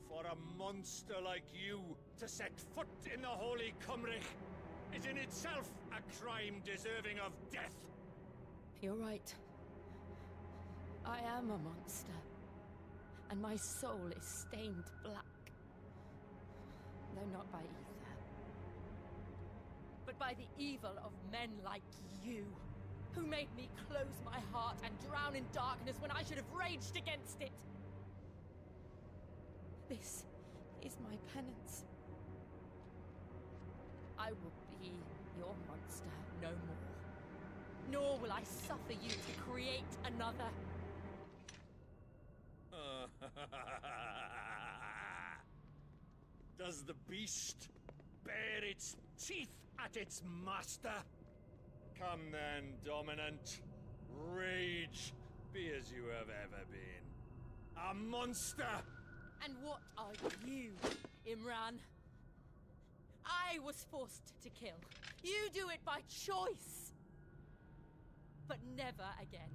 G: For a monster like you to set foot in the Holy Cymrich is in itself a crime deserving of death.
H: You're right. I am a monster. And my soul is stained black. Though not by ether. But by the evil of men like you, who made me close my heart and drown in darkness when I should have raged against it. This is my penance. I will be your monster no more. Nor will I suffer you to create another.
G: Does the beast bare its teeth at its master? Come then, Dominant. Rage, be as you have ever been. A monster!
H: And what are you, Imran? I was forced to kill. You do it by choice. But never again.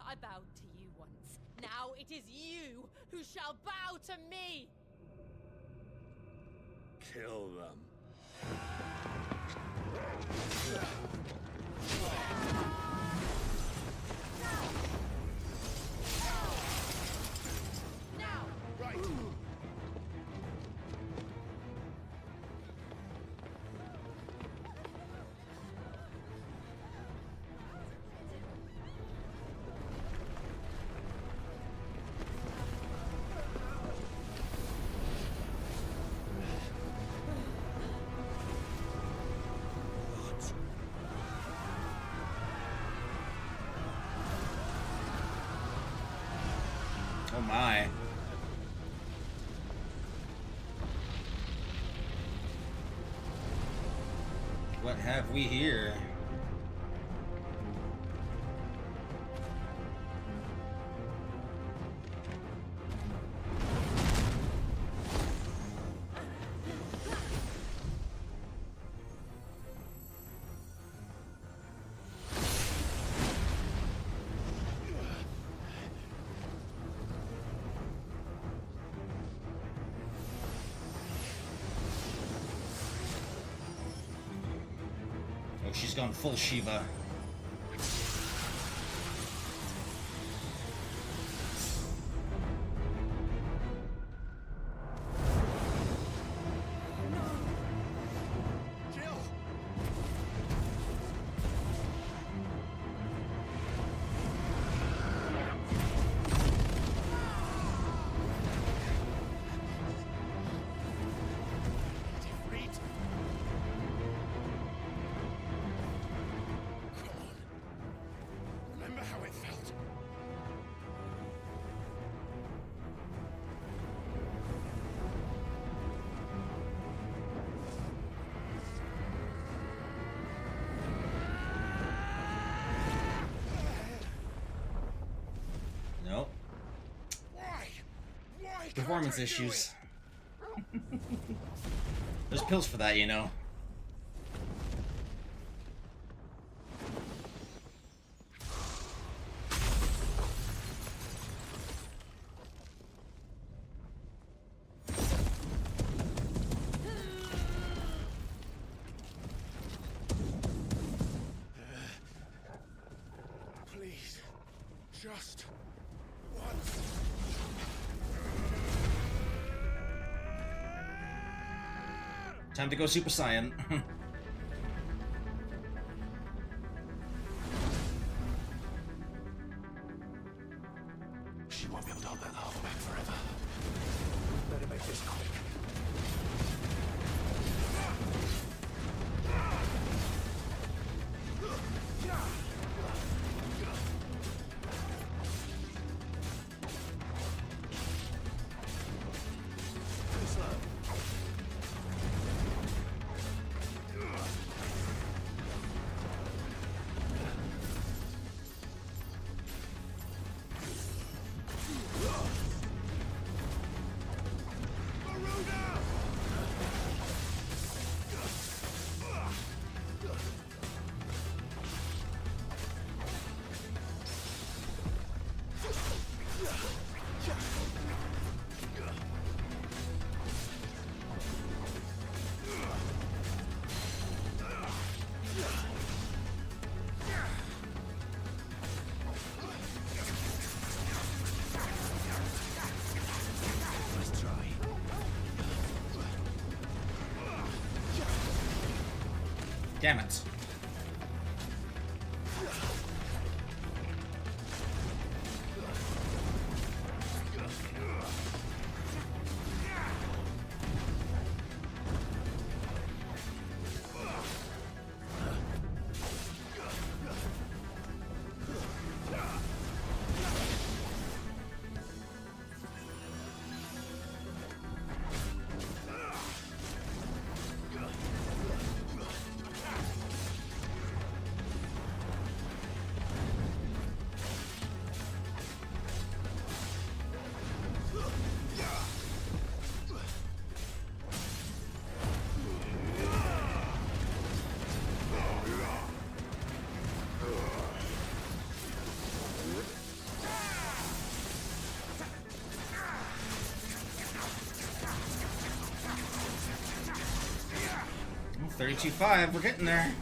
H: I bowed to you once. Now it is you who shall bow to me!
G: Kill them.
H: Now!
P: Right.
A: Oh my. What have we here? Oh, she's gone full Shiva.
P: Remember how it felt?
A: Nope.
P: Why? Why
A: Performance issues. There's pills for that, you know.
P: Please, just once.
A: Time to go Super Saiyan.
Q: She won't be able to hold that lava back forever. Better make this quick. Pretty slow. Nice try.
A: Damn it. 32.5, we're getting there.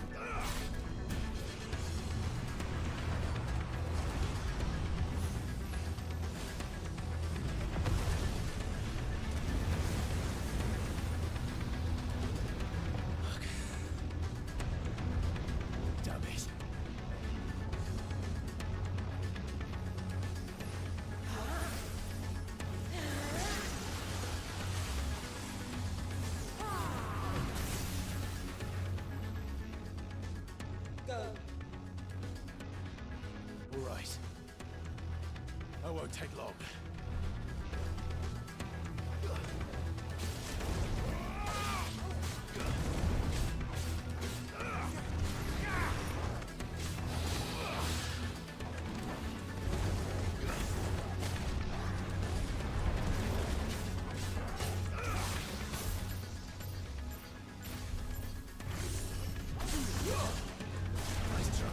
P: All right. I won't take long. Nice try.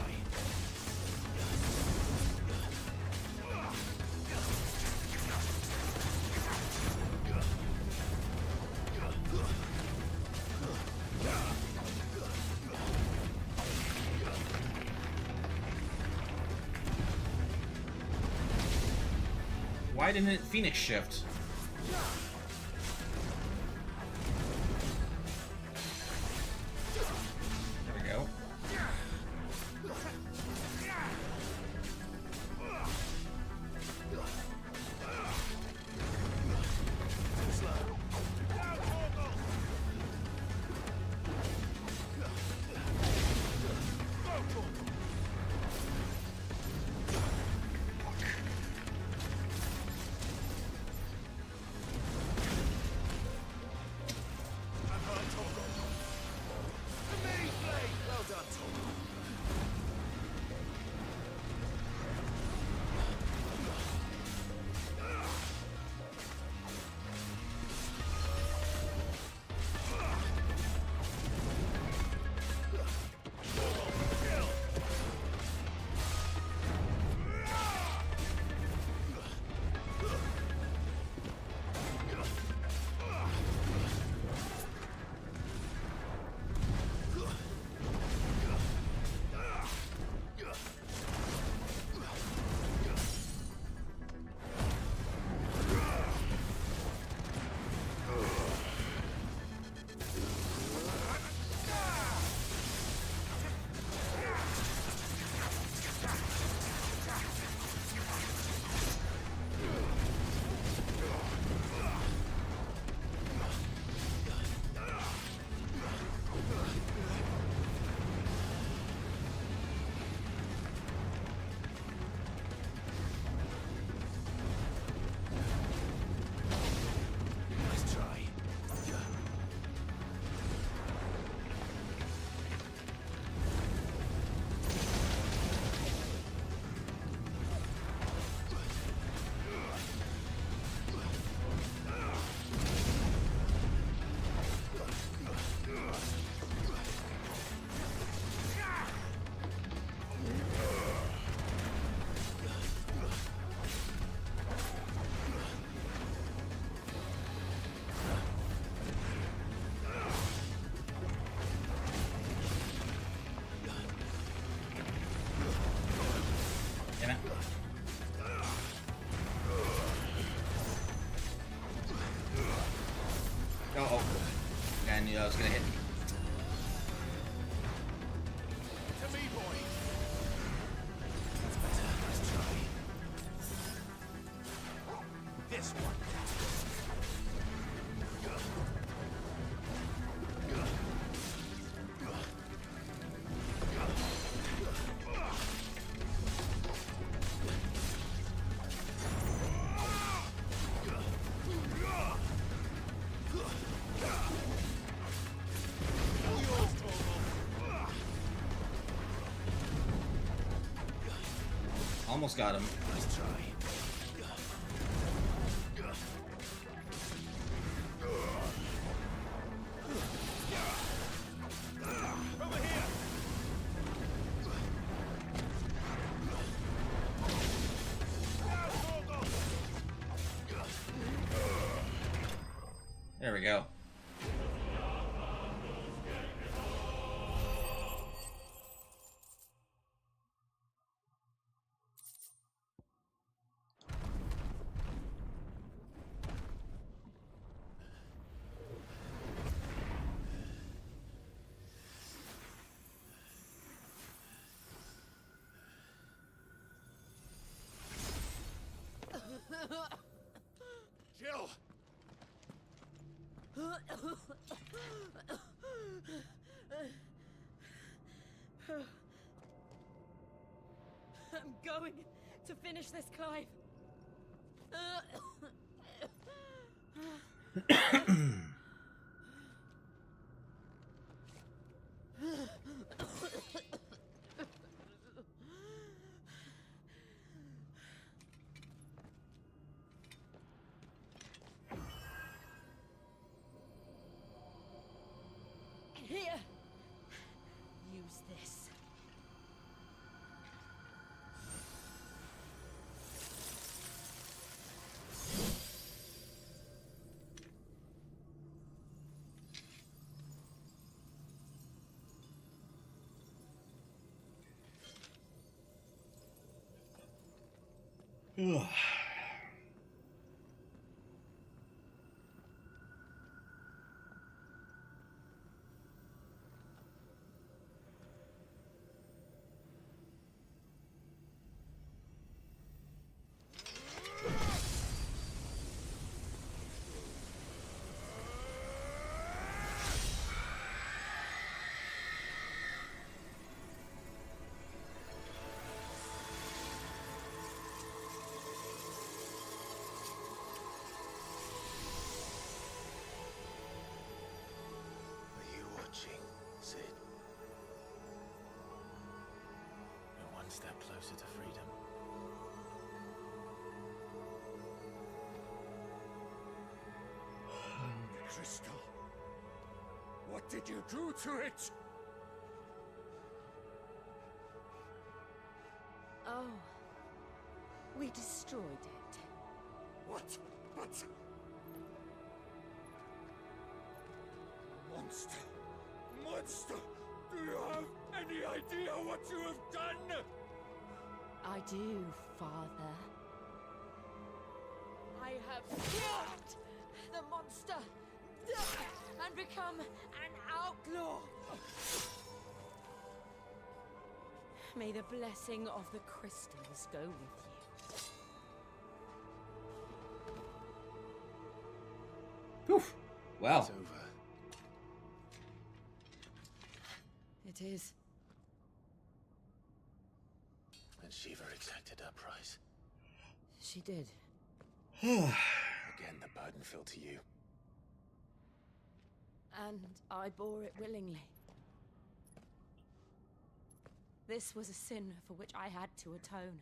A: Why didn't it Phoenix shift? There we go.
P: Well done, Torgal. Nice try.
A: Damn it. Oh. I knew I was gonna hit.
P: To me, boy. That's better. Nice try. This one.
A: Almost got him.
P: Nice try. Over here.
A: There we go.
H: I'm going to finish this, Clive. Here. Use this.
A: Ugh.
N: Are you watching, Sid? You're one step closer to freedom.
G: Crystal. What did you do to it?
H: Oh. We destroyed it.
G: What? But... Monster! Monster! Do you have any idea what you have done?
H: I do, Father. I have killed the monster and become an outlaw. May the blessing of the crystals go with you.
A: Oof. Well.
N: It's over.
H: It is.
N: And Shiva exacted her price.
H: She did.
N: Again, the burden fell to you.
H: And I bore it willingly. This was a sin for which I had to atone.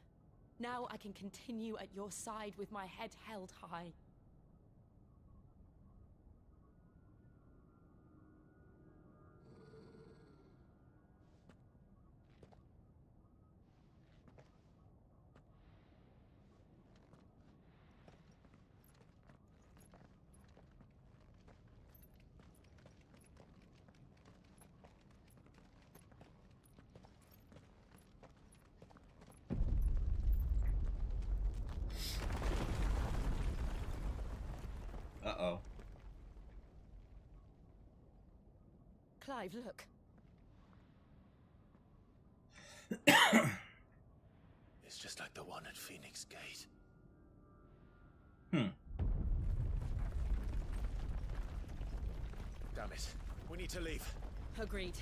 H: Now I can continue at your side with my head held high.
A: Uh-oh.
H: Clive, look.
N: It's just like the one at Phoenix Gate. Damn it. We need to leave.
H: Agreed.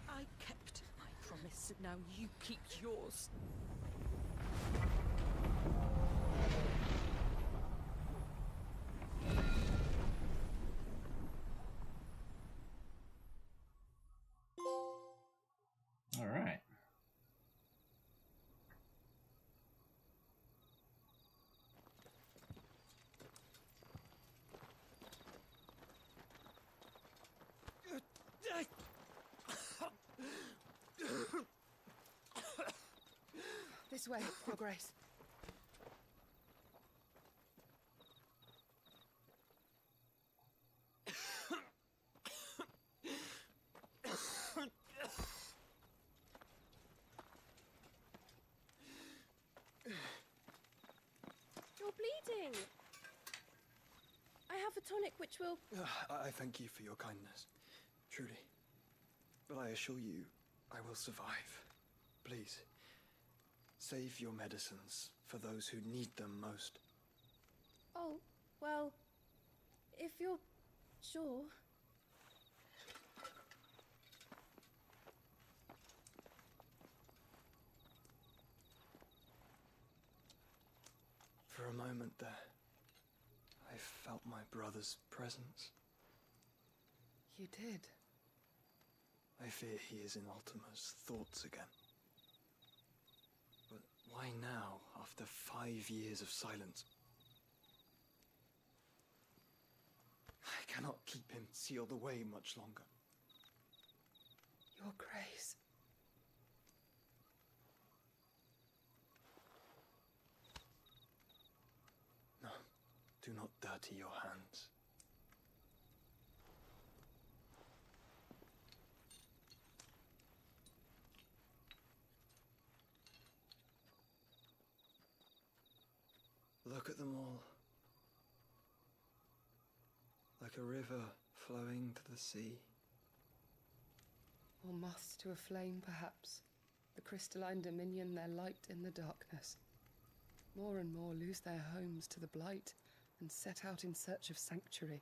H: I kept my promise, and now you keep yours.
A: All right.
D: This way, Your Grace.
L: tonic which will...
V: I thank you for your kindness, truly. But I assure you, I will survive. Please, save your medicines for those who need them most.
L: Oh, well, if you're sure...
V: For a moment there, I felt my brother's presence.
W: You did?
V: I fear he is in Ultima's thoughts again. But why now, after 5 years of silence? I cannot keep him sealed away much longer.
W: Your Grace.
V: No, do not dirty your hands. Look at them all. Like a river flowing to the sea.
W: Or moths to a flame, perhaps. The crystalline dominion their light in the darkness. More and more lose their homes to the blight and set out in search of sanctuary,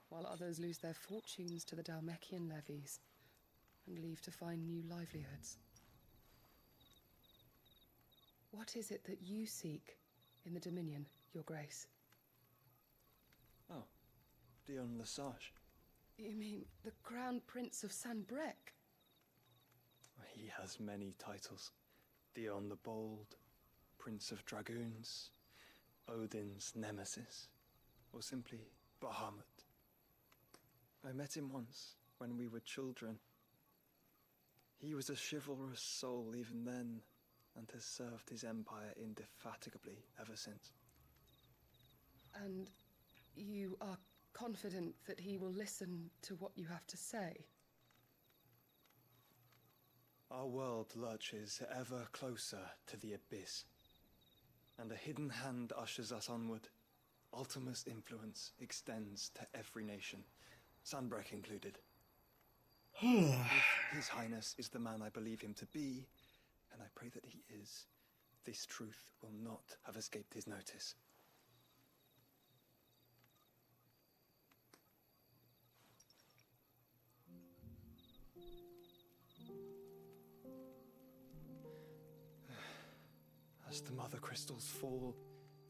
W: while others lose their fortunes to the Dhalmekian levies and leave to find new livelihoods. What is it that you seek in the Dominion, Your Grace?
V: Oh, Dion Lesage.
W: You mean the Crown Prince of Sanbrec?
V: He has many titles. Dion the Bold, Prince of Dragoons, Odin's Nemesis, or simply Bahamut. I met him once, when we were children. He was a chivalrous soul even then, and has served his empire indefatigably ever since.
W: And you are confident that he will listen to what you have to say?
V: Our world lurches ever closer to the abyss, and a hidden hand ushers us onward. Ultima's influence extends to every nation, Sanbrec included. If His Highness is the man I believe him to be, and I pray that he is, this truth will not have escaped his notice. As the mother crystals fall,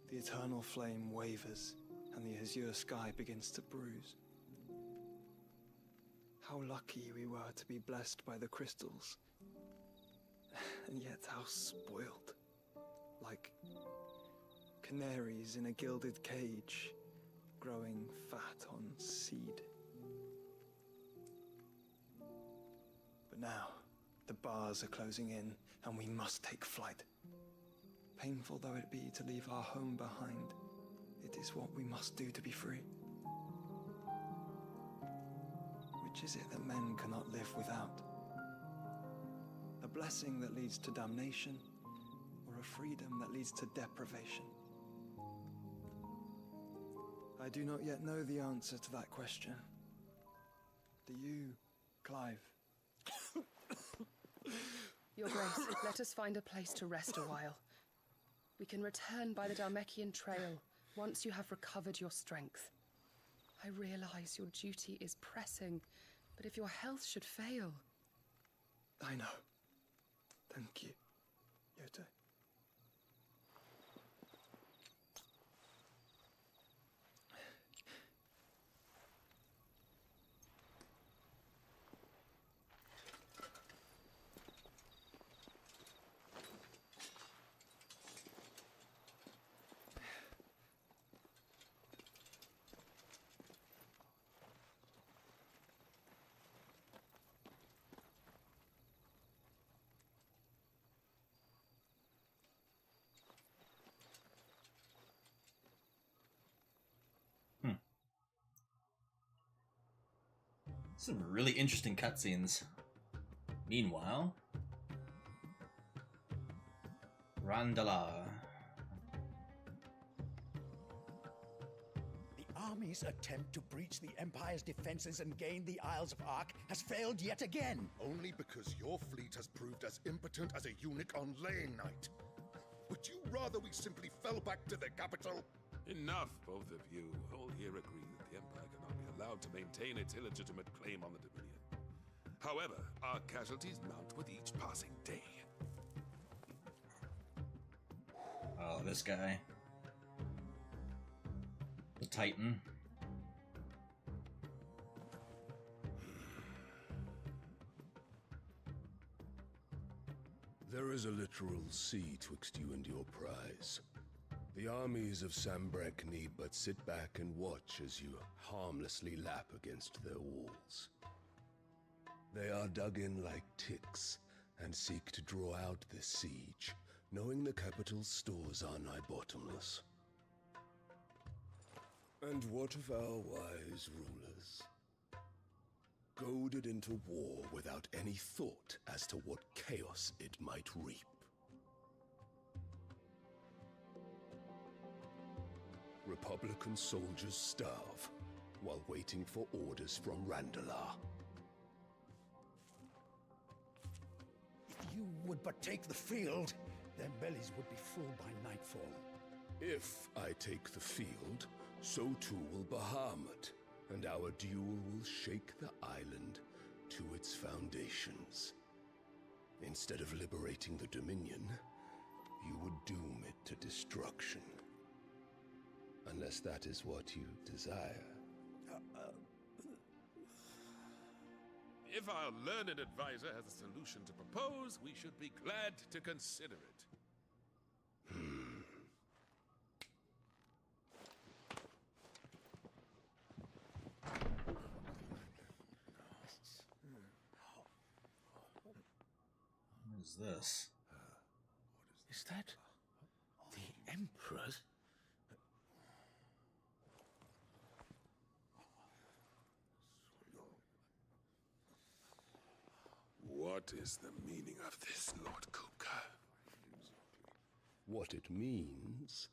V: the eternal flame wavers, and the azure sky begins to bruise. How lucky we were to be blessed by the crystals, and yet how spoiled. Like canaries in a gilded cage, growing fat on seed. But now, the bars are closing in, and we must take flight. Painful though it be to leave our home behind, it is what we must do to be free. Which is it that men cannot live without? A blessing that leads to damnation, or a freedom that leads to deprivation? I do not yet know the answer to that question. Do you, Clive?
W: Your Grace, let us find a place to rest a while. We can return by the Dhalmekian trail once you have recovered your strength. I realize your duty is pressing, but if your health should fail...
V: I know. Thank you, Yote.
A: Some really interesting cutscenes. Meanwhile, Randala.
J: The
C: army's attempt to breach the Empire's defenses and gain the Isles of Ark has failed yet again.
B: Only because your fleet has proved as impotent as a eunuch on laying night. Would you rather we simply fell back to the capital?
E: Enough, both of you. All here agree that the Empire cannot be allowed to maintain its illegitimate claim on the Dominion. However, our casualties mount with each passing day.
A: Oh, this guy. The Titan.
T: There is a literal sea twixt you and your prize. The armies of Sambrek need but sit back and watch as you harmlessly lap against their walls. They are dug in like ticks and seek to draw out this siege, knowing the capital's stores are nigh bottomless. And what of our wise rulers? Goaded into war without any thought as to what chaos it might reap. Republican soldiers starve while waiting for orders from Randalar.
C: If you would but take the field, their bellies would be full by nightfall.
T: If I take the field, so too will Bahamut, and our duel will shake the island to its foundations. Instead of liberating the Dominion, you would doom it to destruction. Unless that is what you desire.
E: If our learned advisor has a solution to propose, we should be glad to consider it.
A: What is this?
P: Is that the Emperor's?
E: What is the meaning of this, Lord Kupka?
T: What it means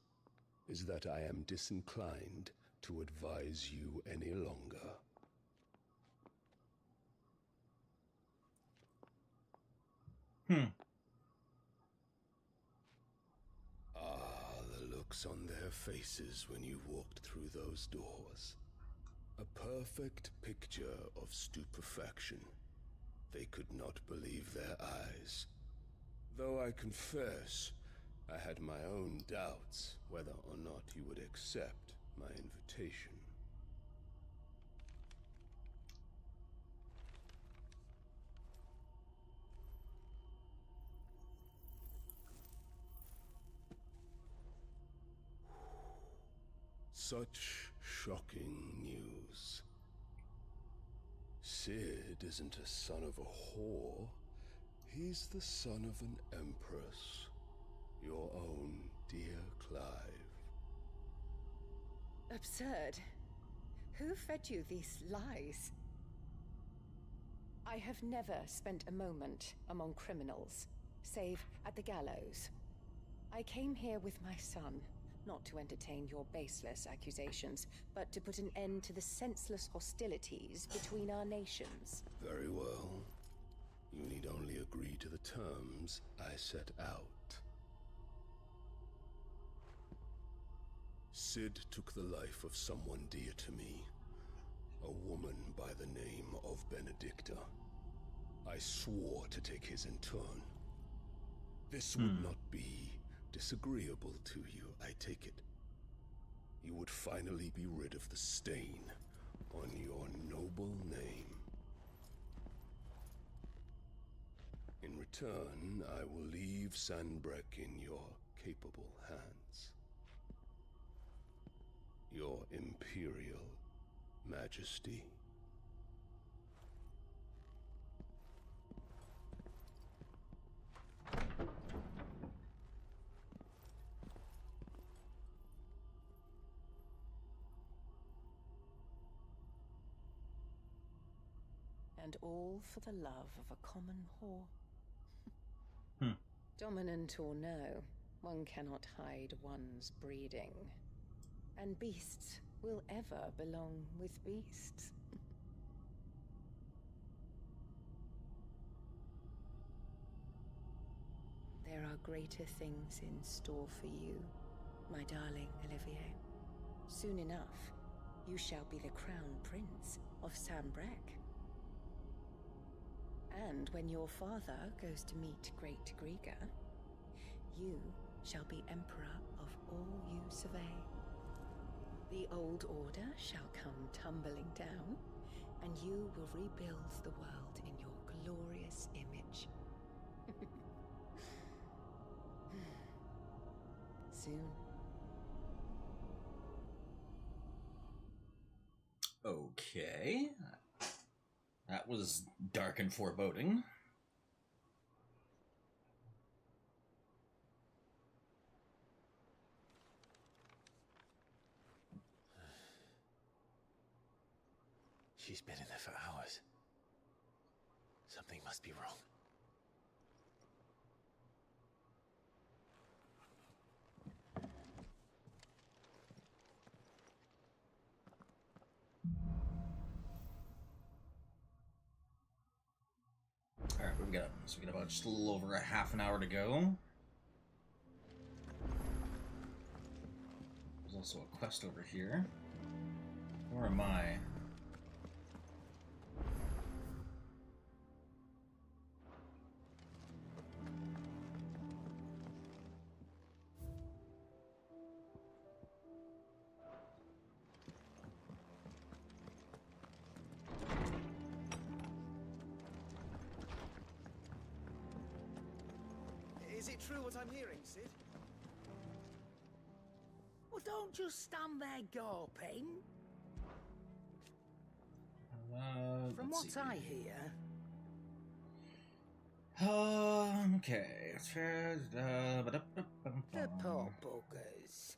T: is that I am disinclined to advise you any longer. The looks on their faces when you walked through those doors. A perfect picture of stupefaction. They could not believe their eyes. Though I confess, I had my own doubts whether or not you would accept my invitation. Such shocking news. Sid isn't a son of a whore. He's the son of an empress. Your own dear Clive.
D: Absurd. Who fed you these lies? I have never spent a moment among criminals, save at the gallows. I came here with my son, not to entertain your baseless accusations, but to put an end to the senseless hostilities between our nations.
T: Very well. You need only agree to the terms I set out. Sid took the life of someone dear to me, a woman by the name of Benedicta. I swore to take his in turn. This would not be disagreeable to you, I take it. You would finally be rid of the stain on your noble name. In return, I will leave Sanbrek in your capable hands. Your Imperial Majesty.
D: And all for the love of a common whore. Dominant or no, one cannot hide one's breeding. And beasts will ever belong with beasts. There are greater things in store for you, my darling Olivier. Soon enough, you shall be the crown prince of Sambrec. And when your father goes to meet Great Grieger, you shall be emperor of all you survey. The old order shall come tumbling down, and you will rebuild the world in your glorious image. Soon.
A: Okay. That was dark and foreboding.
N: She's been in there for hours. Something must be wrong.
A: Alright, we got about just a little over a half an hour to go. There's also a quest over here. Where am I?
J: Is it true what I'm hearing, Sid?
D: Well, don't just stand there gawping. From what I hear,
A: okay.
D: the poor buggers.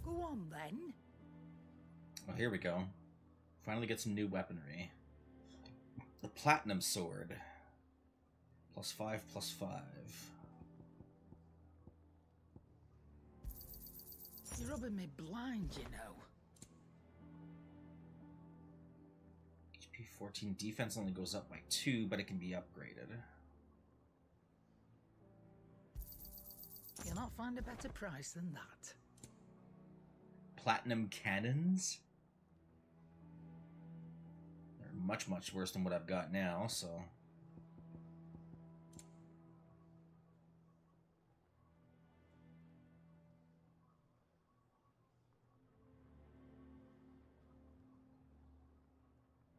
D: Go on then.
A: Oh, here we go. Finally get some new weaponry. The Platinum Sword. +5/+5.
D: You're rubbing me blind, you know.
A: HP 14. Defense only goes up by 2, but it can be upgraded.
D: You'll not find a better price than that.
A: Platinum Cannons? They're much, much worse than what I've got now, so...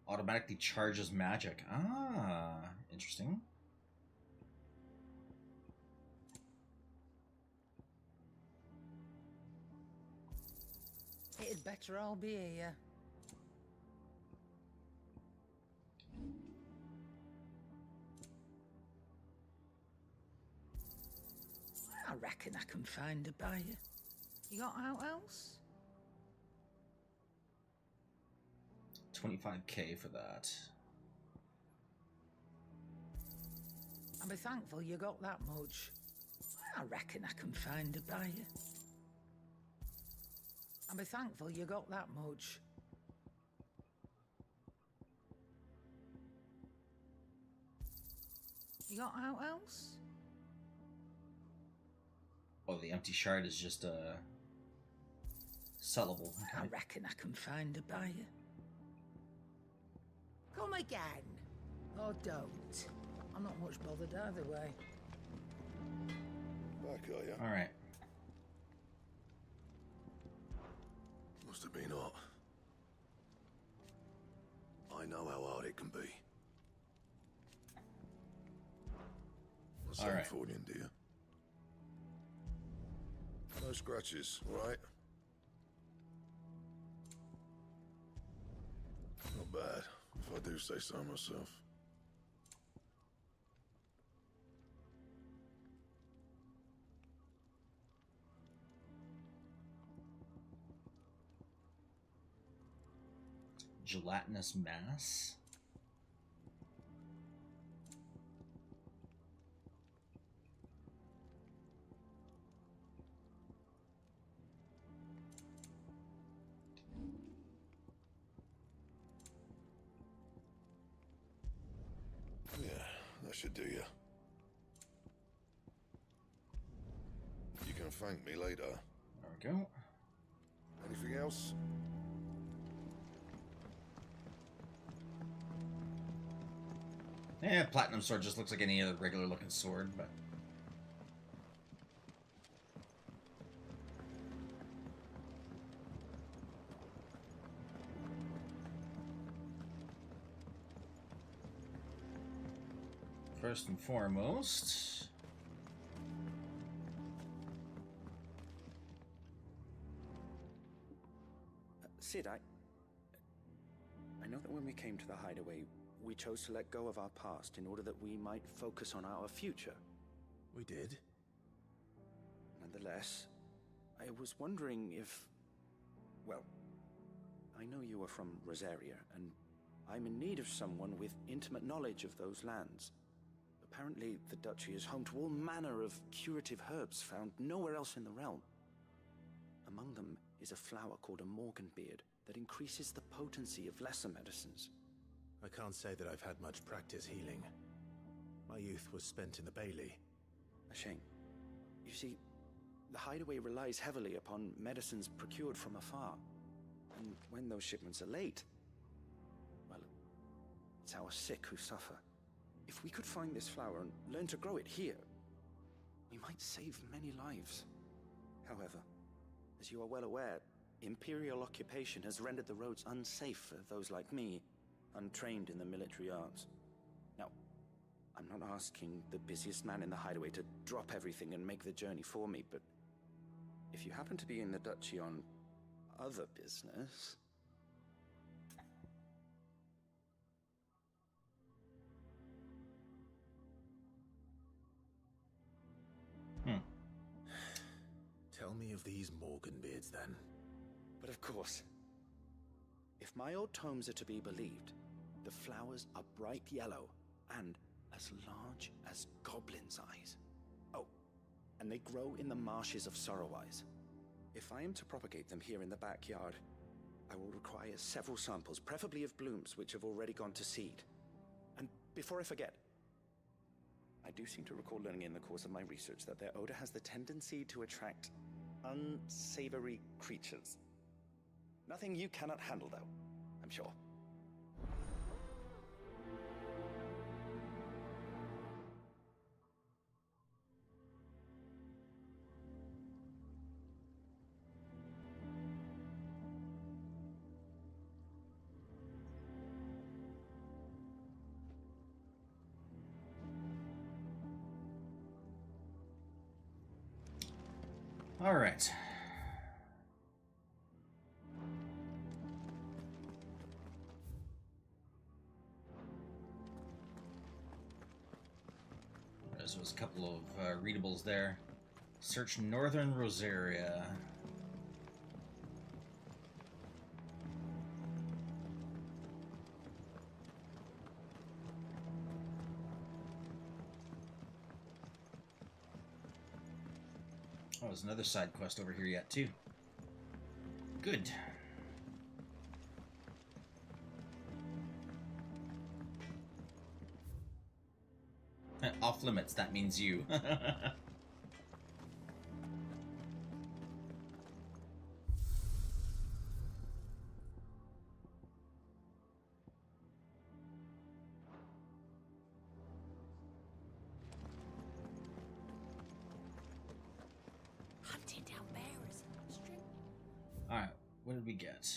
A: Automatically charges magic. Ah, interesting.
D: It'd better all be here. I reckon I can find a buyer. You got out else?
A: 25k for that.
D: I'll be thankful you got that much. I reckon I can find a buyer. I'll be thankful you got that much. You got out else?
A: Oh, the empty shard is just sellable. Okay.
D: I reckon I can find a buyer. Come again. Or don't. I'm not much bothered either way.
B: Back, are you?
A: Alright.
B: Must have been hot. I know how hard it can be. What's
A: All
B: that
A: right.
B: for you, dear? No scratches, right? Not bad, if I do say so myself.
A: Gelatinous mass.
B: That should do you. You can thank me later.
A: There we go.
B: Anything else?
A: Yeah, platinum sword just looks like any other regular looking sword, but... First and foremost...
J: Sid, I know that when we came to the hideaway, we chose to let go of our past in order that we might focus on our future.
N: We did?
J: Nonetheless, I was wondering if... Well, I know you are from Rosaria, and I'm in need of someone with intimate knowledge of those lands. Apparently, the Duchy is home to all manner of curative herbs found nowhere else in the realm. Among them is a flower called a Morganbeard that increases the potency of lesser medicines.
N: I can't say that I've had much practice healing. My youth was spent in the Bailey.
J: A shame. You see, the hideaway relies heavily upon medicines procured from afar. And when those shipments are late, well, it's our sick who suffer. If we could find this flower and learn to grow it here, we might save many lives. However, as you are well aware, Imperial occupation has rendered the roads unsafe for those like me, untrained in the military arts. Now, I'm not asking the busiest man in the hideaway to drop everything and make the journey for me, but if you happen to be in the Duchy on other business...
N: Tell me of these Morganbeards, then.
J: But of course, if my old tomes are to be believed, the flowers are bright yellow and as large as goblins' eyes. Oh, and they grow in the marshes of Sorrowise. If I am to propagate them here in the backyard, I will require several samples, preferably of blooms which have already gone to seed. And before I forget, I do seem to recall learning in the course of my research that their odor has the tendency to attract unsavory creatures. Nothing you cannot handle, though, I'm sure.
A: All right. There was a couple of readables there. Search Northern Rosaria. Oh, there's another side quest over here yet, too. Good. Off limits, that means you.
U: Hunting down bears.
A: Alright, what did we get?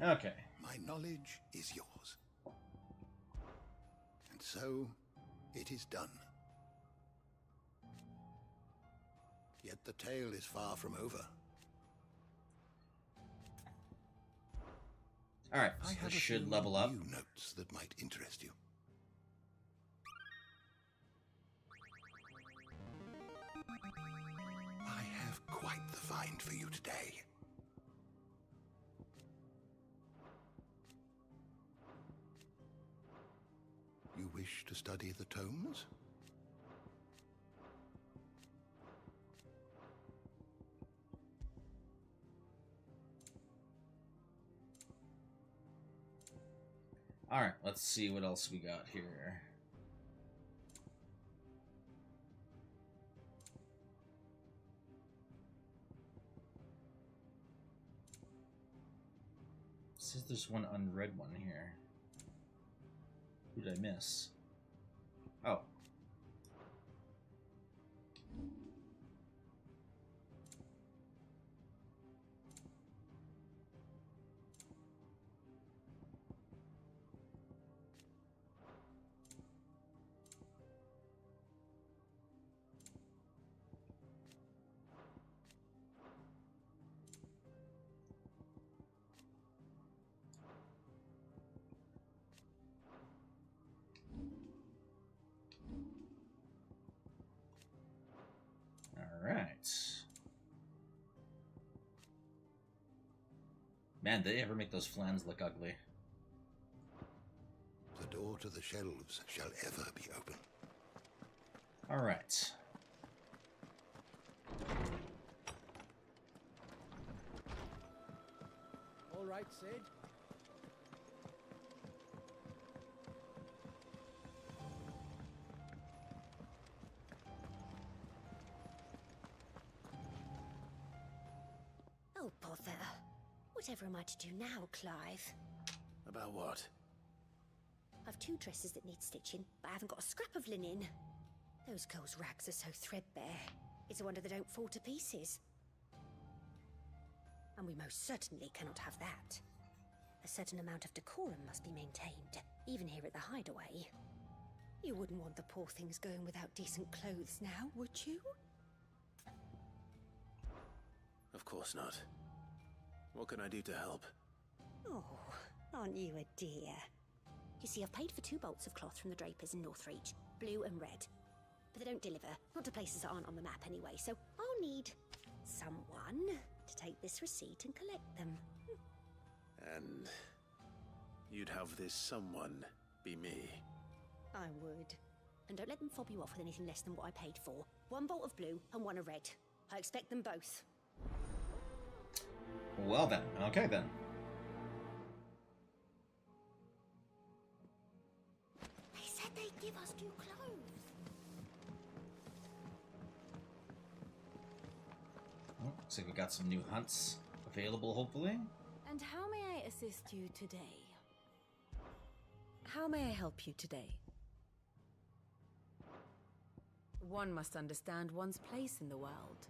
A: Okay.
C: My knowledge is yours. And so, it is done. Yet the tale is far from over.
A: Alright,
C: I
A: so
C: have
A: this
C: a
A: should
C: few
A: level up.
C: new notes that might interest you. I have quite the find for you today.
B: You wish to study the tomes?
A: Alright, let's see what else we got here. It says there's one unread one here. Who did I miss? Oh. Alright. Man, did they ever make those flans look ugly?
B: The door to the shelves shall ever be open.
A: Alright.
C: All right, Sid.
M: Oh, bother. Whatever am I to do now, Clive?
N: About what?
M: I've 2 dresses that need stitching, but I haven't got a scrap of linen. Those girls' rags are so threadbare. It's a wonder they don't fall to pieces. And we most certainly cannot have that. A certain amount of decorum must be maintained, even here at the hideaway. You wouldn't want the poor things going without decent clothes now, would you?
N: Of course not. What can I do to help?
M: Oh, aren't you a dear? You see, I've paid for 2 bolts of cloth from the drapers in Northreach, blue and red. But they don't deliver, not to places that aren't on the map anyway, so I'll need someone to take this receipt and collect them.
N: And you'd have this someone be me?
M: I would. And don't let them fob you off with anything less than what I paid for. 1 bolt of blue and 1 of red. I expect them both.
A: Well then, okay then.
M: They said they'd give us new clothes.
A: Oh, looks like we got some new hunts available, hopefully.
H: And how may I assist you today? How may I help you today? One must understand one's place in the world.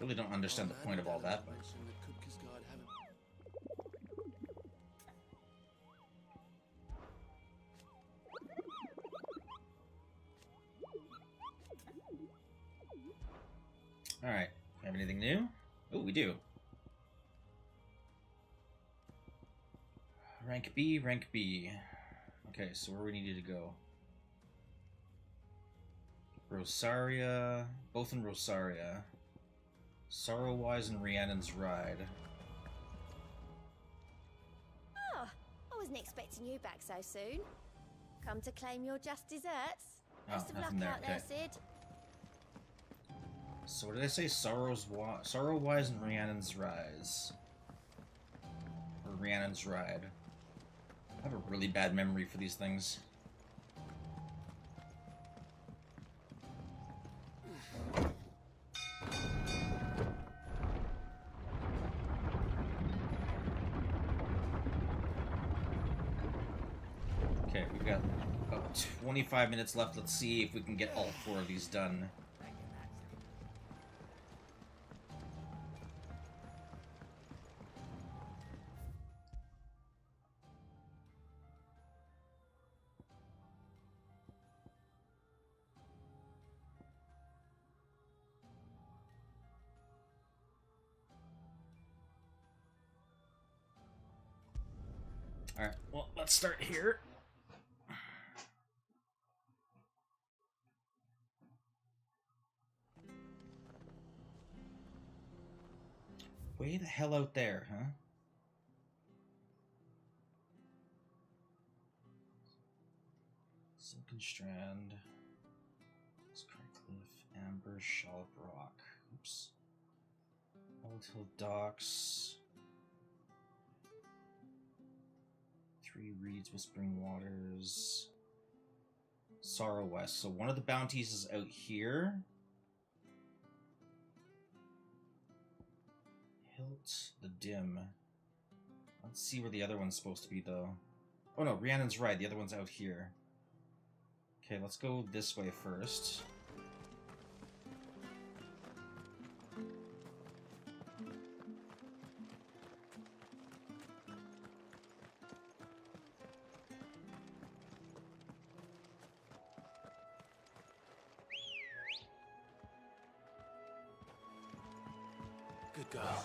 A: Really don't understand the point of all that, but... Alright, have anything new? Oh, we do. Rank B, rank B. Okay, so where we needed to go? Rosaria, both in Rosaria. Sorrowwise and Rhiannon's Ride.
M: Oh, I wasn't expecting you back so soon. Come to claim your just desserts. Best of luck
A: nothing there,
M: out there,
A: okay.
M: Sid.
A: So what did I say? Sorrowwise and Rhiannon's Rise. Or Rhiannon's Ride. I have a really bad memory for these things. Okay, we've got about 25 minutes left. Let's see if we can get all 4 of these done. Alright, well, let's start here. Way the hell out there, huh? Strand. Cliff, Amber, Shallop Rock. Oops. Old Hill Docks. 3 Reeds, Whispering Waters. Sorrow West. So one of the bounties is out here. Hilt the Dim. Let's see where the other one's supposed to be, though. Oh no, Rhiannon's right. The other one's out here. Okay, let's go this way first.
Q: Good girl.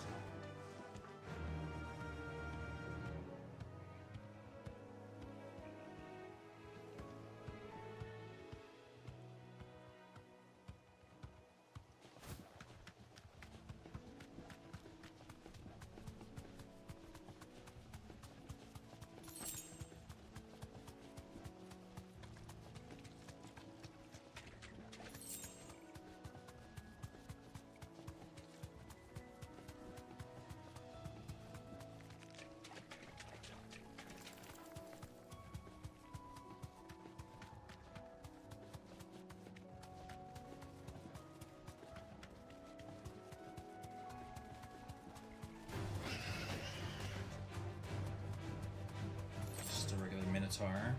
A: Just a regular Minotaur.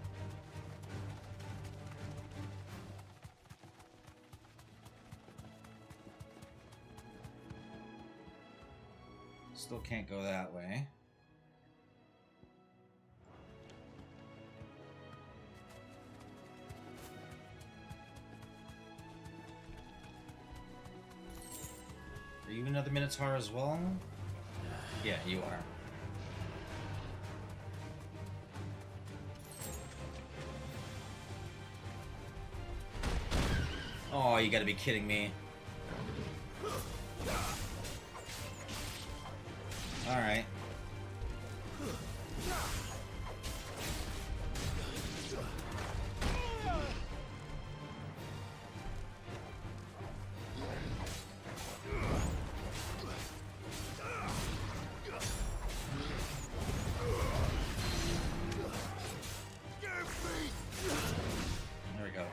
A: Still can't go that way. Are you another Minotaur as well? Yeah, you are. Oh, you gotta be kidding me. Alright. There we go.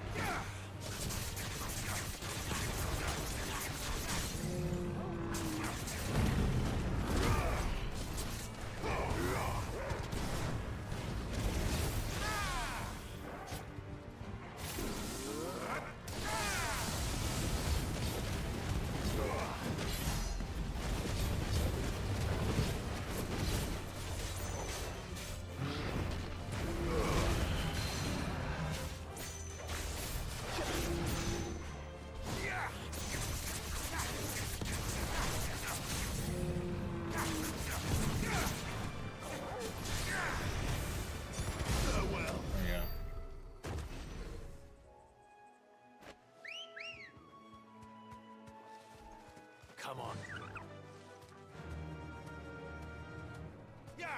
Q: Come on.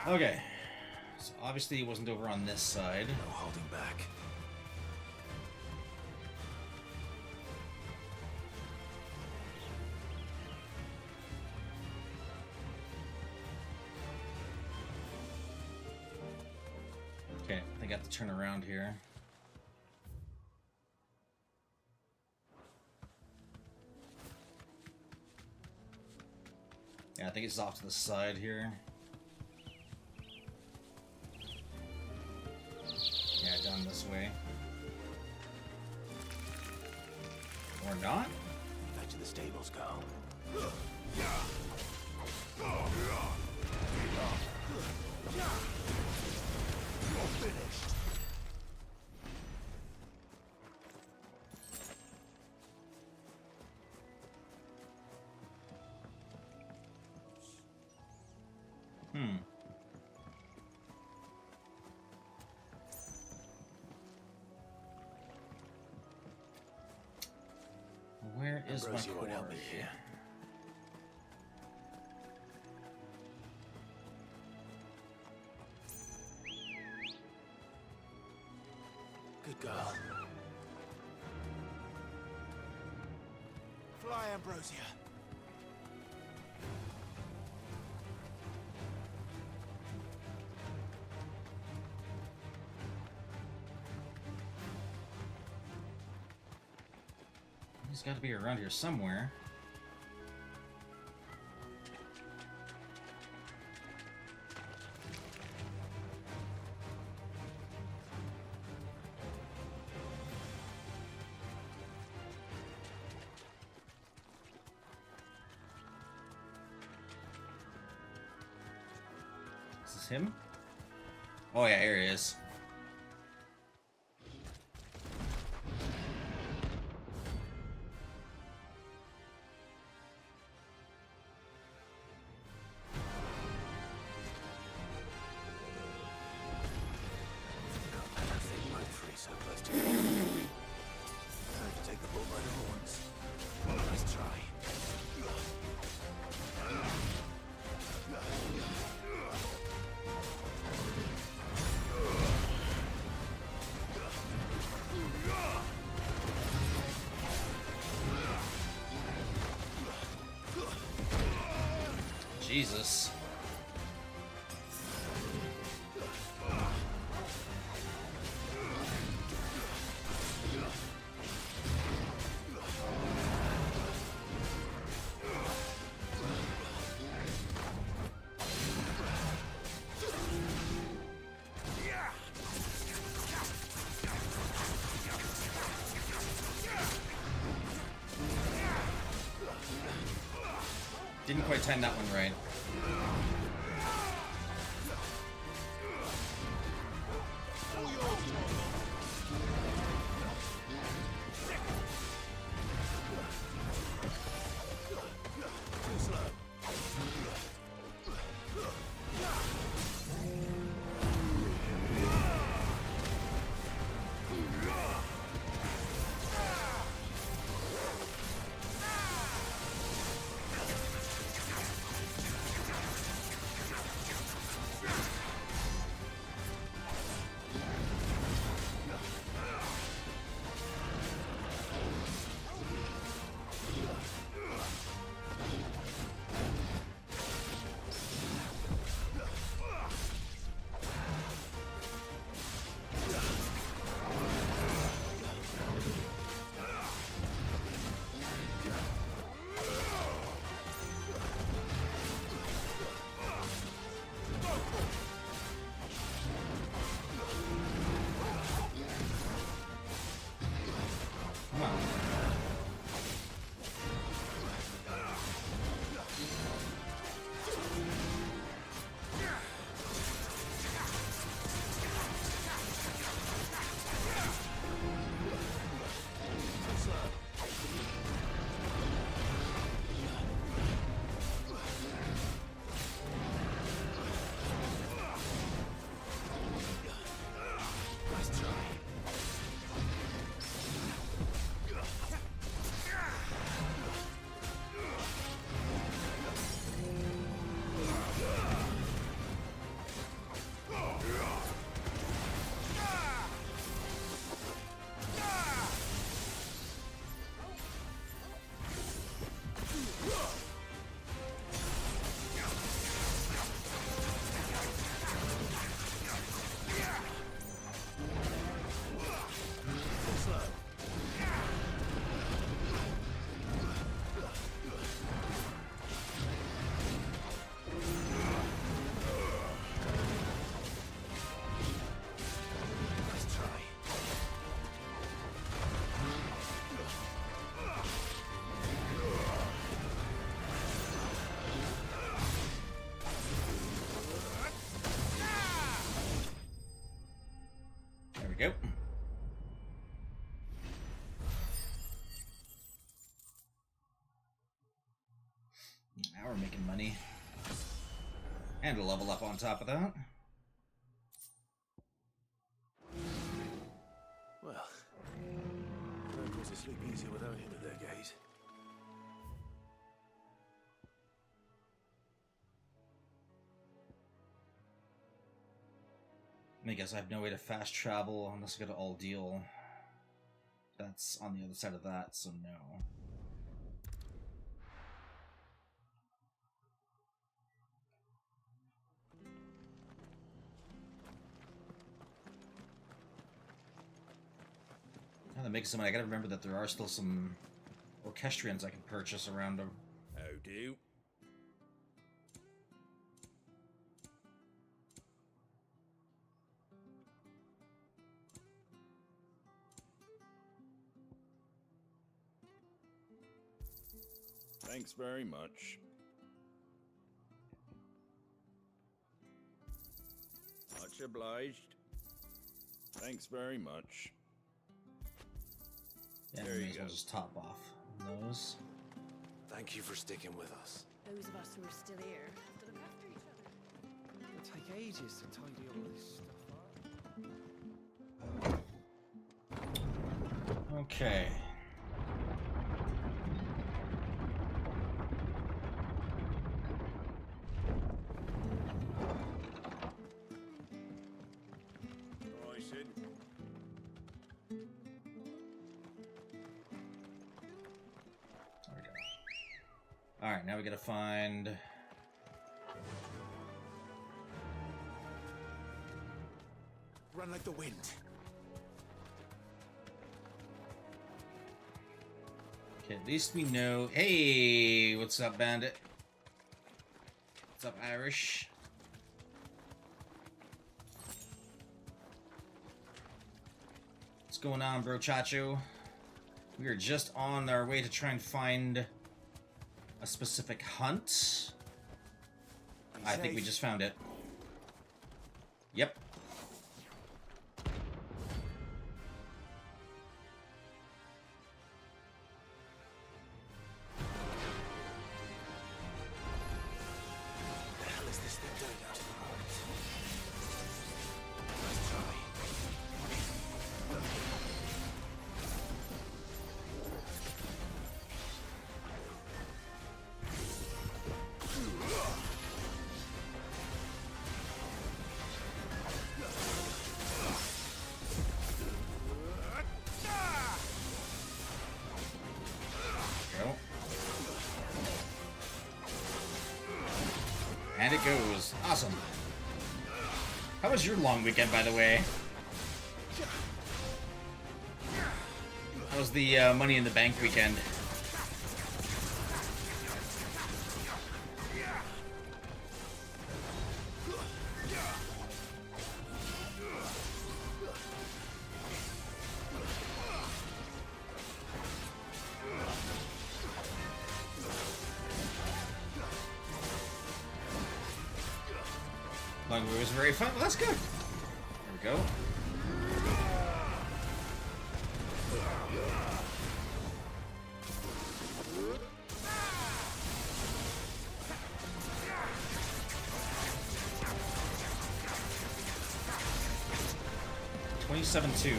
A: Okay. So obviously it wasn't over on this side.
Q: No holding back.
A: Okay, I got to turn around here. Yeah, I think it's off to the side here. Yeah, down this way. Or not?
Q: Back to the stables, go.
G: You're finished.
A: Where is my
Q: Ambrosia won't help
A: core?
Q: me here. Good girl.
G: Goodbye, Ambrosia.
A: He's got to be around here somewhere. Is this him? Oh yeah, here he is. Jesus. Didn't quite time that one right. There we go. Now we're making money. And a level up on top of that.
N: Well, Frank was asleep easier without him at their gate.
A: I guess I have no way to fast travel unless I go to All Deal. That's on the other side of that, so no. making some money. I gotta remember that there are still some orchestrions I can purchase around them.
I: How do? Thanks very much. Much obliged. Thanks very much.
A: Yeah,
I: There
A: we
I: you
A: may as well
I: go.
A: just top off those.
N: Thank you for sticking with us.
U: Those of us who are still here have to look after each other.
J: It'll take ages to tidy all this stuff up.
A: Okay.
I: Rising.
A: There we go. Alright, now we gotta find...
N: Run like the wind.
A: Okay, at least we know... Hey! What's up, Bandit? What's up, Irish? What's going on, bro Chacho? We are just on our way to try and find a specific hunt. I think we just found it. Yep.
N: The hell is this thing doing out in the woods? Let's try.
A: Go. And it goes. Awesome. How was your long weekend, by the way? How was the Money in the Bank weekend? Long week was very fun. Well, that's good. There we go. $27-2.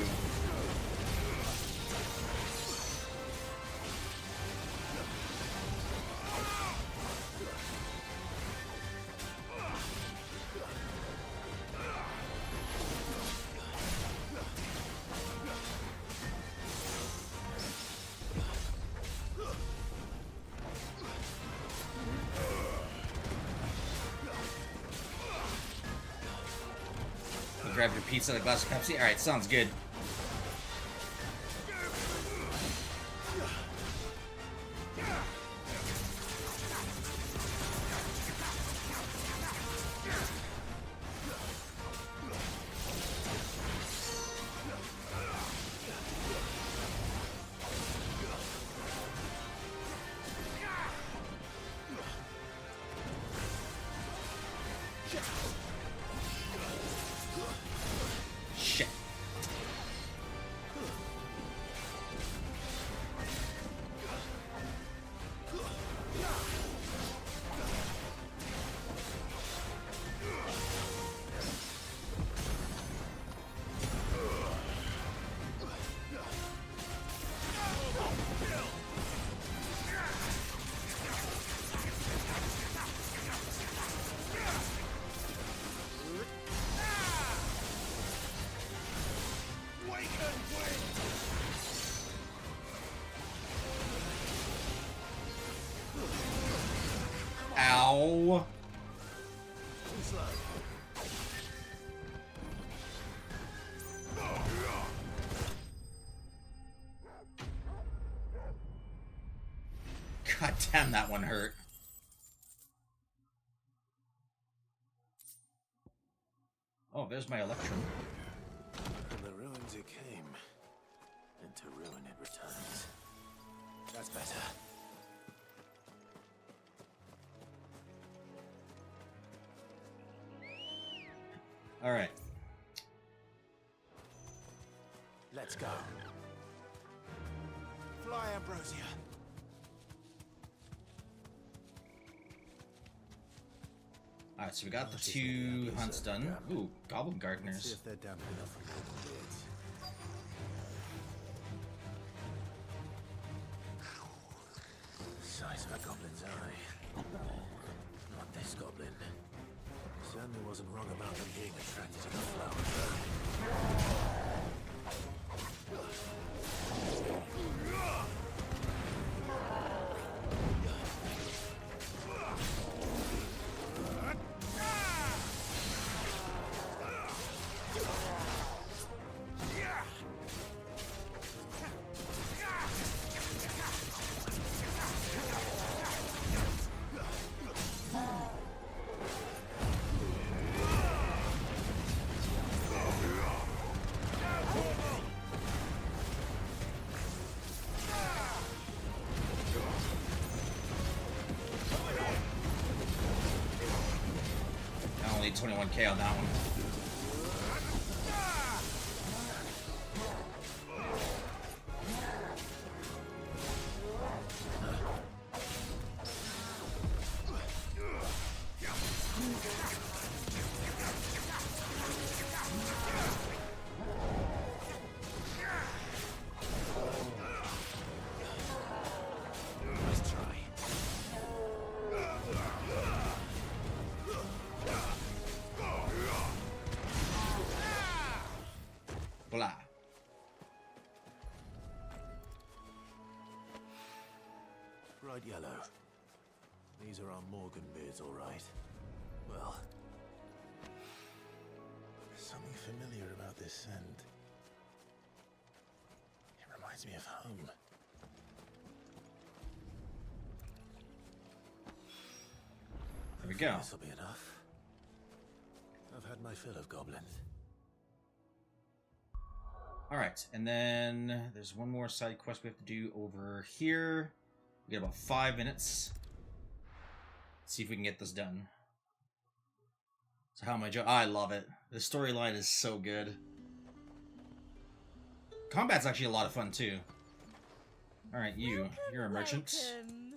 A: Grab your pizza and a glass of Pepsi. Alright, sounds good. Shit. Damn, that one hurt. Oh, there's my Electrum.
N: From the ruins it came, and to ruin it returns. That's better.
A: Alright.
N: Let's go. Fly, Ambrosia.
A: Alright, so we got the 2 hunts done. Ooh, Goblin Gardeners.
N: See if they're damp enough from golden beards. Size of a goblin's eye. Not this goblin. Certainly wasn't wrong about them being attracted to the flower.
A: Only 21k on that one.
N: Nice try.
A: Blah.
N: Bright yellow. These are our Morgan beards, all right. Well, something familiar about this scent. It reminds me of home.
A: There we go.
N: This'll be enough. I've had my fill of goblins.
A: Alright, and then there's one more side quest we have to do over here. We got about 5 minutes. Let's see if we can get this done. So how am I I love it. The storyline is so good. Combat's actually a lot of fun too. Alright, you're a merchant.
U: Welcome.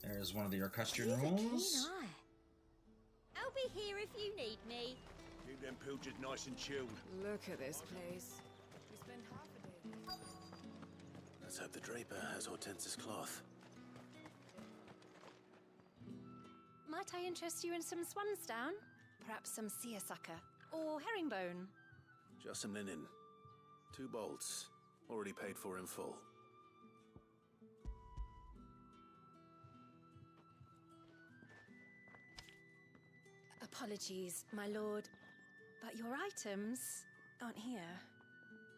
A: There's one of the Orchestrion
U: You've a keen
A: rules.
U: eye. I'll be here if you need me.
I: Keep them pilgers nice and chilled.
W: Look at this place. We spent half a day there.
N: Let's hope the Draper has Hortense's cloth.
K: Might I interest you in some swansdown? Perhaps some seersucker or herringbone?
N: Just some linen. 2 bolts. Already paid for in full.
K: Apologies, my lord, but your items aren't here.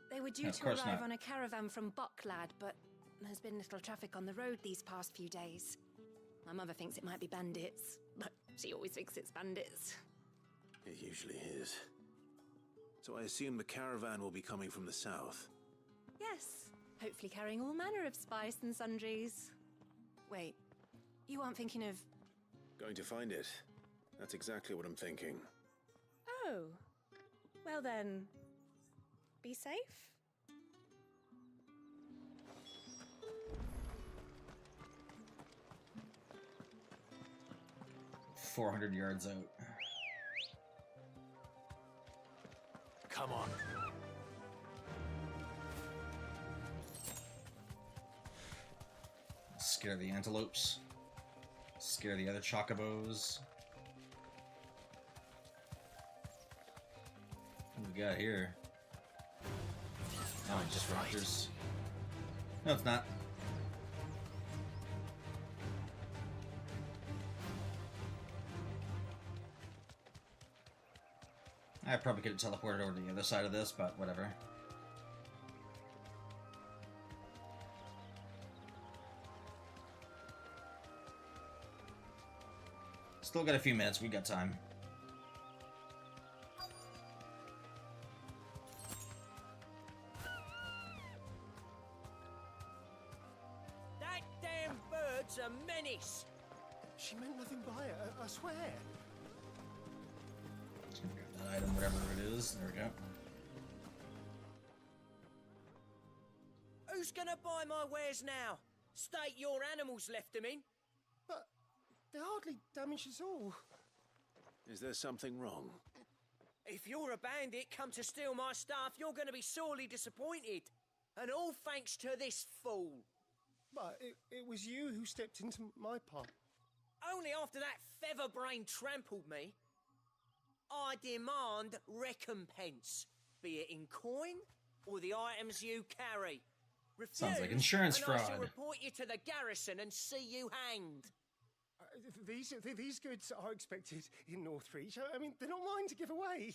K: They were due
A: No, of
K: to
A: course
K: arrive
A: not.
K: on a caravan from Bucklad, but there's been little traffic on the road these past few days. My mother thinks it might be bandits, but she always thinks it's bandits.
N: It usually is. So I assume the caravan will be coming from the south.
K: Yes, hopefully carrying all manner of spice and sundries. Wait, you aren't thinking of...
N: Going to find it. That's exactly what I'm thinking.
K: Oh, well then, be safe?
A: 400 yards out.
N: Come on.
A: Scare the antelopes. Scare the other chocobos. What do we got here? Oh, just raptors. No, it's not. I probably could have teleported over to the other side of this, but whatever. Still got a few minutes. We got time.
J: That damn bird's a menace.
C: She meant nothing by it, I swear.
A: That item, whatever it is. There we go.
J: Who's gonna buy my wares now? State your animals left them in.
C: But they're hardly damaged at all.
N: Is there something wrong?
J: If you're a bandit come to steal my stuff, you're gonna be sorely disappointed. And all thanks to this fool.
C: But it was you who stepped into my path.
J: Only after that feather-brain trampled me. I demand recompense, be it in coin or the items you carry. Refuse,
A: Sounds like insurance
J: and
A: fraud.
J: I shall report you to the garrison and see you hanged.
C: These goods are expected in Northreach. I mean, they're not mine to give away.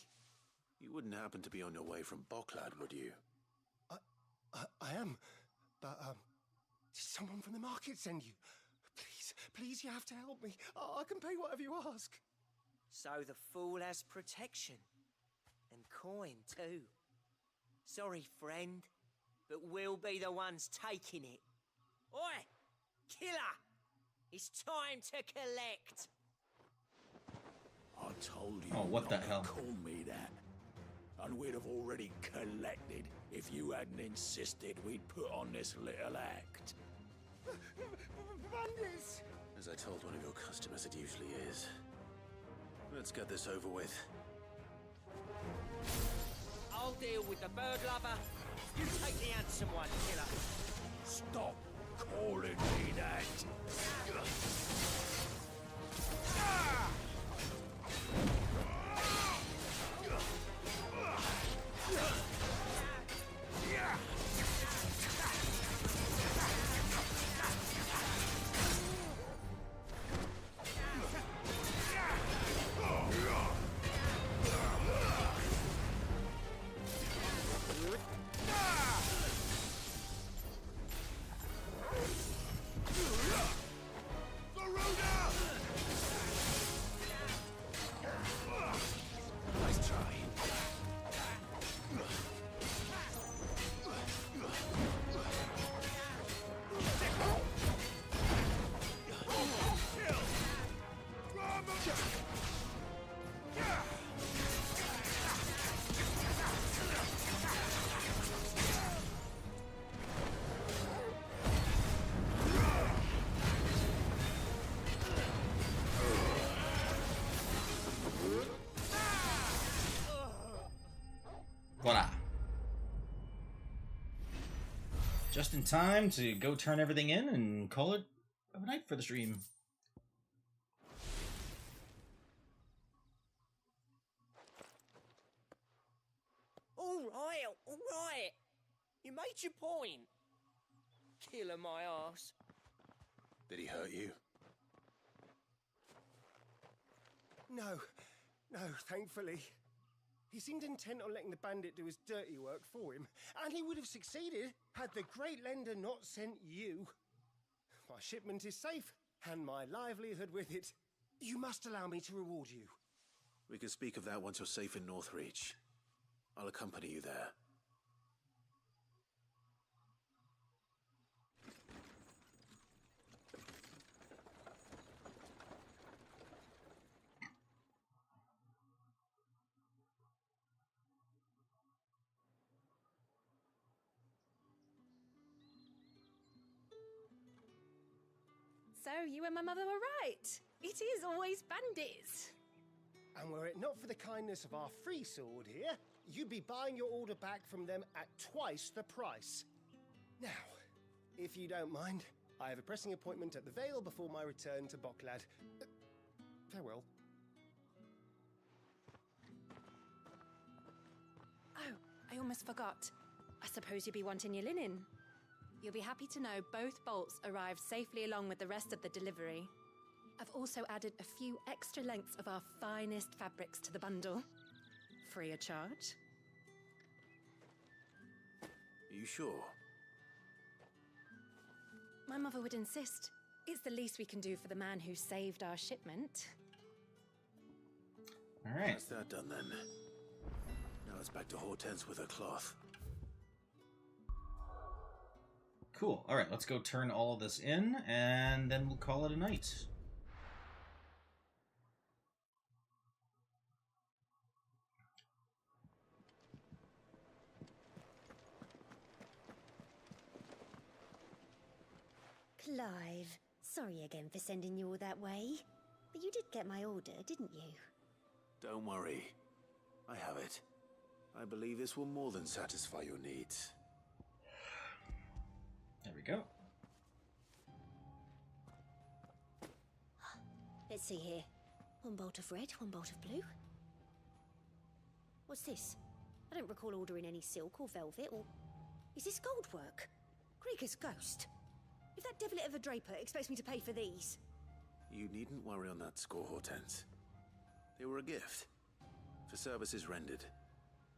N: You wouldn't happen to be on your way from Bocklad, would you?
C: I am, but did someone from the market send you? Please, you have to help me. I can pay whatever you ask.
J: So the fool has protection. And coin, too. Sorry, friend, but we'll be the ones taking it. Oi! Killer! It's time to collect!
P: I told you
A: Oh, what the
P: not to
A: hell?
P: call me that. And we'd have already collected if you hadn't insisted we'd put on this little act.
C: Bandits!
N: As I told one of your customers, it usually is. Let's get this over with.
J: I'll deal with the bird lover. You take the handsome one, killer.
P: Stop calling me that.
N: Nice try.
A: Voila. Just in time to go turn everything in and call it a night for the stream.
J: All right. You made your point. Killer my ass.
N: Did he hurt you?
C: No, thankfully. He seemed intent on letting the bandit do his dirty work for him, and he would have succeeded had the Great Lender not sent you. My shipment is safe, and my livelihood with it. You must allow me to reward you.
N: We can speak of that once you're safe in Northreach. I'll accompany you there.
K: So, you and my mother were right. It is always bandits.
C: And were it not for the kindness of our free sword here, you'd be buying your order back from them at twice the price. Now, if you don't mind, I have a pressing appointment at the Vale before my return to Bocklad. Farewell.
K: Oh, I almost forgot. I suppose you'll be wanting your linen. You'll be happy to know both bolts arrived safely along with the rest of the delivery. I've also added a few extra lengths of our finest fabrics to the bundle. Free of charge.
N: Are you sure?
K: My mother would insist. It's the least we can do for the man who saved our shipment.
A: Alright.
N: That's that done then. Now it's back to Hortense with her cloth.
A: Cool. Alright, let's go turn all of this in, and then we'll call it a night.
M: Clive, sorry again for sending you all that way. But you did get my order, didn't you?
N: Don't worry. I have it. I believe this will more than satisfy your needs.
A: There we go.
M: Let's see here. One bolt of red, one bolt of blue. What's this? I don't recall ordering any silk or velvet, or... Is this gold work? Krieger's ghost. If that devilet of a draper expects me to pay for these...
N: You needn't worry on that score, Hortense. They were a gift. For services rendered.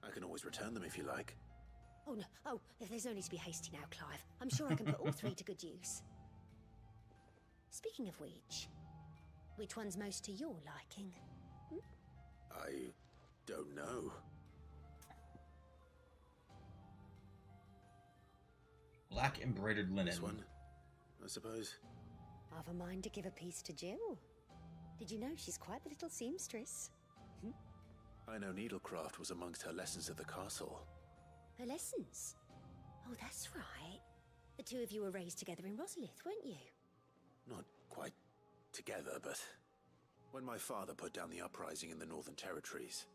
N: I can always return them if you like.
M: Oh, no. Oh, there's no need to be hasty now, Clive. I'm sure I can put all three to good use. Speaking of which one's most to your liking?
N: I don't know.
A: Black embroidered linen.
N: This one, I suppose.
M: I've a mind to give a piece to Jill. Did you know she's quite the little seamstress?
N: I know needlecraft was amongst her lessons at the castle.
M: Her lessons? Oh, that's right. The two of you were raised together in Rosalith, weren't you?
N: Not quite together, but when my father put down the uprising in the Northern Territories,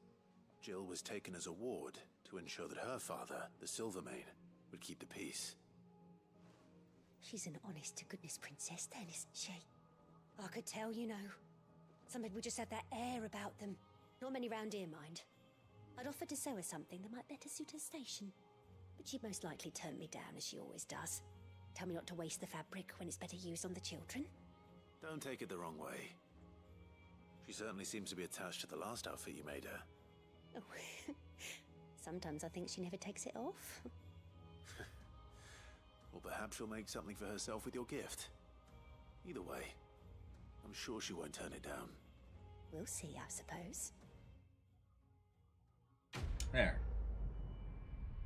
N: Jill was taken as a ward to ensure that her father, the Silvermane, would keep the peace.
M: She's an honest-to-goodness princess then, isn't she? I could tell, you know. Some people just have that air about them. Not many round here, mind. I'd offered to sew her something that might better suit her station. But she'd most likely turn me down, as she always does. Tell me not to waste the fabric when it's better used on the children.
N: Don't take it the wrong way. She certainly seems to be attached to the last outfit you made her.
M: Oh, sometimes I think she never takes it off.
N: Or perhaps she'll make something for herself with your gift. Either way, I'm sure she won't turn it down.
M: We'll see, I suppose.
A: There.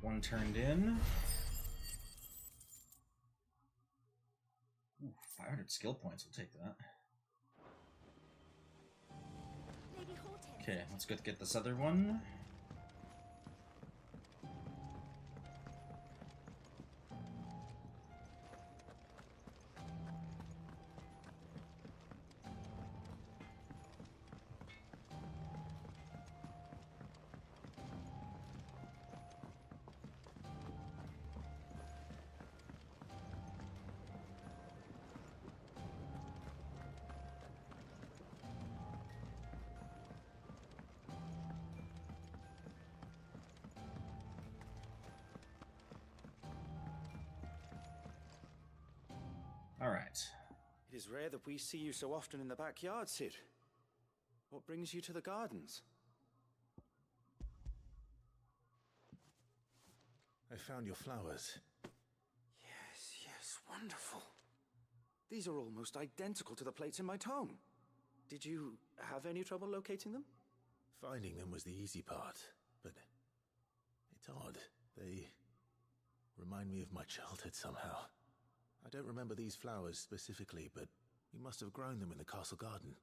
A: One turned in. Ooh, 500 skill points, we'll take that. Okay, let's go get this other one. Alright.
F: It is rare that we see you so often in the backyard, Sid. What brings you to the gardens?
N: I found your flowers.
F: Yes, wonderful. These are almost identical to the plates in my tome. Did you have any trouble locating them?
N: Finding them was the easy part, but it's odd. They remind me of my childhood somehow. I don't remember these flowers specifically, but we must have grown them in the castle garden.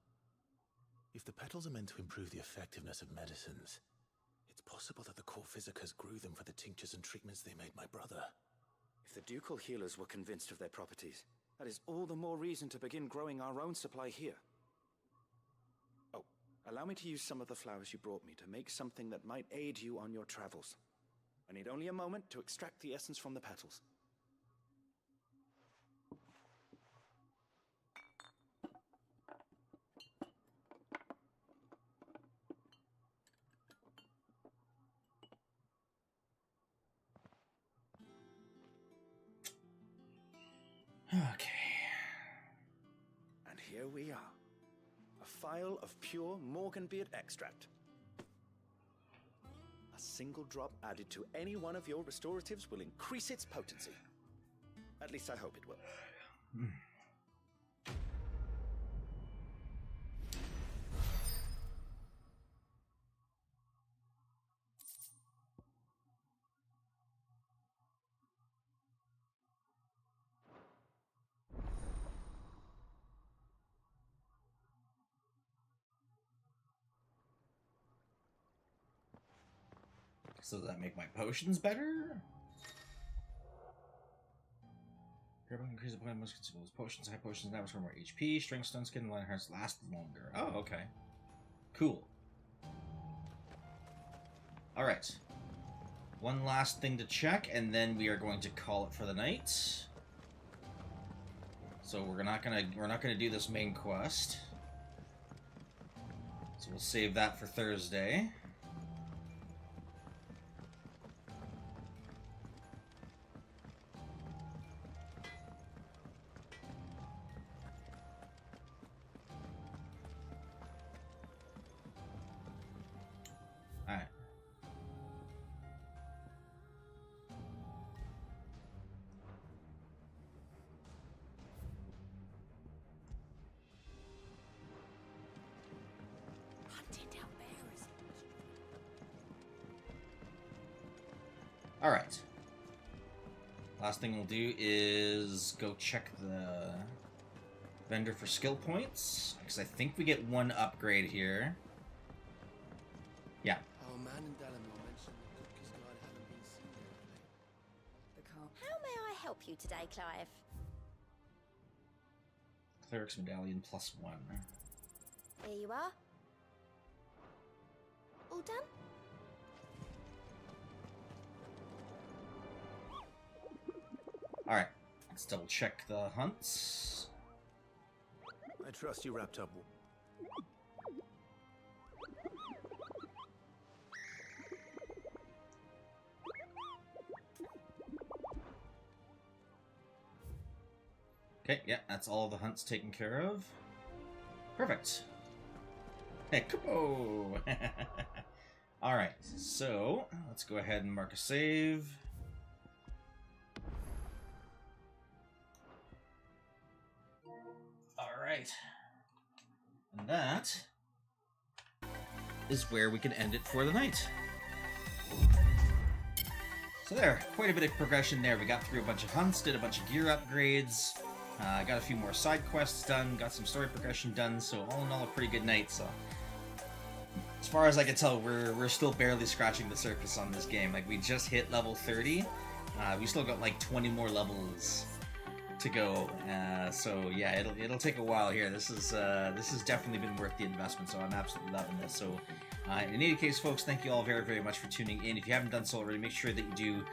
N: If the petals are meant to improve the effectiveness of medicines, it's possible that the court physicers grew them for the tinctures and treatments they made my brother.
F: If the ducal healers were convinced of their properties, that is all the more reason to begin growing our own supply here. Oh, allow me to use some of the flowers you brought me to make something that might aid you on your travels. I need only a moment to extract the essence from the petals.
A: Okay.
F: And here we are. A phial of pure Morganbeard extract. A single drop added to any one of your restoratives will increase its potency. At least I hope it will.
A: So does that make my potions better? Increase the point of most consumables. Potions, high potions now restore more HP. Strength, stone skin, and lion hearts last longer. Oh, okay. Cool. Alright. One last thing to check, and then we are going to call it for the night. So we're not gonna do this main quest. So we'll save that for Thursday. Alright. Alright. Last thing we'll do is go check the vendor for skill points, because I think we get one upgrade here. Yeah.
O: Our man in Dalamore mentioned that Cookies Glide haven't been seen lately.
M: How may I help you today, Clive?
A: Cleric's Medallion +1.
M: Here you are. All done?
A: Alright, let's double check the hunts.
N: I trust you wrapped up.
A: Okay, yeah, that's all the hunts taken care of. Perfect. Hey, Kupo! Alright, so let's go ahead and mark a save. Alright. And that is where we can end it for the night. So there, quite a bit of progression there. We got through a bunch of hunts, did a bunch of gear upgrades, got a few more side quests done, got some story progression done, so all in all a pretty good night. So as far as I can tell, we're still barely scratching the surface on this game. Like, we just hit level 30. We still got like 20 more levels to go. So yeah, it'll take a while here. This has definitely been worth the investment, so I'm absolutely loving this. So in any case, folks, thank you all very, very much for tuning in. If you haven't done so already, make sure that you do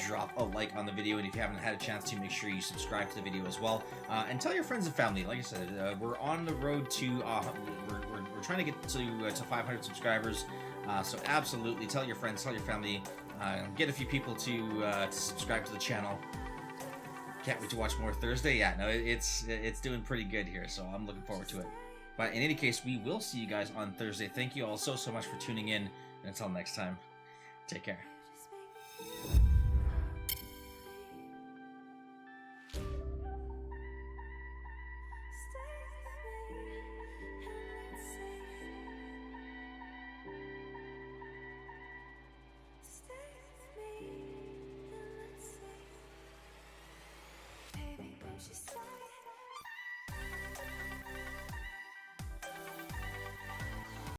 A: drop a like on the video, and if you haven't had a chance to, make sure you subscribe to the video as well, and tell your friends and family. Like I said, we're on the road to we're trying to get to 500 subscribers, so absolutely tell your friends, tell your family, get a few people to subscribe to the channel. Can't wait to watch more Thursday. Yeah, no, it's doing pretty good here, so I'm looking forward to it. But in any case, we will see you guys on Thursday. Thank you all so much for tuning in, and until next time, take care.